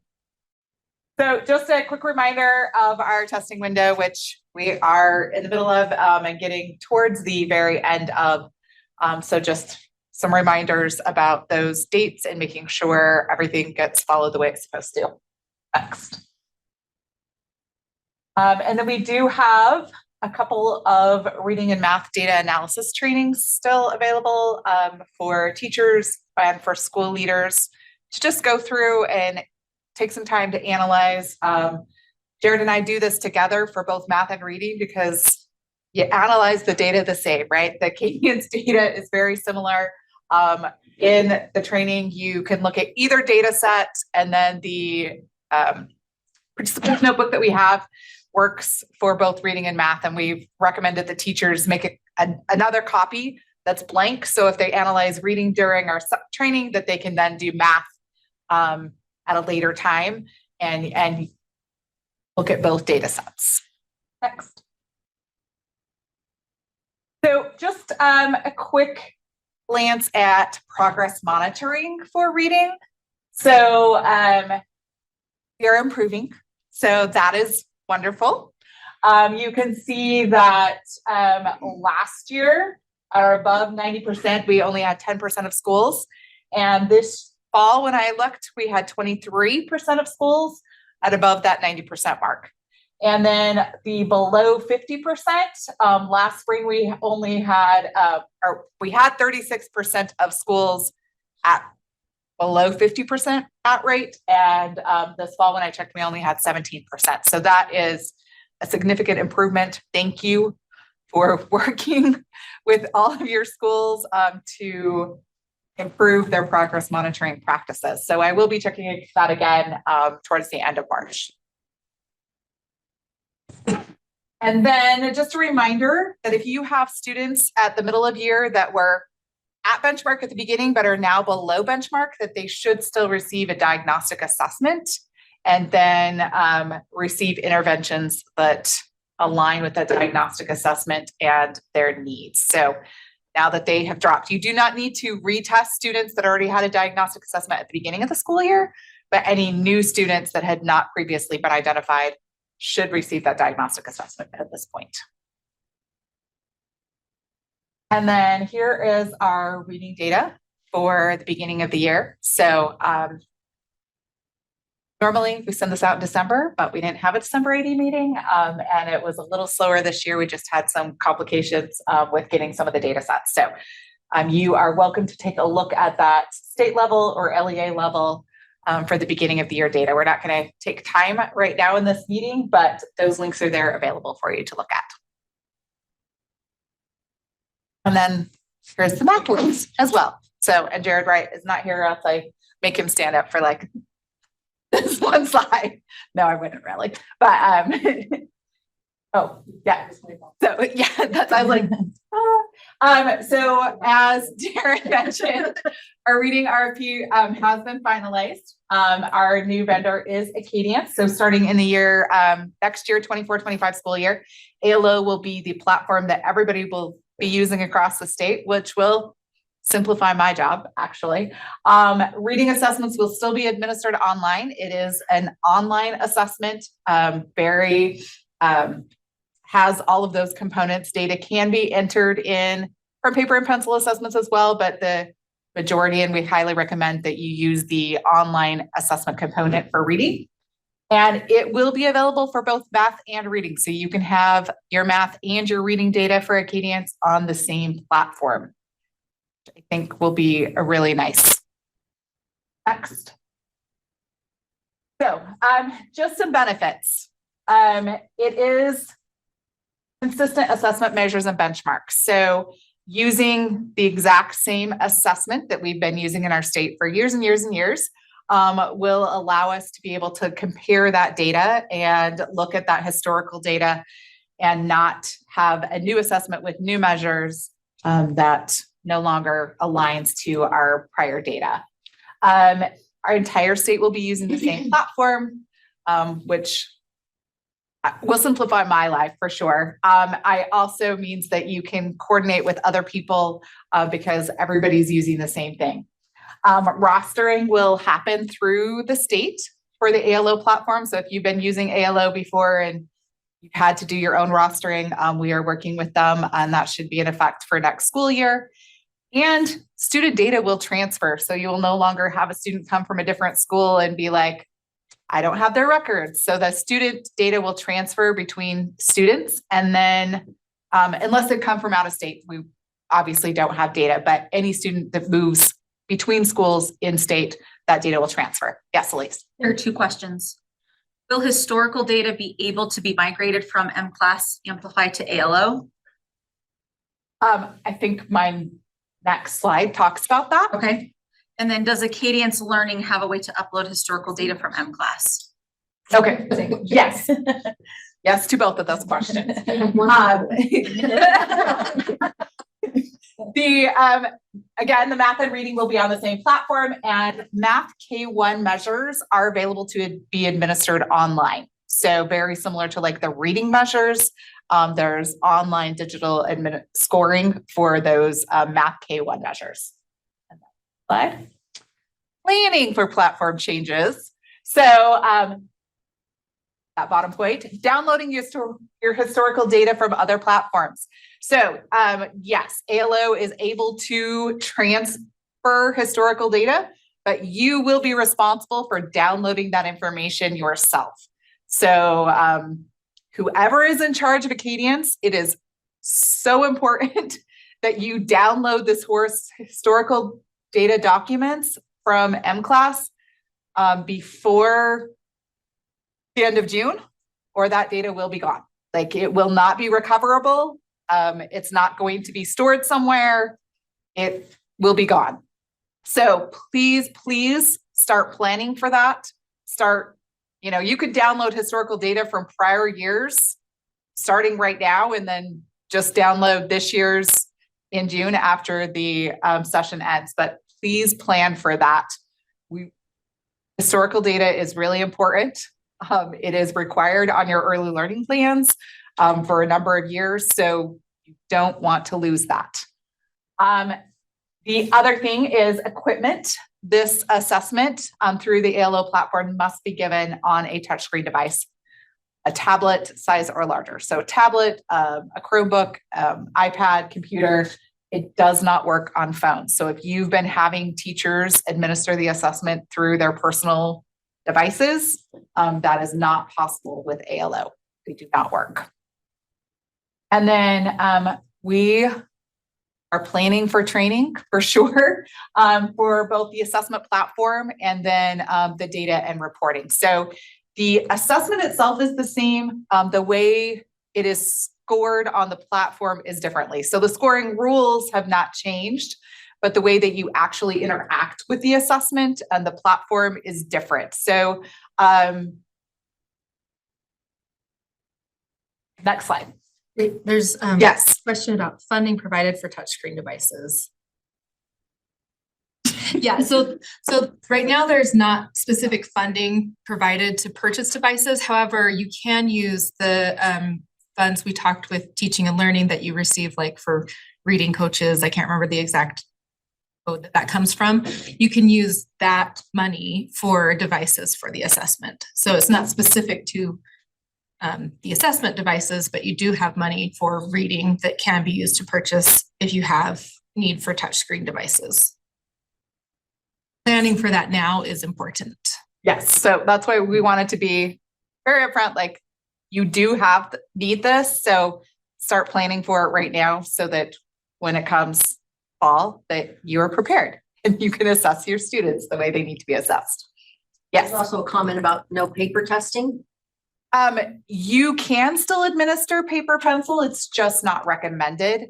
So just a quick reminder of our testing window, which we are in the middle of and getting towards the very end of. So just some reminders about those dates and making sure everything gets followed the way it's supposed to. Next. And then we do have a couple of reading and math data analysis trainings still available for teachers and for school leaders to just go through and take some time to analyze. Jared and I do this together for both math and reading because you analyze the data the same, right? The Acadian's data is very similar. In the training, you can look at either data set, and then the participant notebook that we have works for both reading and math. And we've recommended the teachers make another copy that's blank. So if they analyze reading during our training, that they can then do math at a later time and look at both data sets. Next. So just a quick glance at progress monitoring for reading. So we are improving. So that is wonderful. You can see that last year, are above 90%. We only had 10% of schools. And this fall, when I looked, we had 23% of schools at above that 90% mark. And then the below 50%, last spring, we only had, we had 36% of schools at below 50% at rate. And this fall, when I checked, we only had 17%. So that is a significant improvement. Thank you for working with all of your schools to improve their progress monitoring practices. So I will be checking that again towards the end of March. And then just a reminder that if you have students at the middle of year that were at benchmark at the beginning, but are now below benchmark, that they should still receive a diagnostic assessment and then receive interventions that align with that diagnostic assessment and their needs. So now that they have dropped, you do not need to retest students that already had a diagnostic assessment at the beginning of the school year, but any new students that had not previously been identified should receive that diagnostic assessment at this point. And then here is our reading data for the beginning of the year. So normally we send this out in December, but we didn't have a December AD meeting and it was a little slower this year. We just had some complications with getting some of the data sets. So you are welcome to take a look at that state level or LEA level for the beginning of the year data. We're not going to take time right now in this meeting, but those links are there available for you to look at. And then here's the math links as well. So, and Jared Wright is not here, else I make him stand up for like this one slide. No, I wouldn't really, but oh yeah. So yeah, that's, I was like, so as Jared mentioned, our reading RFP has been finalized. Our new vendor is Acadian. So starting in the year, next year, 24-25 school year, ALO will be the platform that everybody will be using across the state, which will simplify my job, actually. Reading assessments will still be administered online. It is an online assessment, has all of those components. Data can be entered in from paper and pencil assessments as well, but the majority, and we highly recommend that you use the online assessment component for reading. And it will be available for both math and reading. So you can have your math and your reading data for Acadians on the same platform, which I think will be a really nice. Next. So just some benefits. It is consistent assessment measures and benchmarks. So using the exact same assessment that we've been using in our state for years and years and years will allow us to be able to compare that data and look at that historical data and not have a new assessment with new measures that no longer aligns to our prior data. Our entire state will be using the same platform, which will simplify my life for sure. I also means that you can coordinate with other people because everybody's using the same thing. Rostering will happen through the state for the ALO platform. So if you've been using ALO before and you've had to do your own rostering, we are working with them and that should be in effect for next school year. And student data will transfer. So you will no longer have a student come from a different school and be like, I don't have their records. So the student data will transfer between students. And then unless they come from out of state, we obviously don't have data, but any student that moves between schools in state, that data will transfer. Yes, Elise. There are two questions. Will historical data be able to be migrated from MClass Amplify to ALO? I think my next slide talks about that. Okay. And then does Acadience Learning have a way to upload historical data from MClass? Okay, yes. Yes to both of those questions. Again, the math and reading will be on the same platform, and Math K1 measures are available to be administered online. So very similar to like the reading measures, there's online digital scoring for those Math K1 measures. Slide. Planning for platform changes. So that bottom point, downloading your historical data from other platforms. So yes, ALO is able to transfer historical data, but you will be responsible for downloading that information yourself. So whoever is in charge of Acadience, it is so important that you download this historical data documents from MClass before the end of June, or that data will be gone. Like it will not be recoverable. It's not going to be stored somewhere. It will be gone. So please start planning for that. You could download historical data from prior years starting right now, and then just download this year's in June after the session ends, but please plan for that. Historical data is really important. It is required on your early learning plans for a number of years, so you don't want to lose that. The other thing is equipment. This assessment through the ALO platform must be given on a touchscreen device, a tablet size or larger. So a tablet, a Chromebook, iPad, computer. It does not work on phones. So if you've been having teachers administer the assessment through their personal devices, that is not possible with ALO. They do not work. And then we are planning for training for sure for both the assessment platform and then the data and reporting. So the assessment itself is the same. The way it is scored on the platform is differently. So the scoring rules have not changed, but the way that you actually interact with the assessment and the platform is different. So next slide. There's yes. a question about funding provided for touchscreen devices. Yeah, so right now there's not specific funding provided to purchase devices. However, you can use the funds we talked with teaching and learning that you receive, like for reading coaches. I can't remember the exact code that comes from. You can use that money for devices for the assessment. So it's not specific to the assessment devices, but you do have money for reading that can be used to purchase if you have need for touchscreen devices. Planning for that now is important. Yes, so that's why we wanted to be very upfront, like you do need this, so start planning for it right now so that when it comes fall, that you're prepared and you can assess your students the way they need to be assessed. Yes. There's also a comment about no paper testing. You can still administer paper pencil. It's just not recommended.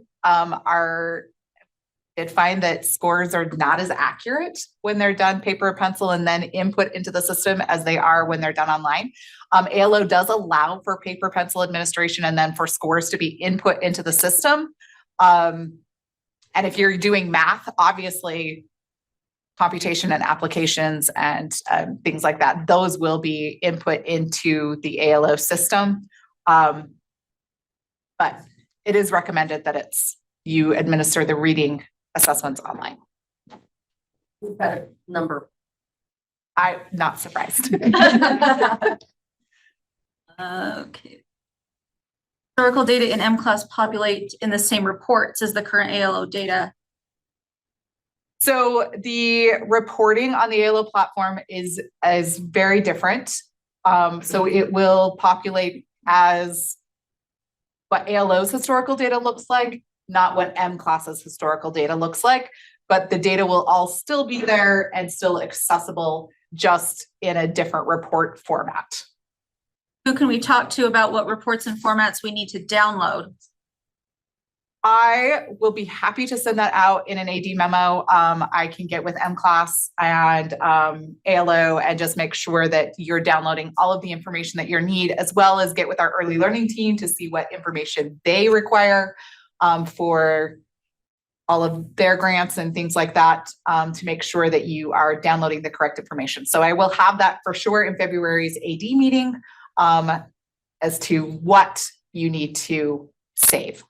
Did find that scores are not as accurate when they're done paper pencil and then input into the system as they are when they're done online. ALO does allow for paper pencil administration and then for scores to be input into the system. And if you're doing math, obviously computation and applications and things like that, those will be input into the ALO system. But it is recommended that you administer the reading assessments online. Better number. I'm not surprised. Okay. Historical data in MClass populate in the same reports as the current ALO data. So the reporting on the ALO platform is very different. So it will populate as what ALO's historical data looks like, not what M-Class's historical data looks like, but the data will all still be there and still accessible, just in a different report format. Who can we talk to about what reports and formats we need to download? I will be happy to send that out in an AD memo. I can get with M-Class and ALO and just make sure that you're downloading all of the information that you need, as well as get with our early learning team to see what information they require for all of their grants and things like that, to make sure that you are downloading the correct information. So I will have that for sure in February's AD meeting as to what you need to save.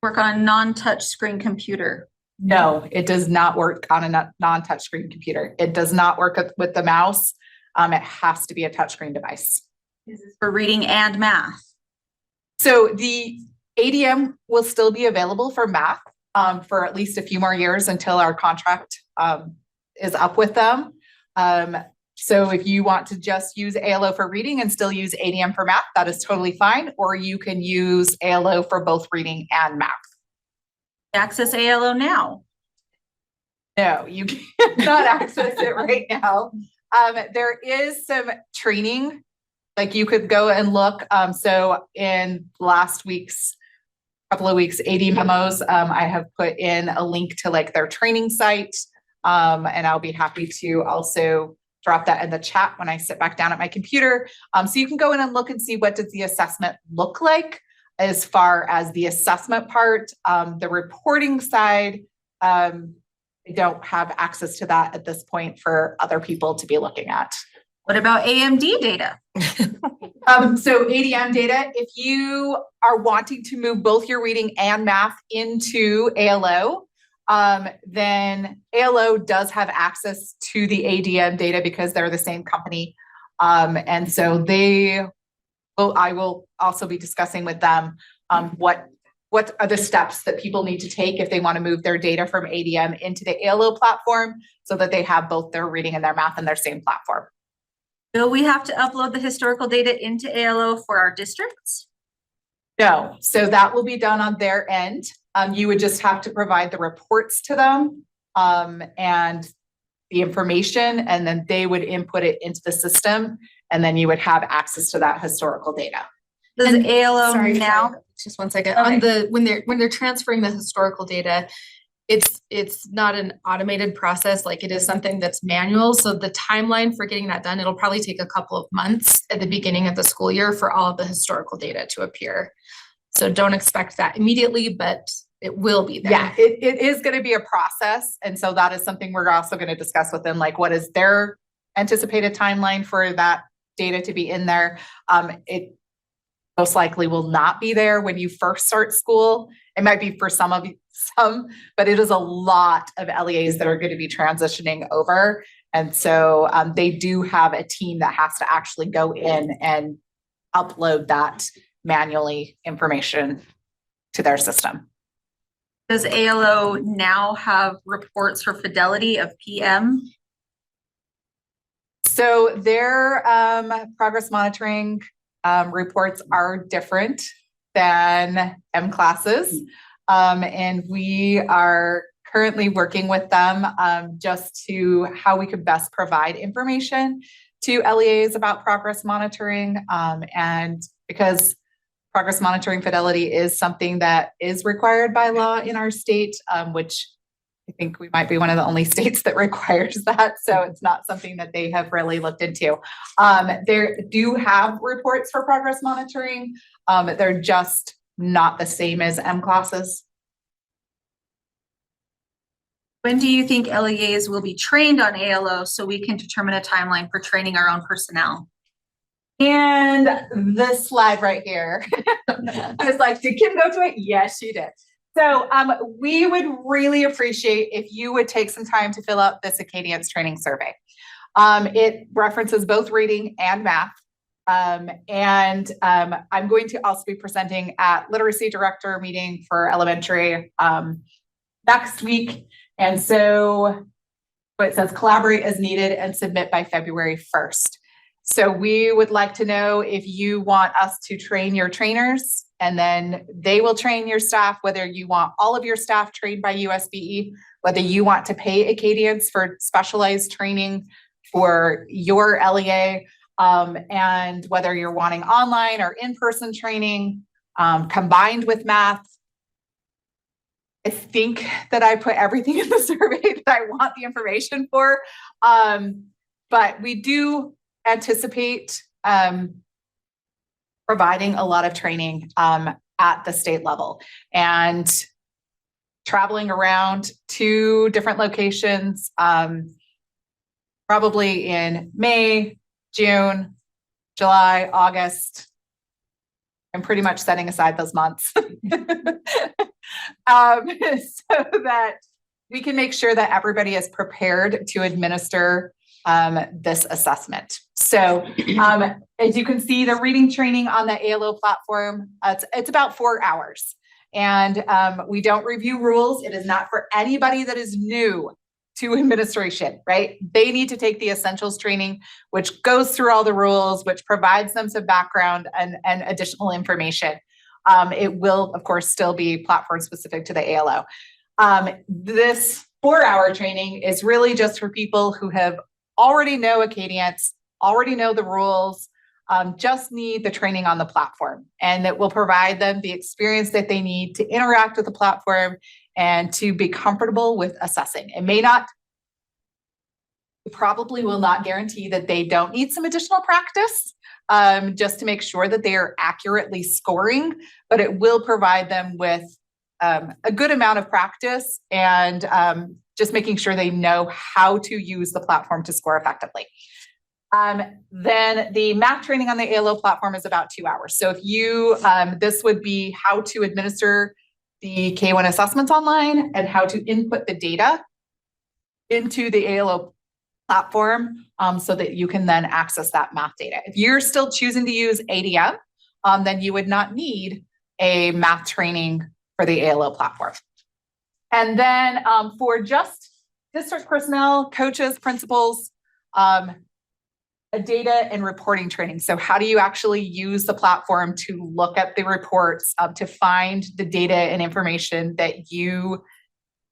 Work on a non-touch screen computer. No, it does not work on a non-touch screen computer. It does not work with the mouse. It has to be a touchscreen device. This is for reading and math. So the ADM will still be available for math for at least a few more years until our contract is up with them. So if you want to just use ALO for reading and still use ADM for math, that is totally fine. Or you can use ALO for both reading and math. Access ALO now. No, you cannot access it right now. There is some training, like you could go and look. So in last week's couple of weeks, AD memos, I have put in a link to like their training site. And I'll be happy to also drop that in the chat when I sit back down at my computer. So you can go in and look and see what does the assessment look like as far as the assessment part. The reporting side, I don't have access to that at this point for other people to be looking at. What about AMD data? So ADM data, if you are wanting to move both your reading and math into ALO, then ALO does have access to the ADM data because they're the same company. And so I will also be discussing with them what are the steps that people need to take if they want to move their data from ADM into the ALO platform so that they have both their reading and their math in their same platform. Will we have to upload the historical data into ALO for our districts? No, so that will be done on their end. You would just have to provide the reports to them and the information, and then they would input it into the system, and then you would have access to that historical data. Does ALO Sorry, now? just one second. Okay. On the when they're transferring the historical data, it's not an automated process, like it is something that's manual. So the timeline for getting that done, it'll probably take a couple of months at the beginning of the school year for all of the historical data to appear. So don't expect that immediately, but it will be there. Yeah, it is going to be a process. And so that is something we're also going to discuss with them, like what is their anticipated timeline for that data to be in there. It most likely will not be there when you first start school. It might be for some, but it is a lot of LEAs that are going to be transitioning over. And so they do have a team that has to actually go in and upload that manually information to their system. Does ALO now have reports for fidelity of PM? So their progress monitoring reports are different than M-Classes. And we are currently working with them just to how we could best provide information to LEAs about progress monitoring. And because progress monitoring fidelity is something that is required by law in our state, which I think we might be one of the only states that requires that. So it's not something that they have really looked into. They do have reports for progress monitoring. They're just not the same as M-Classes. When do you think LEAs will be trained on ALO so we can determine a timeline for training our own personnel? And this slide right here, I was like, did Kim go to it? Yes, she did. So we would really appreciate if you would take some time to fill out this Acadience training survey. It references both reading and math. And I'm going to also be presenting at literacy director meeting for elementary next week. And so it says collaborate as needed and submit by February 1st. So we would like to know if you want us to train your trainers, and then they will train your staff, whether you want all of your staff trained by USBE, whether you want to pay Acadians for specialized training for your LEA, and whether you're wanting online or in-person training, combined with math. I think that I put everything in the survey that I want the information for. But we do anticipate providing a lot of training at the state level, and traveling around to different locations, probably in May, June, July, August. I'm pretty much setting aside those months so that we can make sure that everybody is prepared to administer this assessment. So as you can see, the reading training on the ALO platform, it's about 4 hours. And we don't review rules. It is not for anybody that is new to administration, right? They need to take the essentials training, which goes through all the rules, which provides them some background and additional information. It will, of course, still be platform specific to the ALO. This 4-hour training is really just for people who have already know Acadience, already know the rules, just need the training on the platform, and that will provide them the experience that they need to interact with the platform and to be comfortable with assessing. It may not, probably will not guarantee that they don't need some additional practice, just to make sure that they are accurately scoring, but it will provide them with a good amount of practice and just making sure they know how to use the platform to score effectively. Then the math training on the ALO platform is about 2 hours. So if you, this would be how to administer the K1 assessments online and how to input the data into the ALO platform, so that you can then access that math data. If you're still choosing to use ADM, then you would not need a math training for the ALO platform. And then for just district personnel, coaches, principals, a data and reporting training. So how do you actually use the platform to look at the reports, to find the data and information that you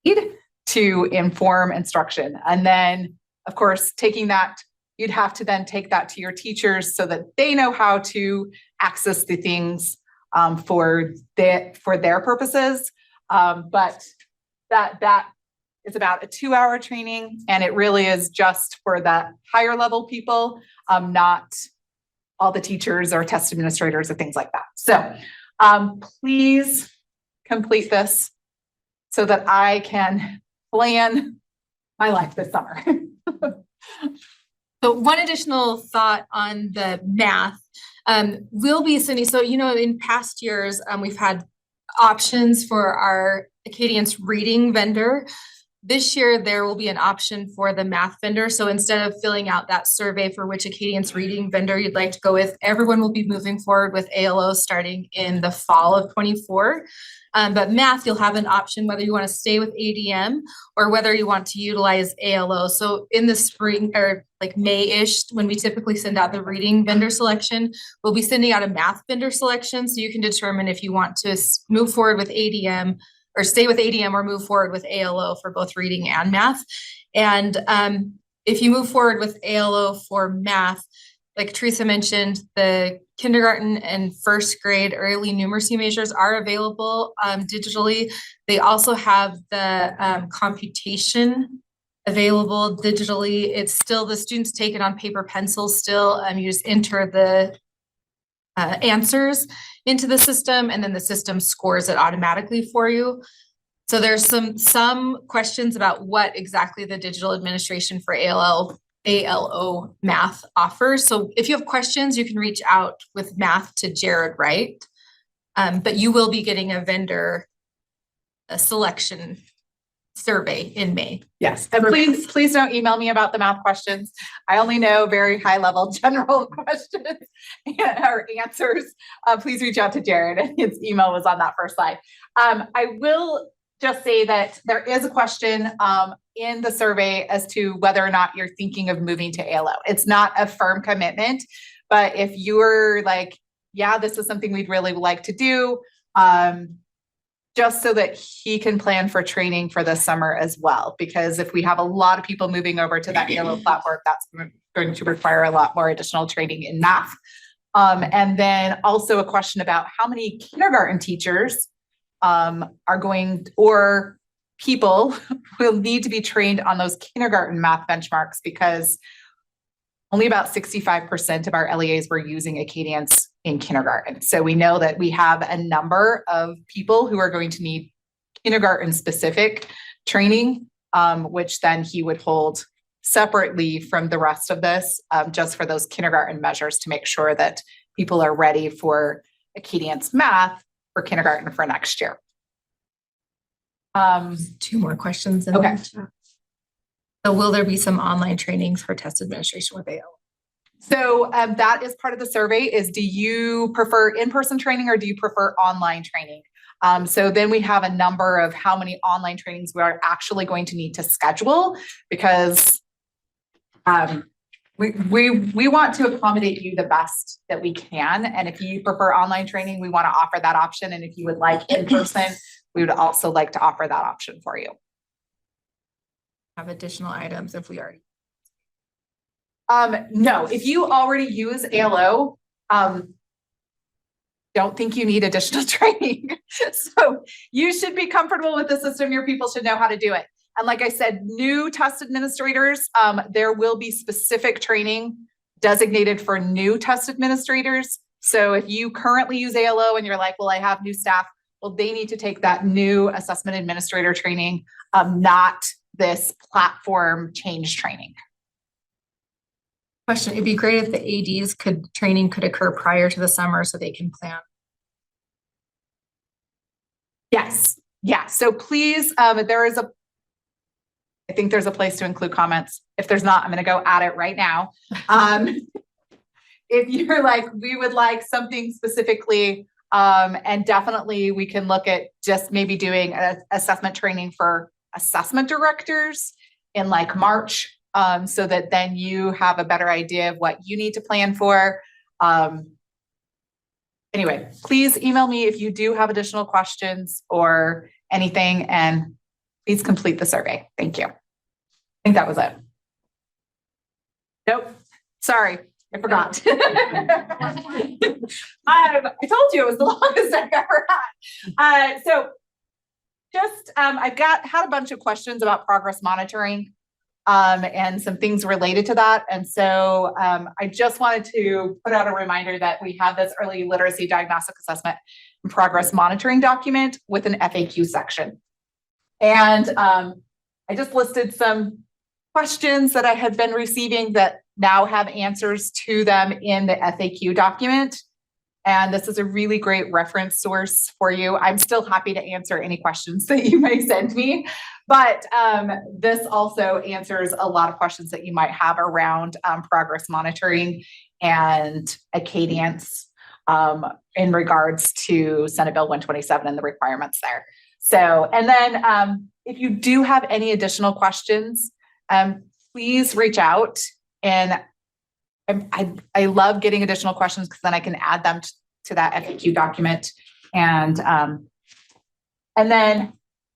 need to inform instruction? And then, of course, taking that, you'd have to then take that to your teachers so that they know how to access the things for their purposes. But that is about a 2-hour training, and it really is just for that higher level people, not all the teachers or test administrators or things like that. So please complete this so that I can plan my life this summer. So one additional thought on the math, we'll be sending, so, you know, in past years, we've had options for our Acadience reading vendor. This year, there will be an option for the math vendor. So instead of filling out that survey for which Acadience reading vendor you'd like to go with, everyone will be moving forward with ALO starting in the fall of 24. But math, you'll have an option whether you want to stay with ADM or whether you want to utilize ALO. So in the spring or like May-ish, when we typically send out the reading vendor selection, we'll be sending out a math vendor selection. So you can determine if you want to move forward with ADM or stay with ADM or move forward with ALO for both reading and math. And if you move forward with ALO for math, like Teresa mentioned, the kindergarten and first grade early numeracy measures are available digitally. They also have the computation available digitally. It's still, the students take it on paper pencil still. You just enter the answers into the system, and then the system scores it automatically for you. So there's some questions about what exactly the digital administration for ALO math offers. So if you have questions, you can reach out with math to Jared Wright, but you will be getting a vendor selection survey in May. Yes, and please don't email me about the math questions. I only know very high level general questions or answers. Please reach out to Jared. His email was on that first slide. I will just say that there is a question in the survey as to whether or not you're thinking of moving to ALO. It's not a firm commitment, but if you're like, yeah, this is something we'd really like to do, just so that he can plan for training for the summer as well. Because if we have a lot of people moving over to that ALO platform, that's going to require a lot more additional training in math. And then also a question about how many kindergarten teachers are going, or people will need to be trained on those kindergarten math benchmarks, because only about 65% of our LEAs were using Acadience in kindergarten. So we know that we have a number of people who are going to need kindergarten specific training, which then he would hold separately from the rest of this, just for those kindergarten measures to make sure that people are ready for Acadience math for kindergarten for next year. Two more questions. Okay. So will there be some online trainings for test administration with ALO? So that is part of the survey, is do you prefer in-person training or do you prefer online training? So then we have a number of how many online trainings we are actually going to need to schedule, because we want to accommodate you the best that we can. And if you prefer online training, we want to offer that option. And if you would like in-person, we would also like to offer that option for you. Have additional items if we already. No, if you already use ALO, don't think you need additional training. So you should be comfortable with the system. Your people should know how to do it. And like I said, new test administrators, there will be specific training designated for new test administrators. So if you currently use ALO and you're like, well, I have new staff, well, they need to take that new assessment administrator training, not this platform change training. Question, it'd be great if the ADs training could occur prior to the summer so they can plan. Yes, yeah, so please, I think there's a place to include comments. If there's not, I'm gonna go at it right now. If you're like, we would like something specifically, and definitely we can look at just maybe doing an assessment training for assessment directors in like March, so that then you have a better idea of what you need to plan for. Anyway, please email me if you do have additional questions or anything, and please complete the survey. Thank you. I think that was it. Nope, sorry, I forgot. I told you it was the longest I've ever had. So just, I've had a bunch of questions about progress monitoring, and some things related to that. And so I just wanted to put out a reminder that we have this early literacy diagnostic assessment and progress monitoring document with an FAQ section. And I just listed some questions that I had been receiving that now have answers to them in the FAQ document. And this is a really great reference source for you. I'm still happy to answer any questions that you may send me, but this also answers a lot of questions that you might have around progress monitoring and Acadience in regards to Senate Bill 127 and the requirements there. So, and then if you do have any additional questions, please reach out. And I love getting additional questions because then I can add them to that FAQ document. And then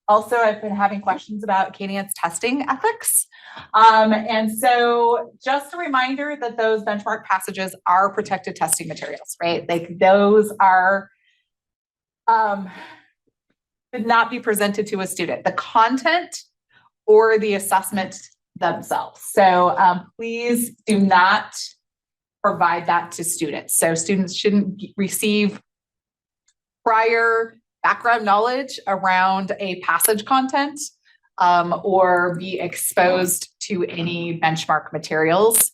also I've been having questions about Acadience testing ethics. And so just a reminder that those benchmark passages are protected testing materials, right? Like those are, should not be presented to a student, the content or the assessment themselves. So please do not provide that to students. So students shouldn't receive prior background knowledge around a passage content or be exposed to any benchmark materials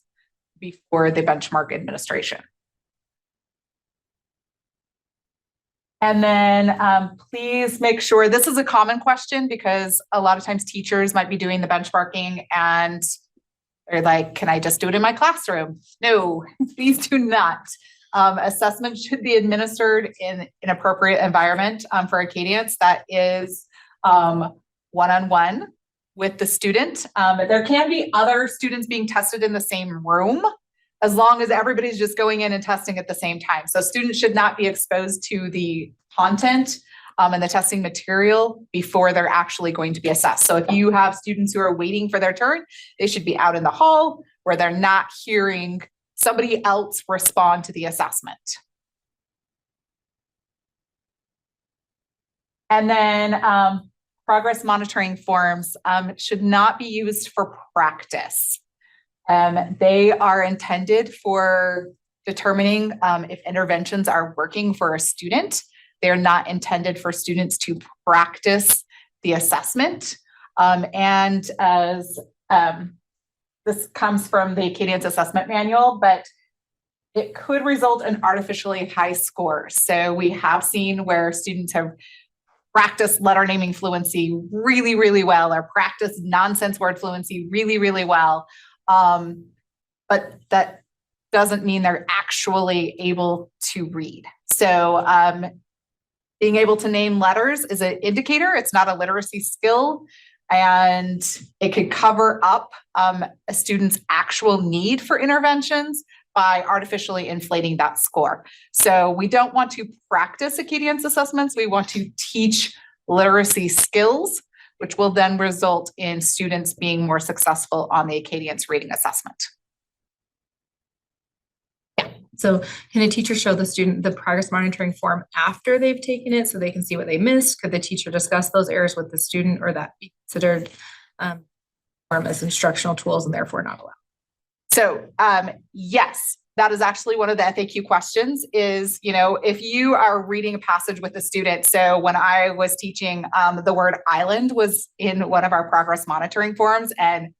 before the benchmark administration. And then please make sure, this is a common question because a lot of times teachers might be doing the benchmarking and they're like, can I just do it in my classroom? No, please do not. Assessment should be administered in an appropriate environment for Acadience that is one-on-one with the student. There can be other students being tested in the same room as long as everybody's just going in and testing at the same time. So students should not be exposed to the content and the testing material before they're actually going to be assessed. So if you have students who are waiting for their turn, they should be out in the hall where they're not hearing somebody else respond to the assessment. And then progress monitoring forms should not be used for practice. They are intended for determining if interventions are working for a student. They're not intended for students to practice the assessment. And as this comes from the Acadians Assessment Manual, but it could result in artificially high scores. So we have seen where students have practiced letter naming fluency really, really well, or practice nonsense word fluency really, really well. But that doesn't mean they're actually able to read. So being able to name letters is an indicator. It's not a literacy skill, and it could cover up a student's actual need for interventions by artificially inflating that score. So we don't want to practice Acadians assessments. We want to teach literacy skills, which will then result in students being more successful on the Acadians reading assessment. So can a teacher show the student the progress monitoring form after they've taken it so they can see what they missed? Could the teacher discuss those errors with the student, or that be considered form as instructional tools and therefore not allowed? So yes, that is actually one of the FAQ questions is, you know, if you are reading a passage with a student. So when I was teaching, the word island was in one of our progress monitoring forms, and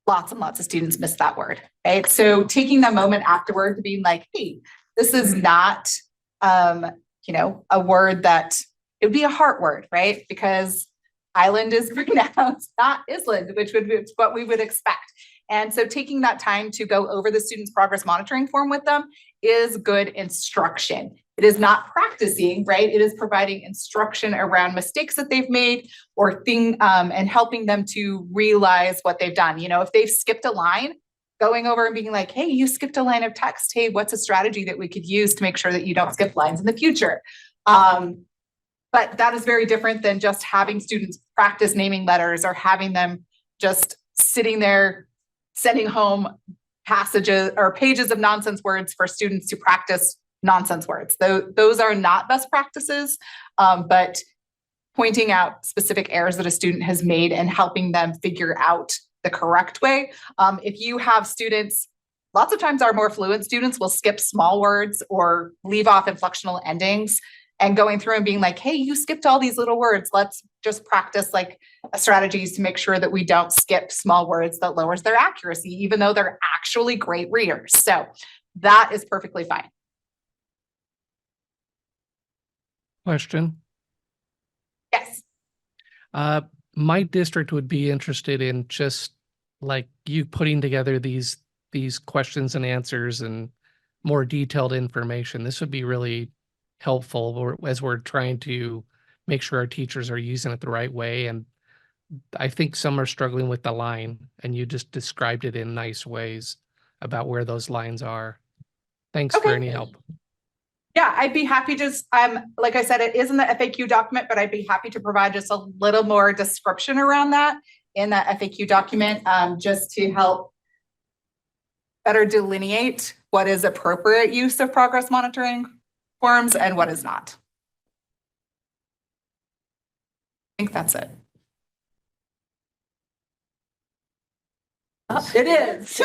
lots and lots of students missed that word, right? So taking the moment afterward to be like, hey, this is not, you know, a word that, it would be a heart word, right? Because island is pronounced not island, which would be what we would expect. And so taking that time to go over the student's progress monitoring form with them is good instruction. It is not practicing, right? It is providing instruction around mistakes that they've made or and helping them to realize what they've done. You know, if they've skipped a line, going over and being like, hey, you skipped a line of text. Hey, what's a strategy that we could use to make sure that you don't skip lines in the future? But that is very different than just having students practice naming letters or having them just sitting there sending home passages or pages of nonsense words for students to practice nonsense words. Those are not best practices, but pointing out specific errors that a student has made and helping them figure out the correct way. If you have students, lots of times our more fluent students will skip small words or leave off inflectional endings, and going through and being like, hey, you skipped all these little words. Let's just practice like strategies to make sure that we don't skip small words that lowers their accuracy, even though they're actually great readers. So that is perfectly fine. Question. Yes. My district would be interested in just like you putting together these questions and answers and more detailed information. This would be really helpful as we're trying to make sure our teachers are using it the right way. And I think some are struggling with the line, and you just described it in nice ways about where those lines are. Thanks for any help. Yeah, I'd be happy just, like I said, it is in the FAQ document, but I'd be happy to provide just a little more description around that in that FAQ document, just to help better delineate what is appropriate use of progress monitoring forms and what is not. I think that's it. It is.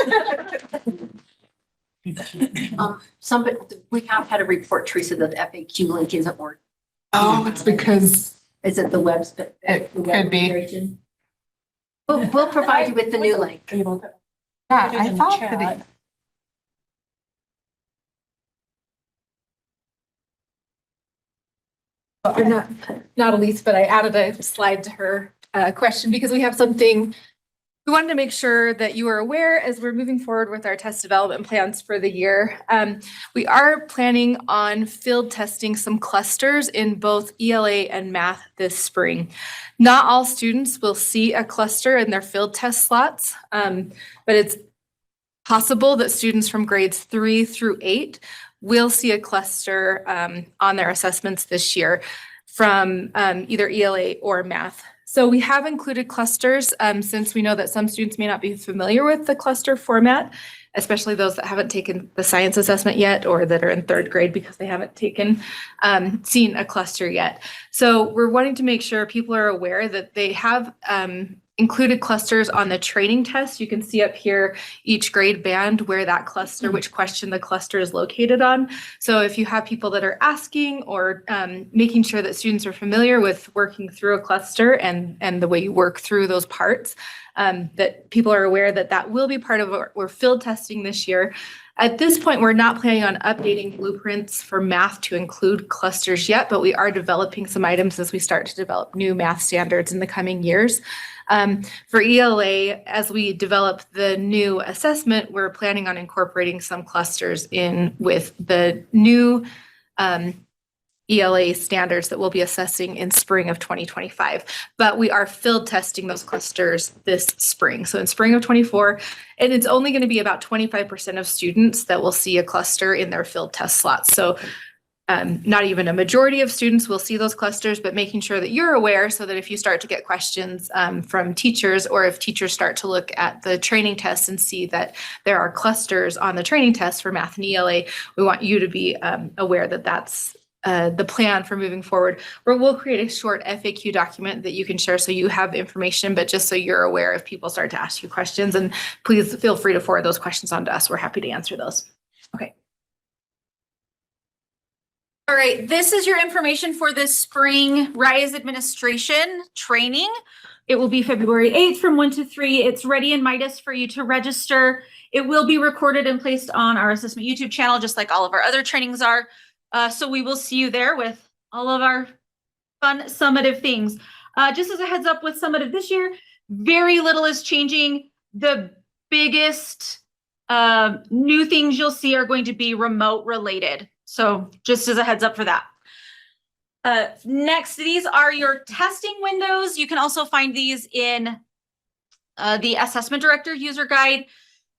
We have had a report, Teresa, that the FAQ link isn't working. Oh, it's because. Is it the website? It could be. We'll provide you with the new link. Yeah, I thought that it. Not Elise, but I added a slide to her question because we have something We wanted to make sure that you are aware as we're moving forward with our test development plans for the year. We are planning on field testing some clusters in both ELA and math this spring. Not all students will see a cluster in their field test slots, but it's possible that students from grades 3 through 8 will see a cluster on their assessments this year from either ELA or math. So we have included clusters since we know that some students may not be familiar with the cluster format, especially those that haven't taken the science assessment yet or that are in 3rd grade because they haven't seen a cluster yet. So we're wanting to make sure people are aware that they have included clusters on the training test. You can see up here each grade band where that cluster, which question the cluster is located on. So if you have people that are asking or making sure that students are familiar with working through a cluster and the way you work through those parts, that people are aware that that will be part of what we're field testing this year. At this point, we're not planning on updating blueprints for math to include clusters yet, but we are developing some items as we start to develop new math standards in the coming years. For ELA, as we develop the new assessment, we're planning on incorporating some clusters in with the new ELA standards that we'll be assessing in spring of 2025. But we are field testing those clusters this spring. So in spring of 24, and it's only going to be about 25% of students that will see a cluster in their field test slots. So not even a majority of students will see those clusters, but making sure that you're aware so that if you start to get questions from teachers, or if teachers start to look at the training tests and see that there are clusters on the training test for math and ELA, we want you to be aware that that's the plan for moving forward, where we'll create a short FAQ document that you can share so you have information, but just so you're aware if people start to ask you questions, and please feel free to forward those questions on to us. We're happy to answer those. Okay. All right, this is your information for this spring RISE administration training. It will be February 8th from 1 to 3. It's ready in Midas for you to register. It will be recorded and placed on our assessment YouTube channel, just like all of our other trainings are. So we will see you there with all of our fun summative things. Just as a heads up with summative this year, very little is changing. The biggest new things you'll see are going to be remote related. So just as a heads up for that. Next, these are your testing windows. You can also find these in the Assessment Director user guide.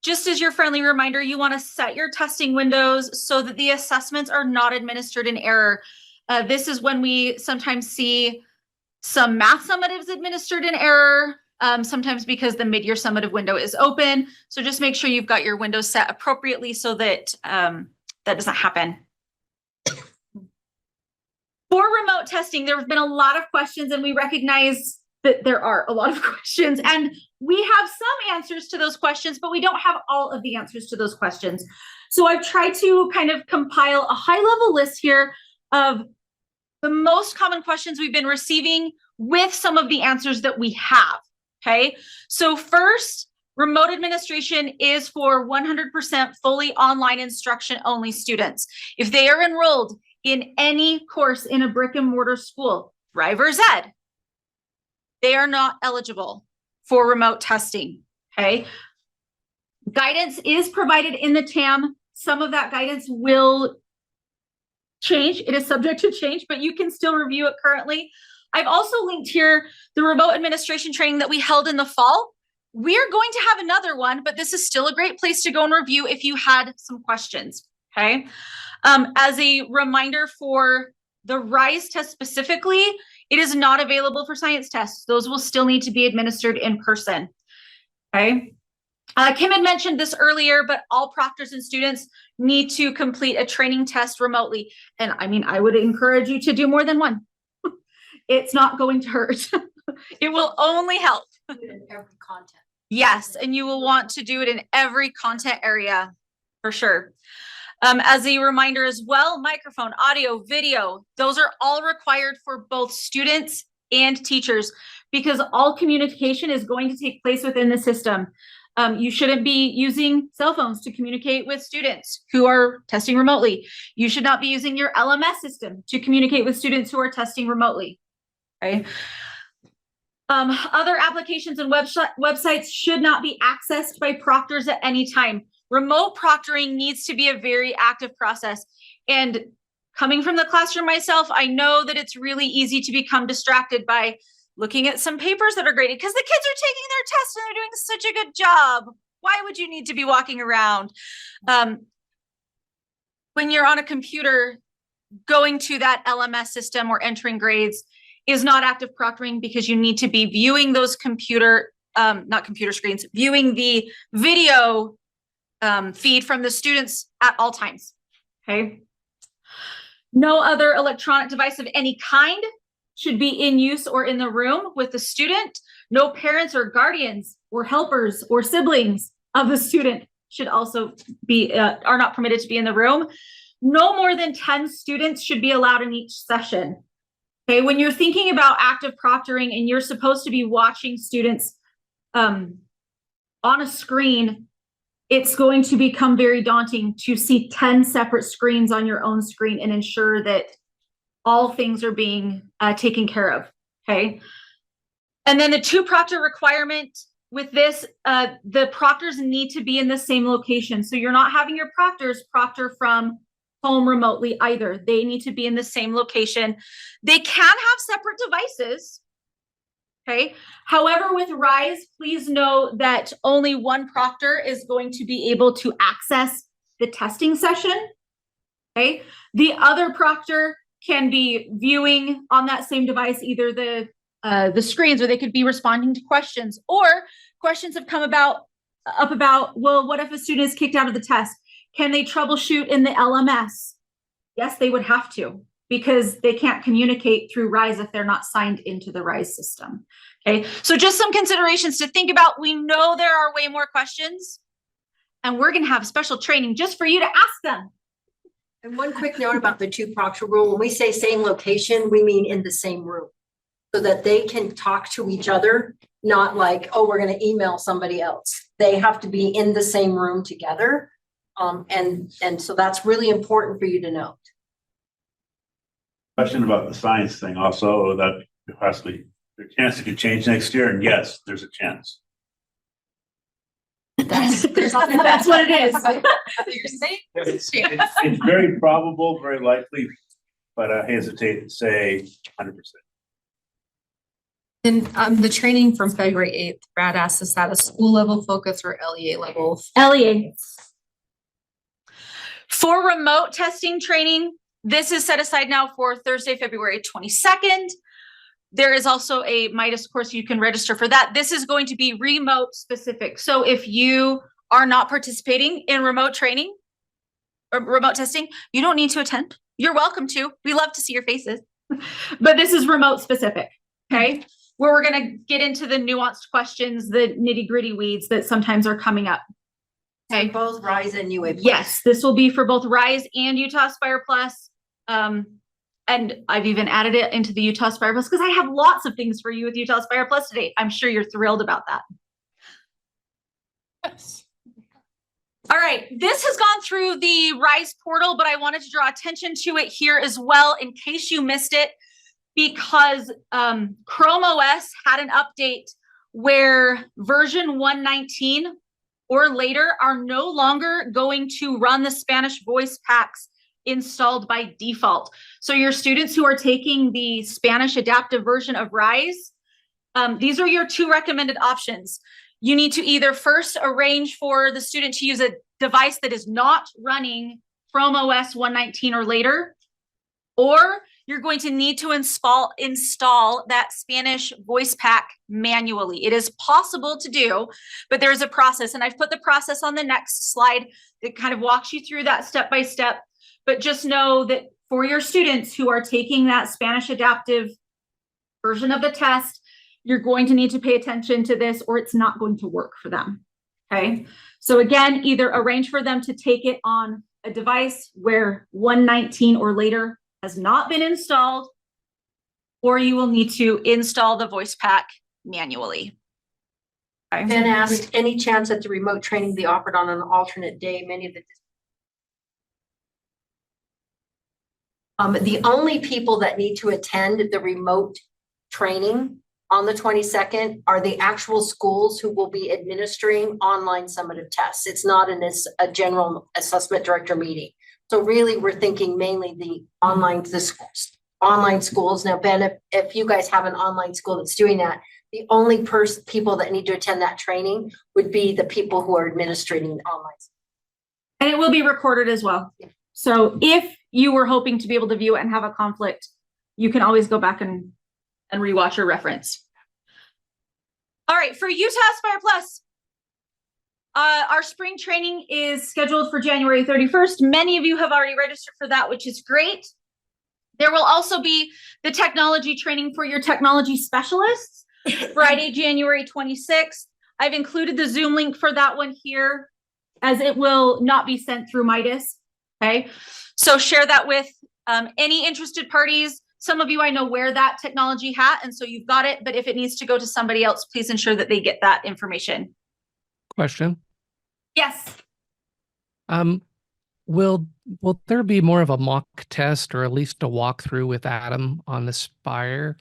Just as your friendly reminder, you want to set your testing windows so that the assessments are not administered in error. This is when we sometimes see some math summatives administered in error, sometimes because the mid-year summative window is open. So just make sure you've got your windows set appropriately so that that doesn't happen. For remote testing, there have been a lot of questions, and we recognize that there are a lot of questions, and we have some answers to those questions, but we don't have all of the answers to those questions. So I've tried to kind of compile a high-level list here of the most common questions we've been receiving with some of the answers that we have, okay? So first, remote administration is for 100% fully online instruction only students. If they are enrolled in any course in a brick and mortar school, Thrive or Zed, they are not eligible for remote testing, okay? Guidance is provided in the TAM. Some of that guidance will change. It is subject to change, but you can still review it currently. I've also linked here the remote administration training that we held in the fall. We're going to have another one, but this is still a great place to go and review if you had some questions, okay? As a reminder for the RISE test specifically, it is not available for science tests. Those will still need to be administered in person, okay? Kim had mentioned this earlier, but all proctors and students need to complete a training test remotely. And I mean, I would encourage you to do more than one. It's not going to hurt. It will only help. In every content. Yes, and you will want to do it in every content area for sure. As a reminder as well, microphone, audio, video, those are all required for both students and teachers because all communication is going to take place within the system. You shouldn't be using cell phones to communicate with students who are testing remotely. You should not be using your LMS system to communicate with students who are testing remotely, okay? Other applications and websites should not be accessed by proctors at any time. Remote proctoring needs to be a very active process. And coming from the classroom myself, I know that it's really easy to become distracted by looking at some papers that are graded because the kids are taking their tests and they're doing such a good job. Why would you need to be walking around? When you're on a computer, going to that LMS system or entering grades is not active proctoring because you need to be viewing those not computer screens, viewing the video feed from the students at all times, okay? No other electronic device of any kind should be in use or in the room with the student. No parents or guardians or helpers or siblings of the student should also be, are not permitted to be in the room. No more than 10 students should be allowed in each session. Okay, when you're thinking about active proctoring and you're supposed to be watching students on a screen, it's going to become very daunting to see 10 separate screens on your own screen and ensure that all things are being taken care of, okay? And then the 2 proctor requirement with this, the proctors need to be in the same location. So you're not having your proctors proctor from home remotely either. They need to be in the same location. They can have separate devices, okay? However, with RISE, please know that only one proctor is going to be able to access the testing session, okay? The other proctor can be viewing on that same device either the screens, or they could be responding to questions, or questions have come up about, well, what if a student is kicked out of the test? Can they troubleshoot in the LMS? Yes, they would have to, because they can't communicate through RISE if they're not signed into the RISE system. Okay, so just some considerations to think about. We know there are way more questions, and we're gonna have special training just for you to ask them. And one quick note about the 2 proctor rule. When we say same location, we mean in the same room, so that they can talk to each other, not like, oh, we're going to email somebody else. They have to be in the same room together. And so that's really important for you to note. Question about the science thing also, that possibly there's a chance it could change next year, and yes, there's a chance. That's what it is. It's very probable, very likely, but I hesitate to say 100%. And the training from February 8th, Brad asked, is that a school level focus or LEA level? LEA. For remote testing training, this is set aside now for Thursday, February 22nd. There is also a Midas course you can register for that. This is going to be remote specific. So if you are not participating in remote training or remote testing, you don't need to attend. You're welcome to. We love to see your faces. But this is remote specific, okay? Where we're going to get into the nuanced questions, the nitty gritty weeds that sometimes are coming up. Okay. Both RISE and UA Plus. Yes, this will be for both RISE and Utah Aspire Plus. And I've even added it into the Utah Aspire Plus because I have lots of things for you with Utah Aspire Plus today. I'm sure you're thrilled about that. Yes. All right, this has gone through the RISE portal, but I wanted to draw attention to it here as well in case you missed it, because Chrome OS had an update where version 119 or later are no longer going to run the Spanish voice packs installed by default. So your students who are taking the Spanish adaptive version of RISE, these are your 2 recommended options. You need to either first arrange for the student to use a device that is not running Chrome OS 119 or later, or you're going to need to install that Spanish voice pack manually. It is possible to do, but there's a process, and I've put the process on the next slide that kind of walks you through that step by step. But just know that for your students who are taking that Spanish adaptive version of the test, you're going to need to pay attention to this or it's not going to work for them, okay? So again, either arrange for them to take it on a device where 119 or later has not been installed, or you will need to install the voice pack manually. Okay. Ben asked, any chance that the remote training be offered on an alternate day? Many of the only people that need to attend the remote training on the 22nd are the actual schools who will be administering online summative tests. It's not a general assessment director meeting. So really, we're thinking mainly the online schools. Now, Ben, if you guys have an online school that's doing that, the only people that need to attend that training would be the people who are administrating the online. And it will be recorded as well. So if you were hoping to be able to view it and have a conflict, you can always go back and rewatch or reference. All right, for Utah Aspire Plus, our spring training is scheduled for January 31st. Many of you have already registered for that, which is great. There will also be the technology training for your technology specialists, Friday, January 26th. I've included the Zoom link for that one here, as it will not be sent through Midas. Okay, so share that with any interested parties. Some of you I know wear that technology hat, and so you've got it, but if it needs to go to somebody else, please ensure that they get that information. Question. Yes. Will there be more of a mock test or at least a walkthrough with Adam on Aspire?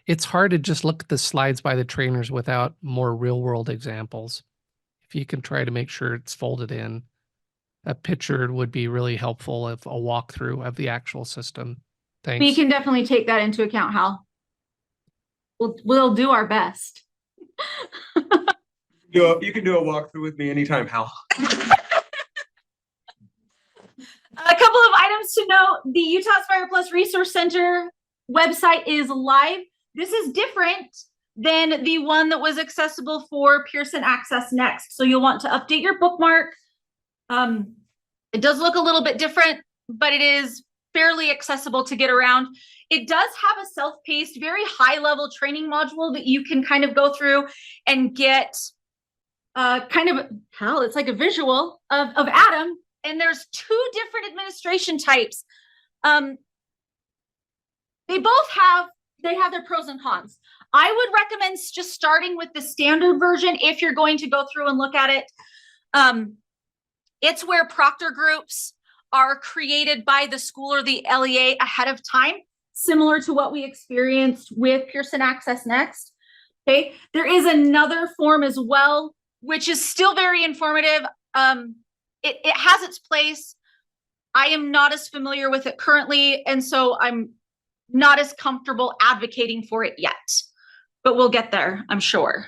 It's hard to just look at the slides by the trainers without more real world examples. If you can try to make sure it's folded in, a picture would be really helpful of a walkthrough of the actual system. Thanks. We can definitely take that into account, Hal. We'll do our best. You can do a walkthrough with me anytime, Hal. A couple of items to note: the Utah Aspire Plus Resource Center website is live. This is different than the one that was accessible for Pearson Access Next. So you'll want to update your bookmark. It does look a little bit different, but it is fairly accessible to get around. It does have a self-paced, very high-level training module that you can kind of go through and get it's like a visual of Adam. And there's 2 different administration types. They have their pros and cons. I would recommend just starting with the standard version if you're going to go through and look at it. It's where proctor groups are created by the school or the LEA ahead of time, similar to what we experienced with Pearson Access Next. Okay, there is another form as well, which is still very informative. It has its place. I am not as familiar with it currently, and so I'm not as comfortable advocating for it yet, but we'll get there, I'm sure.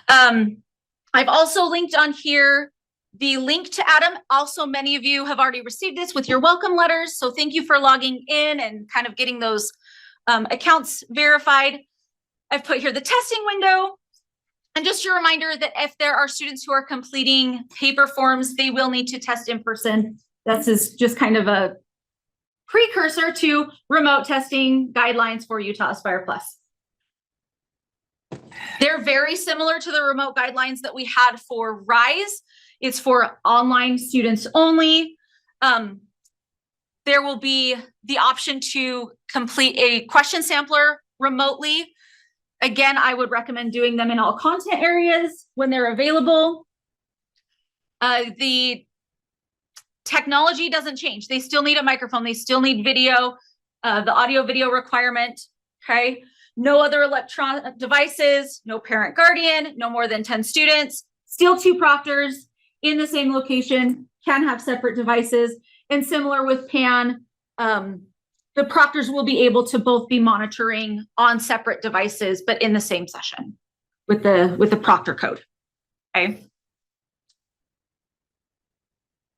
I've also linked on here the link to Adam. Also, many of you have already received this with your welcome letters, so thank you for logging in and kind of getting those accounts verified. I've put here the testing window. And just a reminder that if there are students who are completing paper forms, they will need to test in person. This is just kind of a precursor to remote testing guidelines for Utah Aspire Plus. They're very similar to the remote guidelines that we had for RISE. It's for online students only. There will be the option to complete a question sampler remotely. Again, I would recommend doing them in all content areas when they're available. The technology doesn't change. They still need a microphone. They still need video, the audio video requirement, okay? No other electronic devices, no parent guardian, no more than 10 students, still 2 proctors in the same location, can have separate devices. And similar with PAN, the proctors will be able to both be monitoring on separate devices, but in the same session with the proctor code, okay?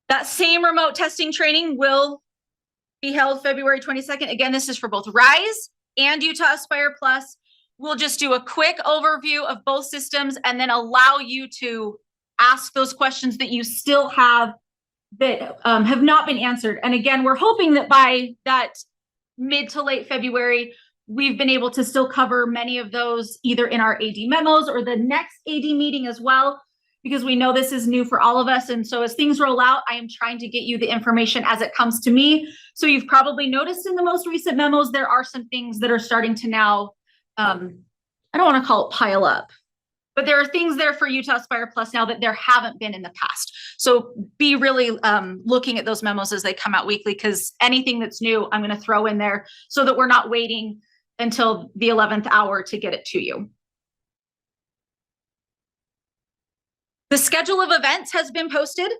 That same remote testing training will be held February 22nd. Again, this is for both RISE and Utah Aspire Plus. We'll just do a quick overview of both systems and then allow you to ask those questions that you still have that have not been answered. And again, we're hoping that by that mid to late February, we've been able to still cover many of those either in our AD memos or the next AD meeting as well, because we know this is new for all of us. And so as things roll out, I am trying to get you the information as it comes to me. So you've probably noticed in the most recent memos, there are some things that are starting to now, I don't want to call it pile up, but there are things there for Utah Aspire Plus now that there haven't been in the past. So be really looking at those memos as they come out weekly, because anything that's new, I'm going to throw in there so that we're not waiting until the 11th hour to get it to you. The schedule of events has been posted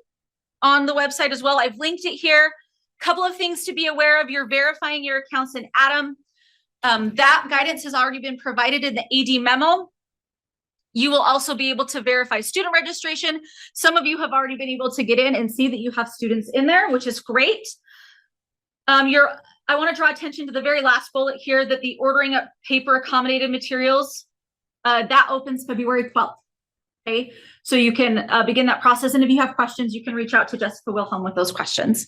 on the website as well. I've linked it here. Couple of things to be aware of. You're verifying your accounts in Atom. That guidance has already been provided in the AD memo. You will also be able to verify student registration. Some of you have already been able to get in and see that you have students in there, which is great. I want to draw attention to the very last bullet here, that the ordering of paper accommodated materials, that opens February 12th. Okay, so you can begin that process. And if you have questions, you can reach out to Jessica Wilhelm with those questions.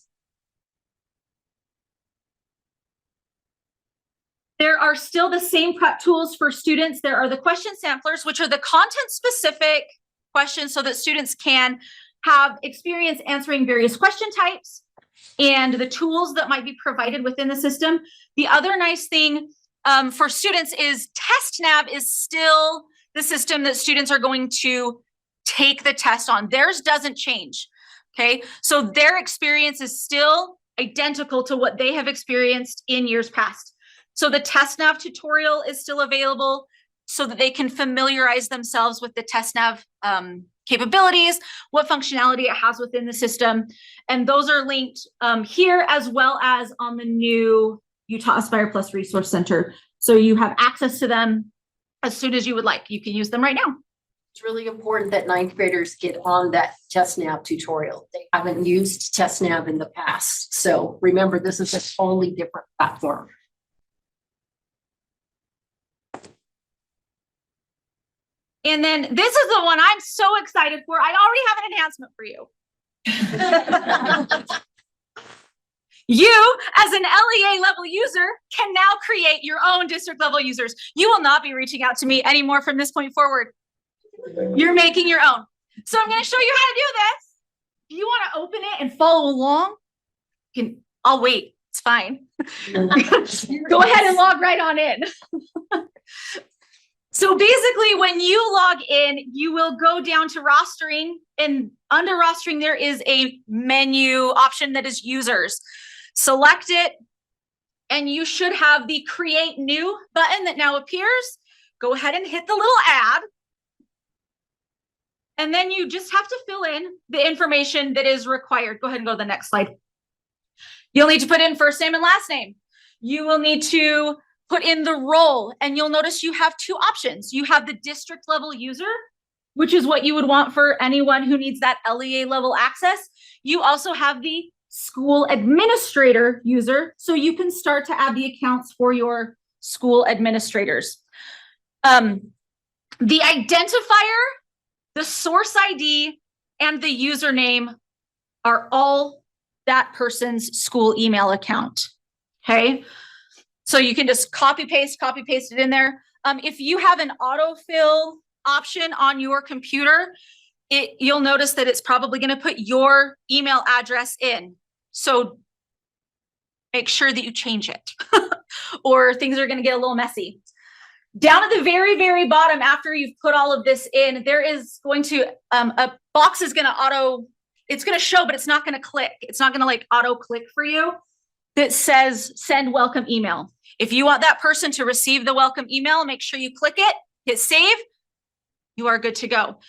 There are still the same prep tools for students. There are the question samplers, which are the content specific questions so that students can have experience answering various question types and the tools that might be provided within the system. The other nice thing for students is TestNav is still the system that students are going to take the test on. Theirs doesn't change, okay? So their experience is still identical to what they have experienced in years past. So the TestNav tutorial is still available so that they can familiarize themselves with the TestNav capabilities, what functionality it has within the system. And those are linked here as well as on the new Utah Aspire Plus Resource Center. So you have access to them as soon as you would like. You can use them right now. It's really important that ninth graders get on that TestNav tutorial. They haven't used TestNav in the past. So remember, this is a totally different platform. And then this is the one I'm so excited for. I already have an enhancement for you. You, as an LEA level user, can now create your own district level users. You will not be reaching out to me anymore from this point forward. You're making your own. So I'm going to show you how to do this. If you want to open it and follow along, I'll wait. It's fine. Go ahead and log right on in. So basically, when you log in, you will go down to rostering, and under rostering, there is a menu option that is users. Select it, and you should have the create new button that now appears. Go ahead and hit the little add. And then you just have to fill in the information that is required. Go ahead and go to the next slide. You'll need to put in first name and last name. You will need to put in the role, and you'll notice you have two options. You have the district level user, which is what you would want for anyone who needs that LEA level access. You also have the school administrator user, so you can start to add the accounts for your school administrators. The identifier, the source ID, and the username are all that person's school email account, okay? So you can just copy paste it in there. If you have an autofill option on your computer, you'll notice that it's probably going to put your email address in. So make sure that you change it or things are going to get a little messy. Down at the very, very bottom, after you've put all of this in, there is going to, a box is going to it's going to show, but it's not going to click. It's not going to like auto click for you. That says send welcome email. If you want that person to receive the welcome email, make sure you click it, hit save. You are good to go.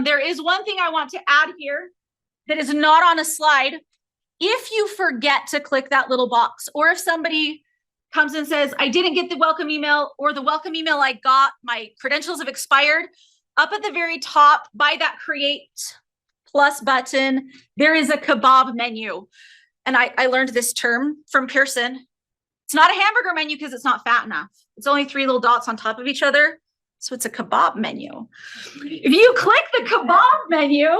There is one thing I want to add here that is not on a slide. If you forget to click that little box, or if somebody comes and says, I didn't get the welcome email, or the welcome email I got, my credentials have expired, up at the very top by that create plus button, there is a kebab menu. And I learned this term from Pearson. It's not a hamburger menu because it's not fat enough. It's only 3 little dots on top of each other. So it's a kebab menu. If you click the kebab menu,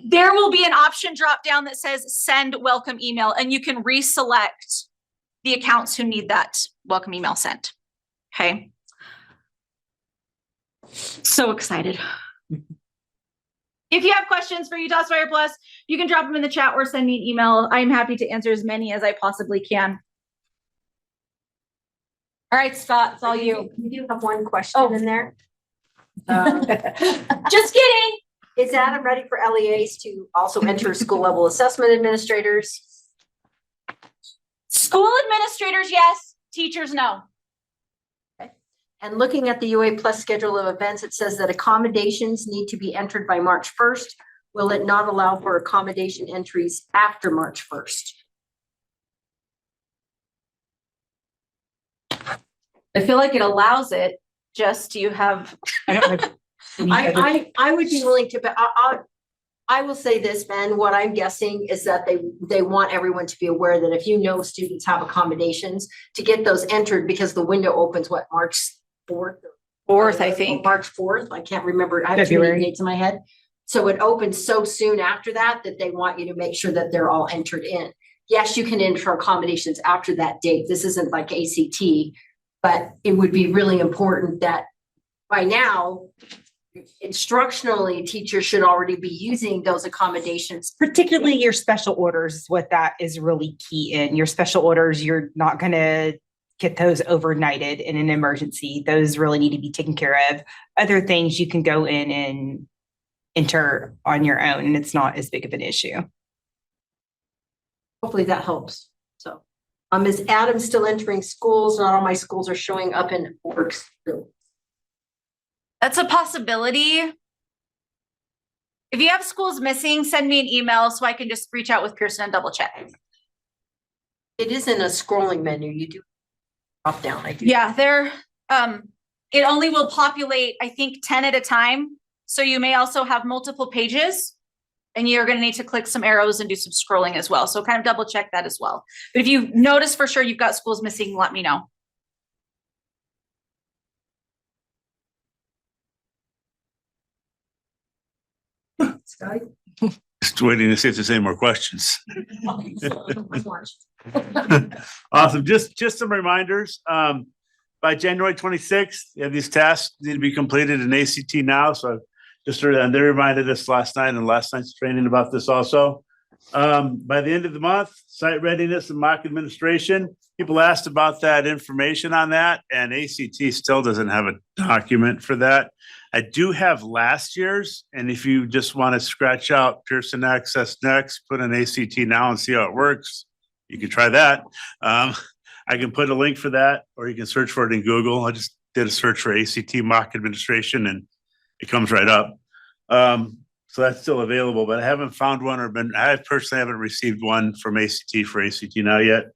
there will be an option drop down that says send welcome email, and you can reselect the accounts who need that welcome email sent. Okay. So excited. If you have questions for Utah Aspire Plus, you can drop them in the chat or send me an email. I'm happy to answer as many as I possibly can. All right, Scott, it's all you. We do have one question in there. Just kidding. Is Adam ready for LEAs to also enter school level assessment administrators? School administrators, yes. Teachers, no. And looking at the UA Plus schedule of events, it says that accommodations need to be entered by March 1st. Will it not allow for accommodation entries after March 1st? I feel like it allows it, just you have. I would be willing to, but I will say this, Ben, what I'm guessing is that they want everyone to be aware that if you know students have accommodations, to get those entered, because the window opens, what, March 4th? I think. March 4th, I can't remember, I have too many dates in my head. So it opens so soon after that, that they want you to make sure that they're all entered in. Yes, you can enter accommodations after that date. This isn't like ACT, but it would be really important that by now, instructionally, teachers should already be using those accommodations. Particularly your special orders, what that is really key in. Your special orders, you're not going to get those overnighted in an emergency. Those really need to be taken care of. Other things you can go in and enter on your own, and it's not as big of an issue. Hopefully that helps. So, is Adam still entering schools? Not all my schools are showing up in works. That's a possibility. If you have schools missing, send me an email so I can just reach out with Pearson and double check. It is in a scrolling menu. You do drop down. I do. Yeah, it only will populate, I think, 10 at a time. So you may also have multiple pages, and you're going to need to click some arrows and do some scrolling as well. So kind of double check that as well. But if you notice for sure you've got schools missing, let me know. Sky? Just waiting to see if there's any more questions. Awesome. Just some reminders. By January 26th, these tasks need to be completed in ACT now. So just they reminded us last night and last night's training about this also. By the end of the month, site readiness and mock administration. People asked about that information on that, and ACT still doesn't have a document for that. I do have last year's, and if you just want to scratch out Pearson Access Next, put in ACT now and see how it works, you can try that. I can put a link for that, or you can search for it in Google. I just did a search for ACT mock administration, and it comes right up. So that's still available, but I haven't found one I personally haven't received one from ACT for ACT now yet.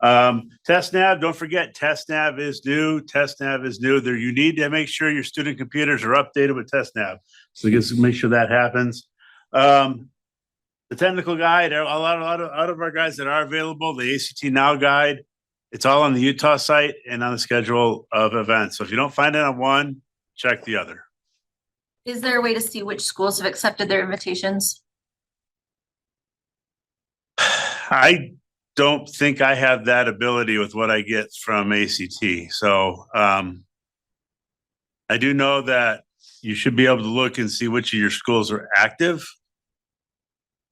TestNav, don't forget, TestNav is new. TestNav is new. You need to make sure your student computers are updated with TestNav. So just make sure that happens. The technical guide, a lot of our guides that are available, the ACT Now guide, it's all on the Utah site and on the schedule of events. So if you don't find it on one, check the other. Is there a way to see which schools have accepted their invitations? I don't think I have that ability with what I get from ACT. So I do know that you should be able to look and see which of your schools are active.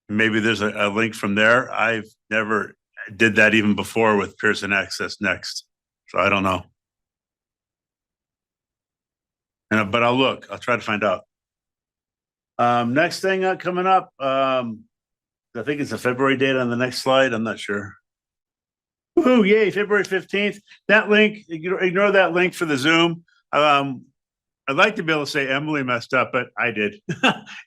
Maybe there's a link from there. I've never did that even before with Pearson Access Next. So I don't know. But I'll look. I'll try to find out. Next thing coming up, I think it's a February date on the next slide. I'm not sure. Woohoo, yay, February 15th. That link, ignore that link for the Zoom. I'd like to be able to say Emily messed up, but I did.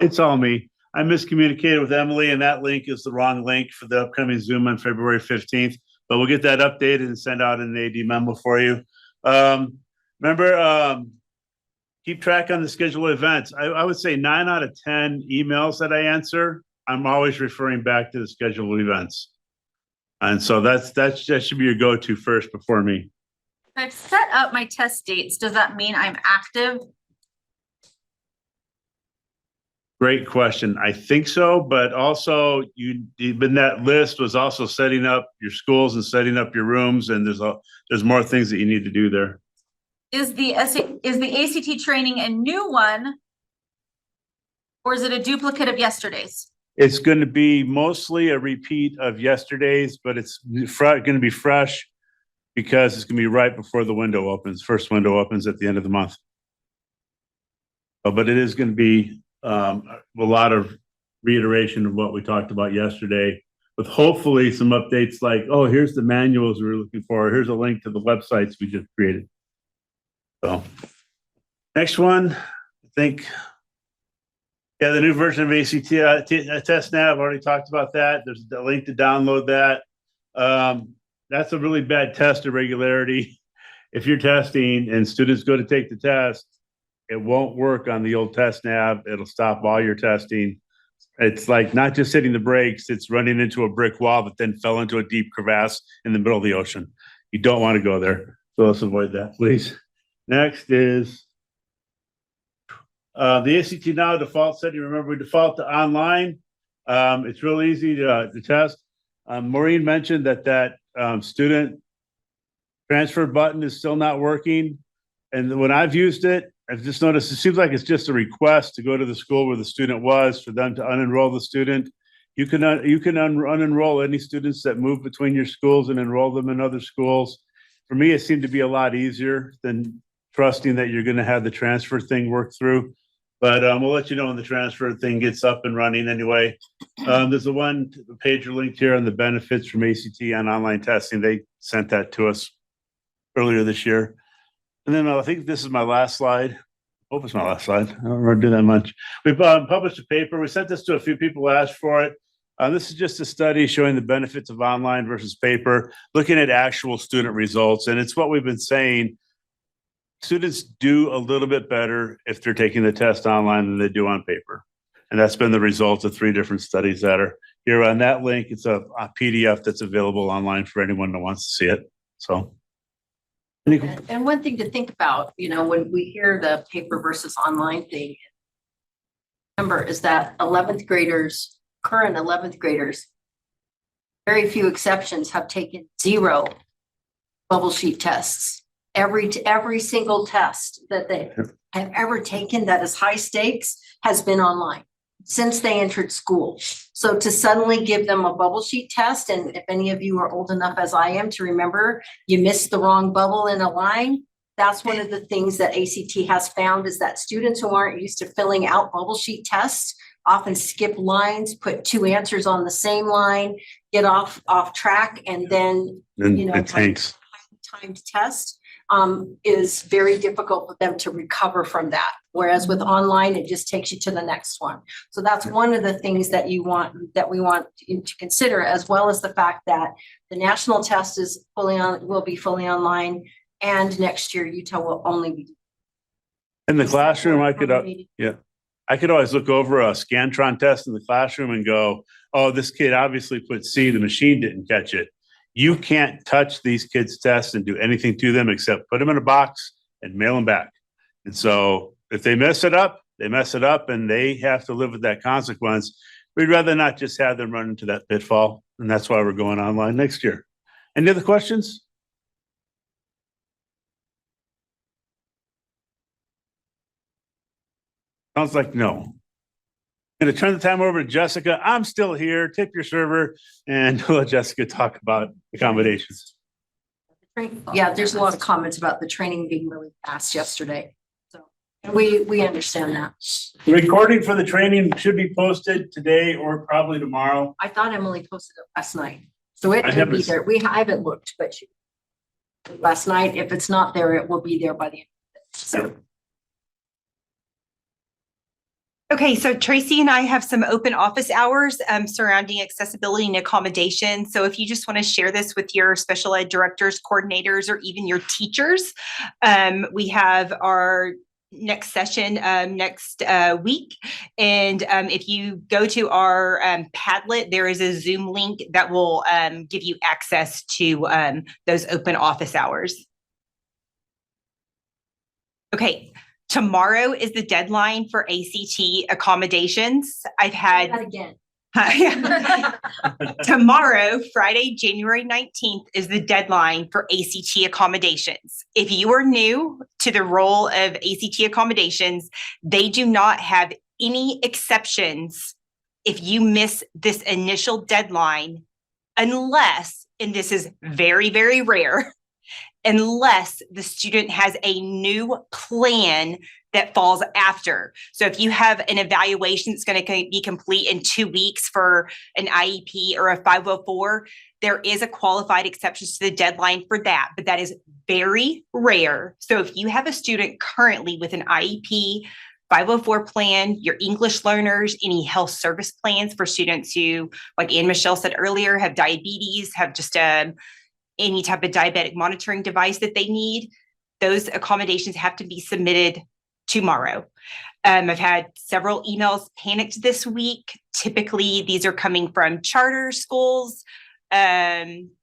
It's all me. I miscommunicated with Emily, and that link is the wrong link for the upcoming Zoom on February 15th. But we'll get that updated and send out an AD memo for you. Remember, keep track on the schedule of events. I would say 9 out of 10 emails that I answer, I'm always referring back to the schedule of events. And so that should be your go-to first before me. If I've set up my test dates, does that mean I'm active? Great question. I think so, but also in that list was also setting up your schools and setting up your rooms, and there's more things that you need to do there. Is the ACT training a new one, or is it a duplicate of yesterday's? It's going to be mostly a repeat of yesterday's, but it's going to be fresh because it's going to be right before the window opens. First window opens at the end of the month. But it is going to be a lot of reiteration of what we talked about yesterday, with hopefully some updates like, oh, here's the manuals we were looking for. Here's a link to the websites we just created. So, next one, I think. Yeah, the new version of ACT Test Nav, I've already talked about that. There's a link to download that. That's a really bad test irregularity. If you're testing and students go to take the test, it won't work on the old Test Nav. It'll stop all your testing. It's like not just hitting the brakes, it's running into a brick wall that then fell into a deep crevasse in the middle of the ocean. You don't want to go there. So let's avoid that, please. Next is the ACT Now default setting. Remember, we default to online. It's real easy to test. Maureen mentioned that student transfer button is still not working. And when I've used it, I've just noticed it seems like it's just a request to go to the school where the student was for them to unenroll the student. You can unenroll any students that move between your schools and enroll them in other schools. For me, it seemed to be a lot easier than trusting that you're going to have the transfer thing work through. But we'll let you know when the transfer thing gets up and running anyway. There's a pager linked here on the benefits from ACT on online testing. They sent that to us earlier this year. And then I think this is my last slide. Hope it's my last slide. I don't remember doing that much. We've published a paper. We sent this to a few people who asked for it. This is just a study showing the benefits of online versus paper, looking at actual student results. And it's what we've been saying. Students do a little bit better if they're taking the test online than they do on paper. And that's been the result of 3 different studies that are here on that link. It's a PDF that's available online for anyone that wants to see it. So. And one thing to think about, when we hear the paper versus online thing, remember is that current 11th graders, very few exceptions have taken 0 bubble sheet tests. Every single test that they have ever taken that is high stakes has been online since they entered school. So to suddenly give them a bubble sheet test, and if any of you are old enough as I am to remember, you missed the wrong bubble in a line, that's one of the things that ACT has found is that students who aren't used to filling out bubble sheet tests often skip lines, put 2 answers on the same line, get off track, and then, it tanks. Timed test is very difficult for them to recover from that. Whereas with online, it just takes you to the next one. So that's one of the things that we want to consider, as well as the fact that the national test will be fully online, and next year Utah will only be. In the classroom, I could always look over a Scantron test in the classroom and go, oh, this kid obviously put C, the machine didn't catch it. You can't touch these kids' tests and do anything to them except put them in a box and mail them back. And so if they mess it up, and they have to live with that consequence. We'd rather not just have them run into that pitfall. And that's why we're going online next year. Any other questions? Sounds like no. I'm going to turn the time over to Jessica. I'm still here. Tip your server, and let Jessica talk about accommodations. Yeah, there's a lot of comments about the training being really fast yesterday. So we understand that. The recording for the training should be posted today or probably tomorrow. I thought Emily posted it last night. So it will be there. I haven't looked, but last night, if it's not there, it will be there by the end of it. So. Okay, so Tracy and I have some open office hours surrounding accessibility and accommodation. So if you just want to share this with your special ed directors, coordinators, or even your teachers, we have our next session next week. And if you go to our Padlet, there is a Zoom link that will give you access to those open office hours. Okay. Tomorrow is the deadline for ACT accommodations. I've had tomorrow, Friday, January 19th, is the deadline for ACT accommodations. If you are new to the role of ACT accommodations, they do not have any exceptions if you miss this initial deadline, unless, and this is very, very rare, unless the student has a new plan that falls after. So if you have an evaluation that's going to be complete in 2 weeks for an IEP or a 504, there is a qualified exception to the deadline for that, but that is very rare. So if you have a student currently with an IEP, 504 plan, your English learners, any health service plans for students who, like Ann Michelle said earlier, have diabetes, have just any type of diabetic monitoring device that they need, those accommodations have to be submitted tomorrow. I've had several emails panicked this week. Typically, these are coming from charter schools,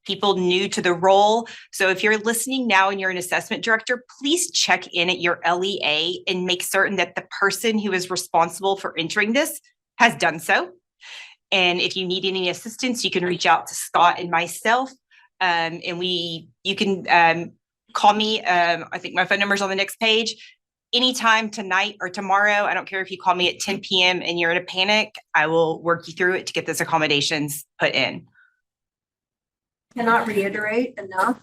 people new to the role. So if you're listening now and you're an assessment director, please check in at your LEA and make certain that the person who is responsible for entering this has done so. And if you need any assistance, you can reach out to Scott and myself. And you can call me. I think my phone number is on the next page. Anytime tonight or tomorrow. I don't care if you call me at 10 p.m. and you're in a panic, I will work you through it to get those accommodations put in. Cannot reiterate enough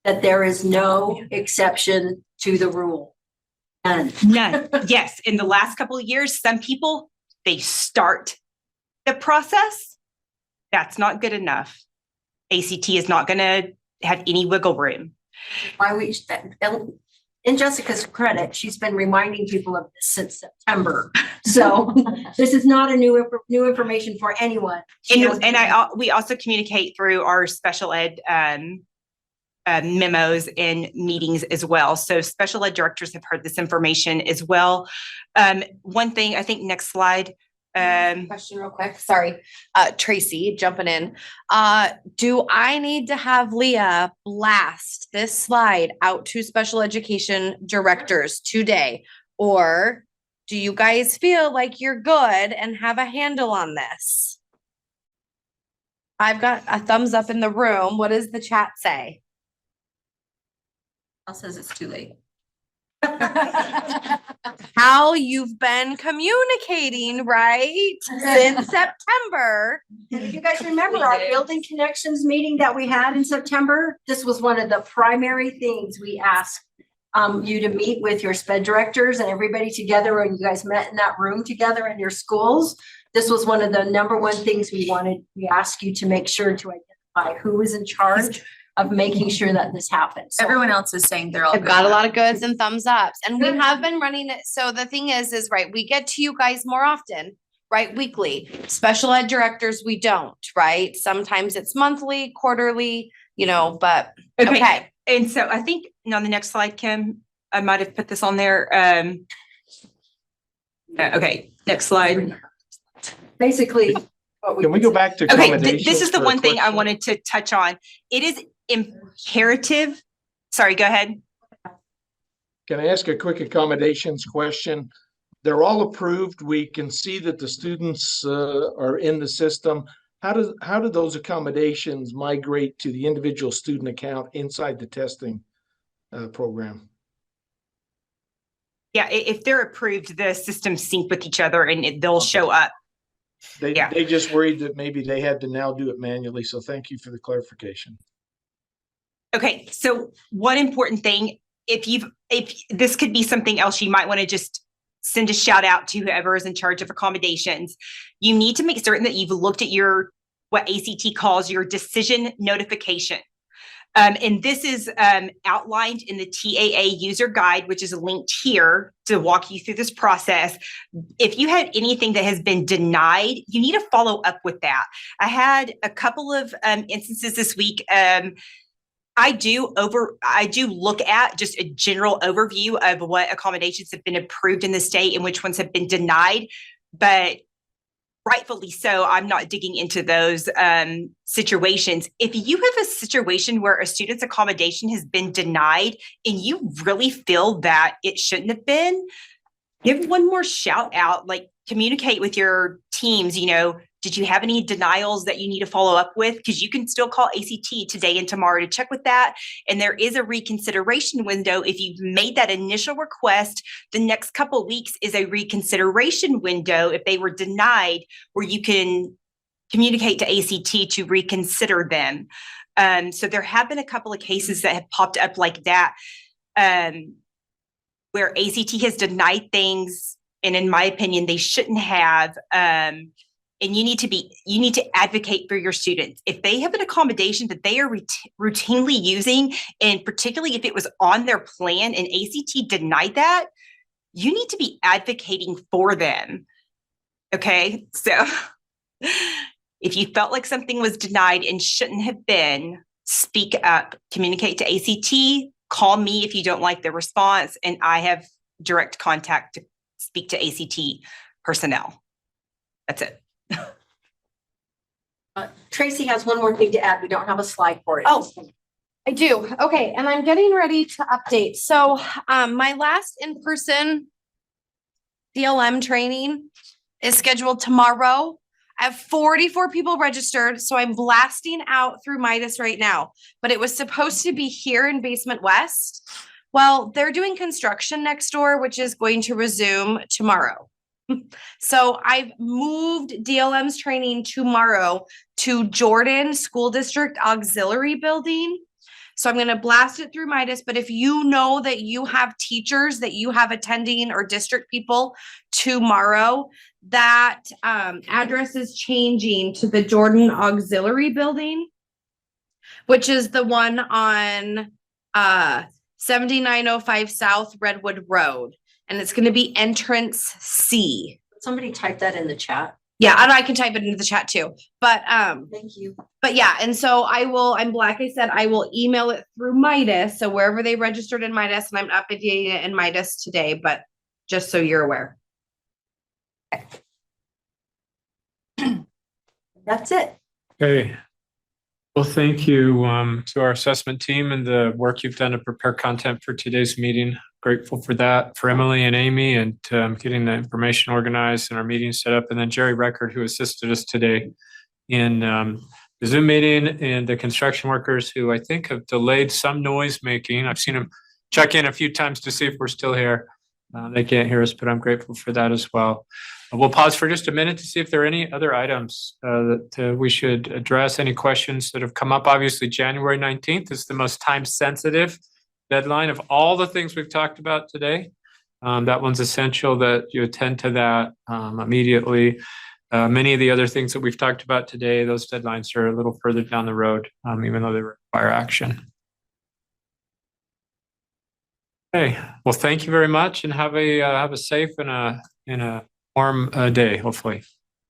that there is no exception to the rule. None. Yes. In the last couple of years, some people, they start the process. That's not good enough. ACT is not going to have any wiggle room. Why we, in Jessica's credit, she's been reminding people of this since September. So this is not a new information for anyone. We also communicate through our special ed memos and meetings as well. So special ed directors have heard this information as well. One thing, I think next slide. Question real quick. Sorry. Tracy jumping in. Do I need to have Leah blast this slide out to special education directors today? Or do you guys feel like you're good and have a handle on this? I've got a thumbs up in the room. What does the chat say? Al says it's too late. How you've been communicating, right? Since September. And if you guys remember our Building Connections meeting that we had in September, this was one of the primary things we asked you to meet with your SPED directors and everybody together when you guys met in that room together in your schools. This was one of the number one things we asked you to make sure to identify who is in charge of making sure that this happens. Everyone else is saying they're all. I've got a lot of goods and thumbs ups, and we have been running it. So the thing is right, we get to you guys more often, right? Weekly. Special ed directors, we don't, right? Sometimes it's monthly, quarterly, but okay. And so I think on the next slide, Kim, I might have put this on there. Okay, next slide. Basically, can we go back to accommodations? This is the for a one thing I question? wanted to touch on. It is imperative. Sorry, go ahead. Can I ask a quick accommodations question? They're all approved. We can see that the students are in the system. How do those accommodations migrate to the individual student account inside the testing program? Yeah, if they're approved, the systems sync with each other and they'll show up. They just worried that maybe they had to now do it manually. So thank you for the clarification. Okay, so one important thing, if this could be something else, you might want to just send a shout out to whoever is in charge of accommodations. You need to make certain that you've looked at what ACT calls your decision notification. And this is outlined in the TAA user guide, which is linked here to walk you through this process. If you had anything that has been denied, you need to follow up with that. I had a couple of instances this week. I do look at just a general overview of what accommodations have been approved in the state and which ones have been denied, but rightfully so, I'm not digging into those situations. If you have a situation where a student's accommodation has been denied and you really feel that it shouldn't have been, give one more shout out, like communicate with your teams, did you have any denials that you need to follow up with? Because you can still call ACT today and tomorrow to check with that. And there is a reconsideration window. If you've made that initial request, the next couple of weeks is a reconsideration window if they were denied, where you can communicate to ACT to reconsider them. So there have been a couple of cases that have popped up like that. where ACT has denied things, and in my opinion, they shouldn't have. And you need to advocate for your students. If they have an accommodation that they are routinely using, and particularly if it was on their plan and ACT denied that, you need to be advocating for them. Okay, so if you felt like something was denied and shouldn't have been, speak up, communicate to ACT, call me if you don't like the response, and I have direct contact to speak to ACT personnel. That's it. Tracy has one more thing to add. We don't have a slide for it. Oh, I do. Okay, and I'm getting ready to update. So my last in-person DLM training is scheduled tomorrow. I have 44 people registered, so I'm blasting out through Midas right now. But it was supposed to be here in Basement West. Well, they're doing construction next door, which is going to resume tomorrow. So I've moved DLM's training tomorrow to Jordan School District Auxiliary Building. So I'm going to blast it through Midas, but if you know that you have teachers that you have attending or district people tomorrow, that address is changing to the Jordan Auxiliary Building, which is the one on 7905 South Redwood Road. And it's going to be entrance C. Somebody type that in the chat. Yeah, and I can type it into the chat too. But thank you. But yeah, and so like I said, I will email it through Midas. So wherever they registered in Midas, and I'm updating it in Midas today, but just so you're aware. That's it. Okay. Well, thank you to our assessment team and the work you've done to prepare content for today's meeting. Grateful for that, for Emily and Amy, and getting the information organized and our meeting set up. And then Jerry Record, who assisted us today in the Zoom meeting, and the construction workers who I think have delayed some noise making. I've seen them check in a few times to see if we're still here. They can't hear us, but I'm grateful for that as well. We'll pause for just a minute to see if there are any other items that we should address, any questions that have come up. Obviously, January 19th is the most time-sensitive deadline of all the things we've talked about today. That one's essential that you attend to that immediately. Many of the other things that we've talked about today, those deadlines are a little further down the road, even though they require action. Okay, well, thank you very much, and have a safe and a warm day, hopefully.